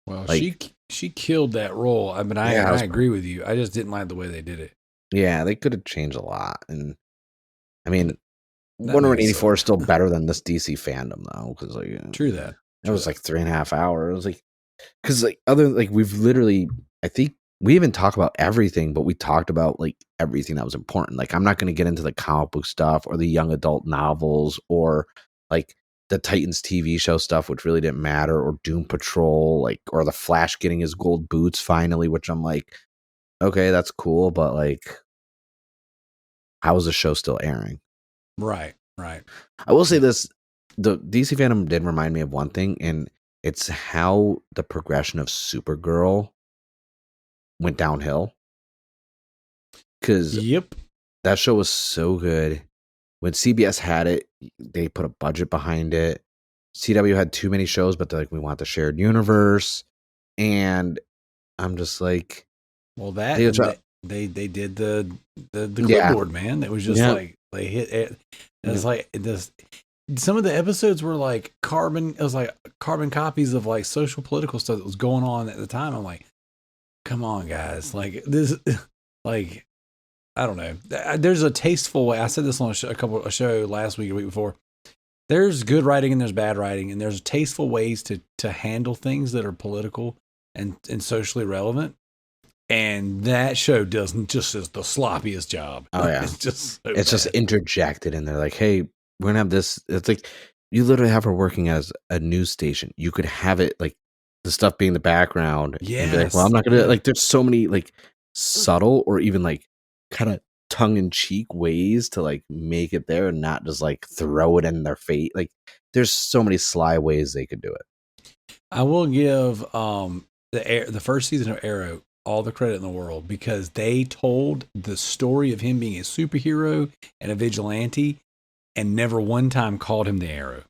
Well, like, she killed that role. I mean, I agree with you. I just didn't like the way they did it. Yeah, they could have changed a lot. And I mean, Wonder Woman 84 is still better than this DC FanDome, though. Because like, true that. It was like 3.5 hours. Like, because like we've literally, I think we even talk about everything, but we talked about like everything that was important. Like, I'm not going to get into the comic book stuff or the young adult novels or like the Titans TV show stuff, which really didn't matter, or Doom Patrol, like, or the Flash getting his gold boots finally, which I'm like, okay, that's cool, but like, how is the show still airing? Right. I will say this. The DC FanDome did remind me of one thing, and it's how the progression of Supergirl went downhill. Because that show was so good. When CBS had it, they put a budget behind it. CW had too many shows, but they're like, we want the shared universe. And I'm just like, well, they did the clipboard, man. It was just like they hit it. It was like this. Some of the episodes were like carbon copies of like social political stuff that was going on at the time. I'm like, come on, guys. Like this, like, I don't know. There's a tasteful way. I said this on a show last week or week before. There's good writing and there's bad writing, and there's tasteful ways to handle things that are political and socially relevant. And that show doesn't just is the sloppiest job. Oh, yeah. It's just so It's just bad. interjected in there. Like, hey, we're going to have this. It's like you literally have her working as a news station. You could have it like the stuff being the background. And be like, well, I'm not going to like, there's so many like subtle or even like kind of tongue in cheek ways to like make it there and not just like throw it in their face. Like there's so many sly ways they could do it. I will give the first season of Arrow all the credit in the world because they told the story of him being a superhero and a vigilante and never one time called him the Arrow.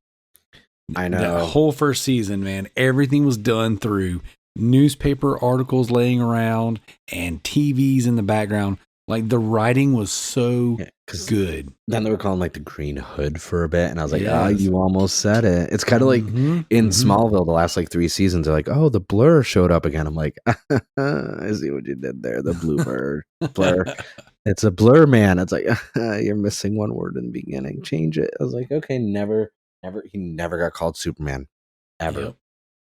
I know. The whole first season, man, everything was done through newspaper articles laying around and TVs in the background. Like the writing was so good. Then they were calling like the Green Hood for a bit, and I was like, you almost said it. It's kind of like in Smallville, the last like 3 seasons, they're like, oh, the Blur showed up again. I'm like, I see what you did there. The Blue Bird Blur. It's a Blur man. It's like you're missing one word in the beginning. Change it. I was like, okay, never. He never got called Superman ever.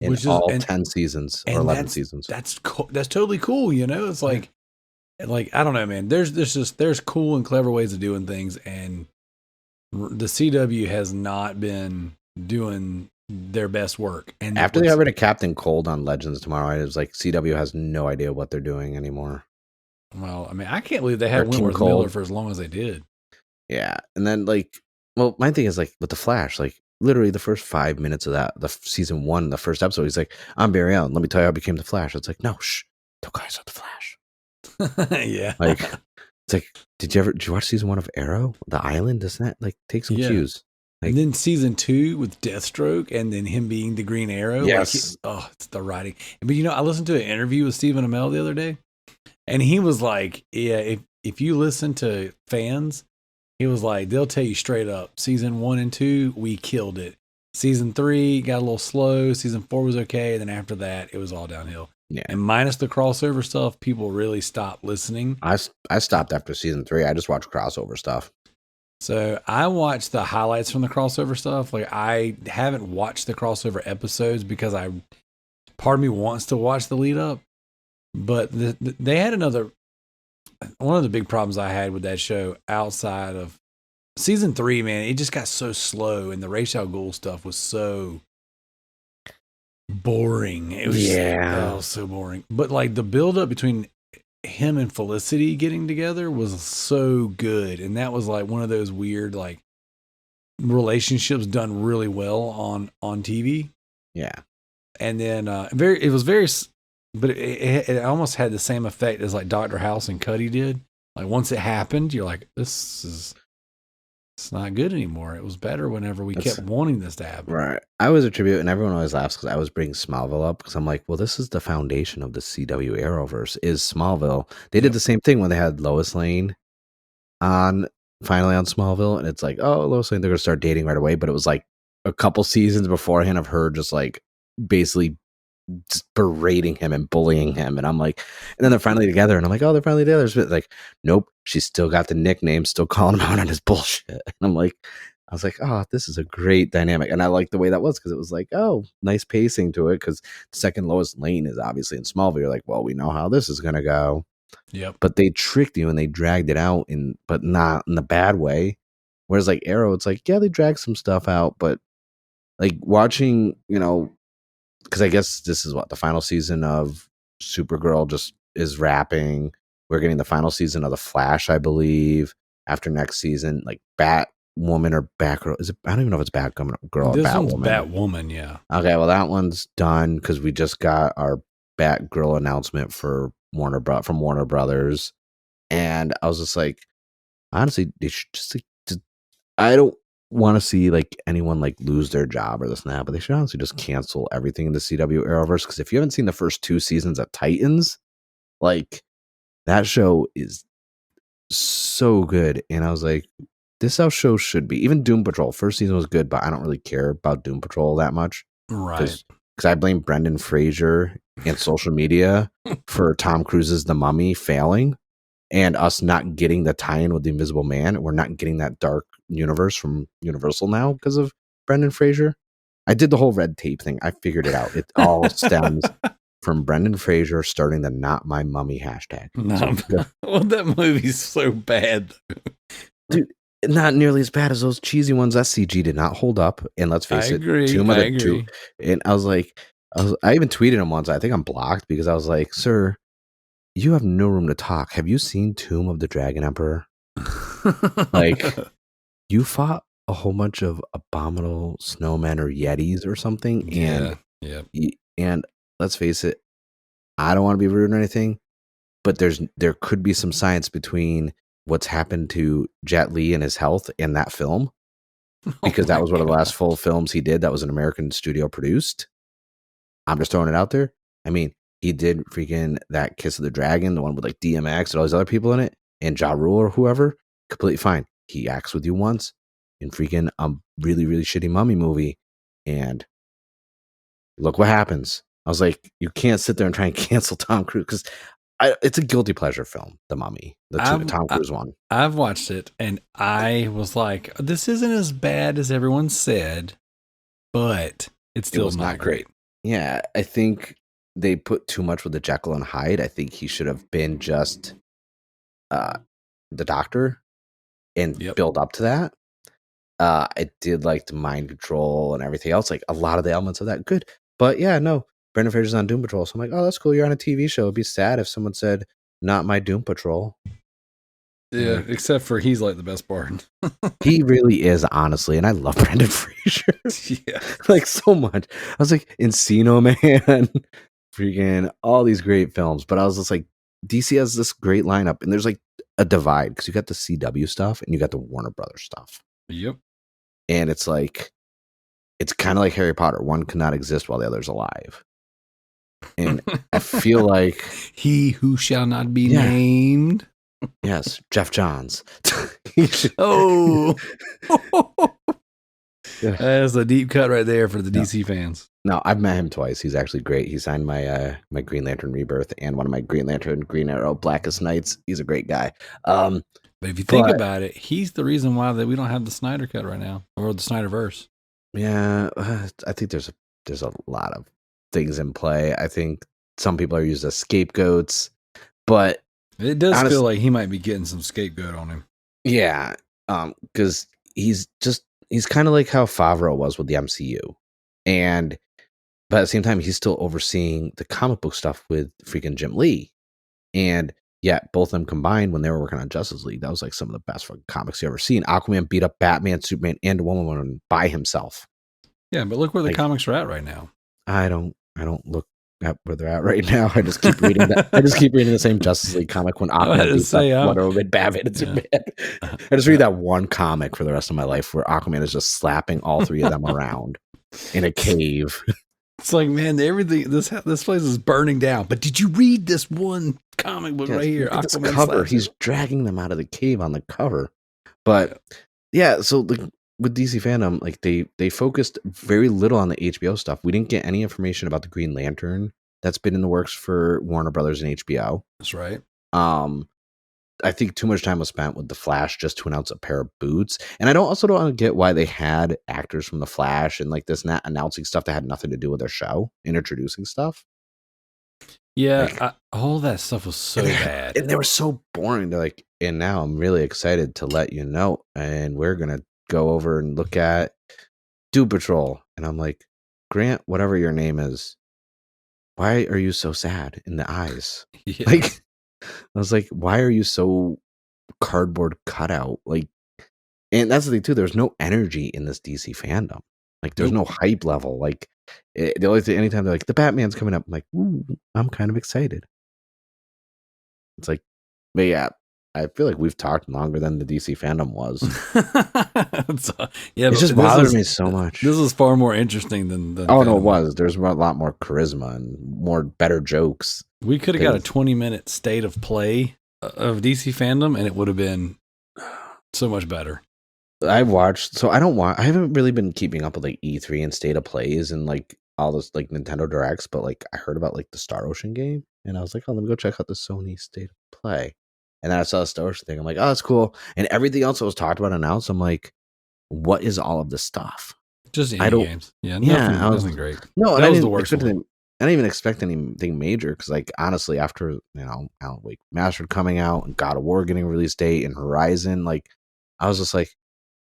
Yep. In all 10 seasons or 11 seasons. That's cool. That's totally cool. You know, it's like I don't know, man. There's cool and clever ways of doing things, and the CW has not been doing their best work. And after they got rid of Captain Cold on Legends tomorrow, I was like, CW has no idea what they're doing anymore. Well, I mean, I can't believe they had Wentworth Miller for as long as they did. Yeah, and then like, well, my thing is like with the Flash, like literally the first 5 minutes of the season 1, the first episode, he's like, I'm Barry Allen. Let me tell you how I became the Flash. It's like, no, don't guys are the Flash. Yeah. Like, it's like, did you watch season 1 of Arrow? The Island? Doesn't that like take some cues? Like, and then season 2 with Deathstroke and then him being the Green Arrow. Yes. Like it's the writing. But I listened to an interview with Stephen Amell the other day, and he was like, yeah, if you listen to fans, he was like, they'll tell you straight up, season 1 and 2, we killed it. Season 3 got a little slow. Season 4 was okay. Then after that, it was all downhill. Yeah. And minus the crossover stuff, people really stopped listening. I stopped after season 3. I just watched crossover stuff. So I watched the highlights from the crossover stuff. Like I haven't watched the crossover episodes because part of me wants to watch the lead up. But they had one of the big problems I had with that show outside of season 3, man, it just got so slow, and the Ra's al Ghul stuff was so boring. It was so boring. But like the build up between him and Felicity getting together was so good, and that was like one of those weird like relationships done really well on TV. Yeah, and then but it almost had the same effect as like Dr. House and Cuddy did. Like once it happened, you're like, it's not good anymore. It was better whenever we kept wanting this to happen. Right. I always attribute, and everyone always laughs because I was bringing Smallville up because I'm like, well, this is the foundation of the CW Arrowverse is Smallville. They did the same thing when they had Lois Lane finally on Smallville, and it's like, oh, Lois Lane, they're going to start dating right away. But it was like a couple seasons beforehand of her just like basically just berating him and bullying him, and I'm like, and then they're finally together, and I'm like, oh, they're finally together. It's like, nope, she's still got the nickname, still calling him out on his bullshit. And I'm like, I was like, oh, this is a great dynamic, and I like the way that was because it was like, oh, nice pacing to it. Because the second Lois Lane is obviously in Smallville, you're like, well, we know how this is gonna go. Yep. But they tricked you and they dragged it out but not in the bad way. Whereas like Arrow, it's like, yeah, they dragged some stuff out, but like watching, because I guess this is what the final season of Supergirl just is wrapping. We're getting the final season of The Flash, I believe, after next season. Like Batwoman or Batgirl. I don't even know if it's Batgirl or this Batwoman. One's Batwoman, yeah. Okay, well, that one's done because we just got our Batgirl announcement from Warner Brothers. And I was just like, honestly, they should just I don't want to see like anyone like lose their job or this and that, but they should honestly just cancel everything in the CW Arrowverse, because if you haven't seen the first 2 seasons of Titans, like that show is so good. And I was like, this is how shows should be. Even Doom Patrol first season was good, but I don't really care about Doom Patrol that much, Right. Because I blame Brendan Fraser and social media for Tom Cruise's The Mummy failing and us not getting the tie-in with the Invisible Man. We're not getting that dark universe from Universal now because of Brendan Fraser. I did the whole red tape thing. I figured it out. It all stems from Brendan Fraser starting the Not My Mummy hashtag. Well, that movie's so bad, dude. Not nearly as bad as those cheesy ones. That CG did not hold up. And let's face it, Tomb of the Two. And I was like, I even tweeted him once. I think I'm blocked because I was like, sir, you have no room to talk. Have you seen Tomb of the Dragon Emperor? Like, you fought a whole bunch of abominable snowmen or yetis or something. And let's face it, I don't want to be rude or anything, but there could be some science between what's happened to Jet Li and his health in that film, because that was one of the last full films he did that was an American studio produced. I'm just throwing it out there. I mean, he did freaking that Kiss of the Dragon, the one with like DMX and all these other people in it, and Ja Rule or whoever, completely fine. He acts with you once in freaking a really, really shitty mummy movie, and look what happens. I was like, you can't sit there and try and cancel Tom Cruise, because it's a guilty pleasure film, The Mummy, the Tom Cruise one. I've watched it, and I was like, this isn't as bad as everyone said, but it's still not great. Yeah, I think they put too much with the Jekyll and Hyde. I think he should have been just the doctor and build up to that. I did like the mind control and everything else, like a lot of the elements of that, good. But yeah, no, Brendan Fraser's on Doom Patrol, so I'm like, oh, that's cool. You're on a TV show. It'd be sad if someone said, "Not my Doom Patrol." Yeah, except for he's like the best part. He really is, honestly, and I love Brendan Fraser. Yeah, like so much. I was like, Encino Man, freaking all these great films. But I was just like, DC has this great lineup, and there's like a divide because you got the CW stuff and you got the Warner Brothers stuff. Yep. And it's like, it's kind of like Harry Potter. One cannot exist while the other's alive. And I feel like he who shall not be named. Yes, Jeff Johns. Oh, that's a deep cut right there for the DC fans. No, I've met him twice. He's actually great. He signed my my Green Lantern Rebirth and one of my Green Lantern, Green Arrow, Blackest Nights. He's a great guy. But if you think about it, he's the reason why that we don't have the Snyder cut right now, or the Snyderverse. Yeah, I think there's a lot of things in play. I think some people are used as scapegoats, but it does feel like he might be getting some scapegoat on him. Yeah, because he's kind of like how Favreau was with the MCU, but at the same time he's still overseeing the comic book stuff with freaking Jim Lee, and yet both of them combined when they were working on Justice League, that was like some of the best fucking comics you ever seen. Aquaman beat up Batman, Superman, and Wonder Woman by himself. Yeah, but look where the comics are at right now. I don't look at where they're at right now. I just keep reading that. I just keep reading the same Justice League comic when Aquaman beats up Wonder Woman, Batman, and Superman. I just read that one comic for the rest of my life where Aquaman is just slapping all three of them around in a cave. It's like, man, everything this place is burning down. But did you read this one comic book right here? This cover, he's dragging them out of the cave on the cover. But yeah, so with DC FanDome, like they focused very little on the HBO stuff. We didn't get any information about the Green Lantern that's been in the works for Warner Brothers and HBO. That's right. I think too much time was spent with The Flash just to announce a pair of boots. And I don't get why they had actors from The Flash and like this announcing stuff that had nothing to do with their show and introducing stuff. Yeah, all that stuff was so bad. And they were so boring. They're like, and now I'm really excited to let you know. And we're going to go over and look at Doom Patrol. And I'm like, Grant, whatever your name is, why are you so sad in the eyes? Yeah. Like, I was like, why are you so cardboard cutout? Like, and that's the thing too. There's no energy in this DC FanDome. Like, there's no hype level. Like, the only thing, anytime they're like, the Batman's coming up, I'm like, ooh, I'm kind of excited. It's like, but yeah, I feel like we've talked longer than the DC FanDome was. Yeah, it just bothers me so much. This is far more interesting than oh no, it was. There's a lot more charisma and better jokes. We could have got a 20-minute state of play of DC FanDome, and it would have been so much better. I haven't really been keeping up with like E3 and state of plays and like all this like Nintendo Directs, but like I heard about like the Star Ocean game, and I was like, oh, let me go check out the Sony state of play. And then I saw the Star Ocean thing. I'm like, oh, that's cool. And everything else that was talked about and announced, I'm like, what is all of this stuff? Just indie games. Yeah, nothing great. No, that was the worst one. I didn't even expect anything major because, like, honestly, after Alan Wake Mastered coming out and God of War getting a release date and Horizon, like, I was just like,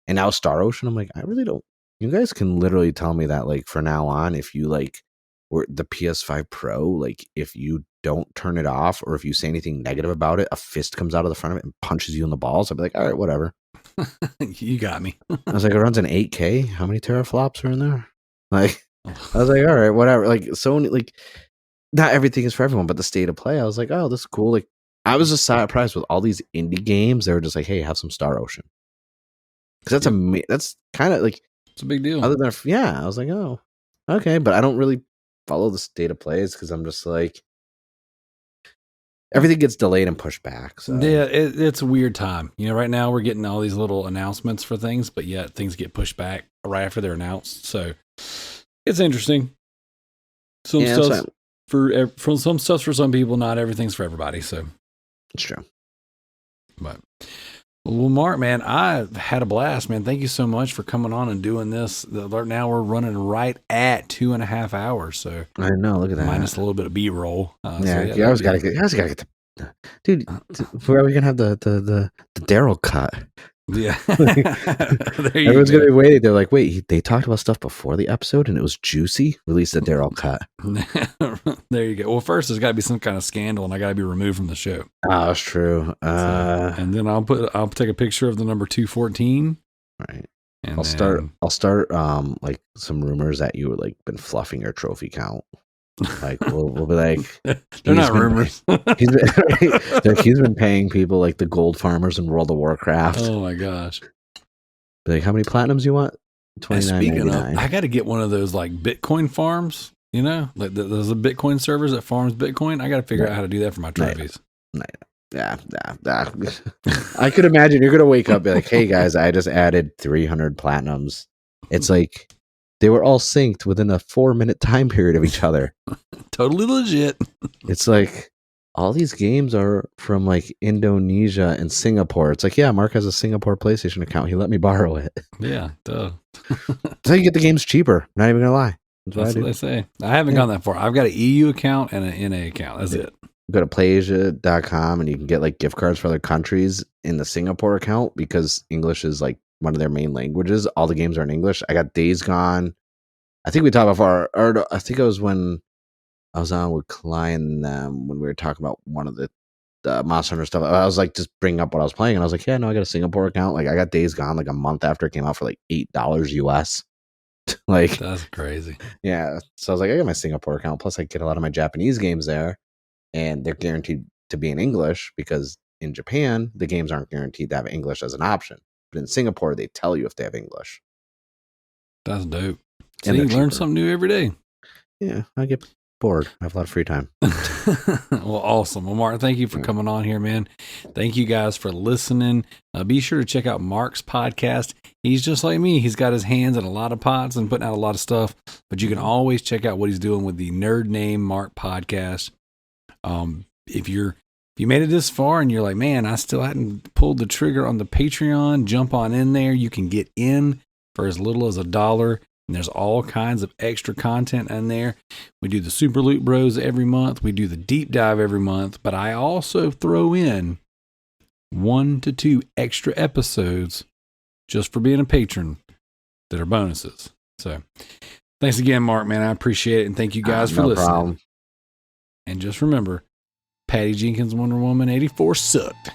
and now Star Ocean, I'm like, I really don't. You guys can literally tell me that, like, for now on, if you like, or the PS5 Pro, like, if you don't turn it off or if you say anything negative about it, a fist comes out of the front of it and punches you in the balls. I'd be like, all right, whatever. You got me. I was like, it runs in 8K. How many teraflops are in there? Like, I was like, all right, whatever. Like, Sony, like, not everything is for everyone, but the state of play, I was like, oh, this is cool. Like, I was just surprised with all these indie games. They were just like, hey, have some Star Ocean. Because that's kind of like, it's a big deal. Other than, I was like, oh, okay. But I don't really follow the state of plays because I'm just like, everything gets delayed and pushed back. So yeah, it's a weird time. Right now we're getting all these little announcements for things, but yet things get pushed back right after they're announced. So it's interesting. Some stuff's for some people, not everything's for everybody. So it's true. But well, Mark, man, I've had a blast, man. Thank you so much for coming on and doing this. Now we're running right at 2.5 hours. So I know, look at that. Minus a little bit of B-roll. I always gotta get the dude. Where are we gonna have the Darrell cut? Yeah, everyone's gonna be waiting. They're like, wait, they talked about stuff before the episode and it was juicy. Release the Darrell cut. There you go. Well, first there's got to be some kind of scandal, and I got to be removed from the show. Oh, that's true. And then I'll take a picture of the number 214. Right. And I'll start like some rumors that you like been fluffing your trophy count. Like we'll be like, they're not rumors. He's been paying people like the gold farmers in World of Warcraft. Oh my gosh! Be like, how many platinums you want? 29.99. I got to get one of those like Bitcoin farms. Like those Bitcoin servers that farms Bitcoin. I got to figure out how to do that for my trophies. Yeah. I could imagine you're gonna wake up and be like, hey guys, I just added 300 platinums. It's like they were all synced within a 4-minute time period of each other. Totally legit. It's like all these games are from like Indonesia and Singapore. It's like, yeah, Mark has a Singapore PlayStation account. He let me borrow it. Yeah, duh. That's how you get the games cheaper. I'm not even gonna lie. That's what they say. I haven't gone that far. I've got an EU account and an NA account. That's it. Go to playasia.com and you can get like gift cards for other countries in the Singapore account because English is like one of their main languages. All the games are in English. I got Days Gone. I think we talked before, or I think it was when I was on with Klein and them when we were talking about one of the Monster Hunter stuff. I was like, just bringing up what I was playing, and I was like, yeah, no, I got a Singapore account. Like, I got Days Gone like a month after it came out for like $8 US. Like, that's crazy. Yeah. So I was like, I got my Singapore account. Plus, I get a lot of my Japanese games there, and they're guaranteed to be in English because in Japan, the games aren't guaranteed to have English as an option. But in Singapore, they tell you if they have English. That's dope. So you learn something new every day. Yeah, I get bored. I have a lot of free time. Well, awesome. Well, Mark, thank you for coming on here, man. Thank you guys for listening. Be sure to check out Mark's podcast. He's just like me. He's got his hands in a lot of pots and putting out a lot of stuff, but you can always check out what he's doing with the Nerd Name Mark podcast. If you made it this far and you're like, man, I still hadn't pulled the trigger on the Patreon, jump on in there. You can get in for as little as $1. And there's all kinds of extra content in there. We do the Super Loot Bros every month. We do the Deep Dive every month. But I also throw in 1 to 2 extra episodes just for being a patron that are bonuses. So thanks again, Mark, man. I appreciate it. And thank you guys for listening. Problem. And just remember, Patty Jenkins Wonder Woman 84 sucked.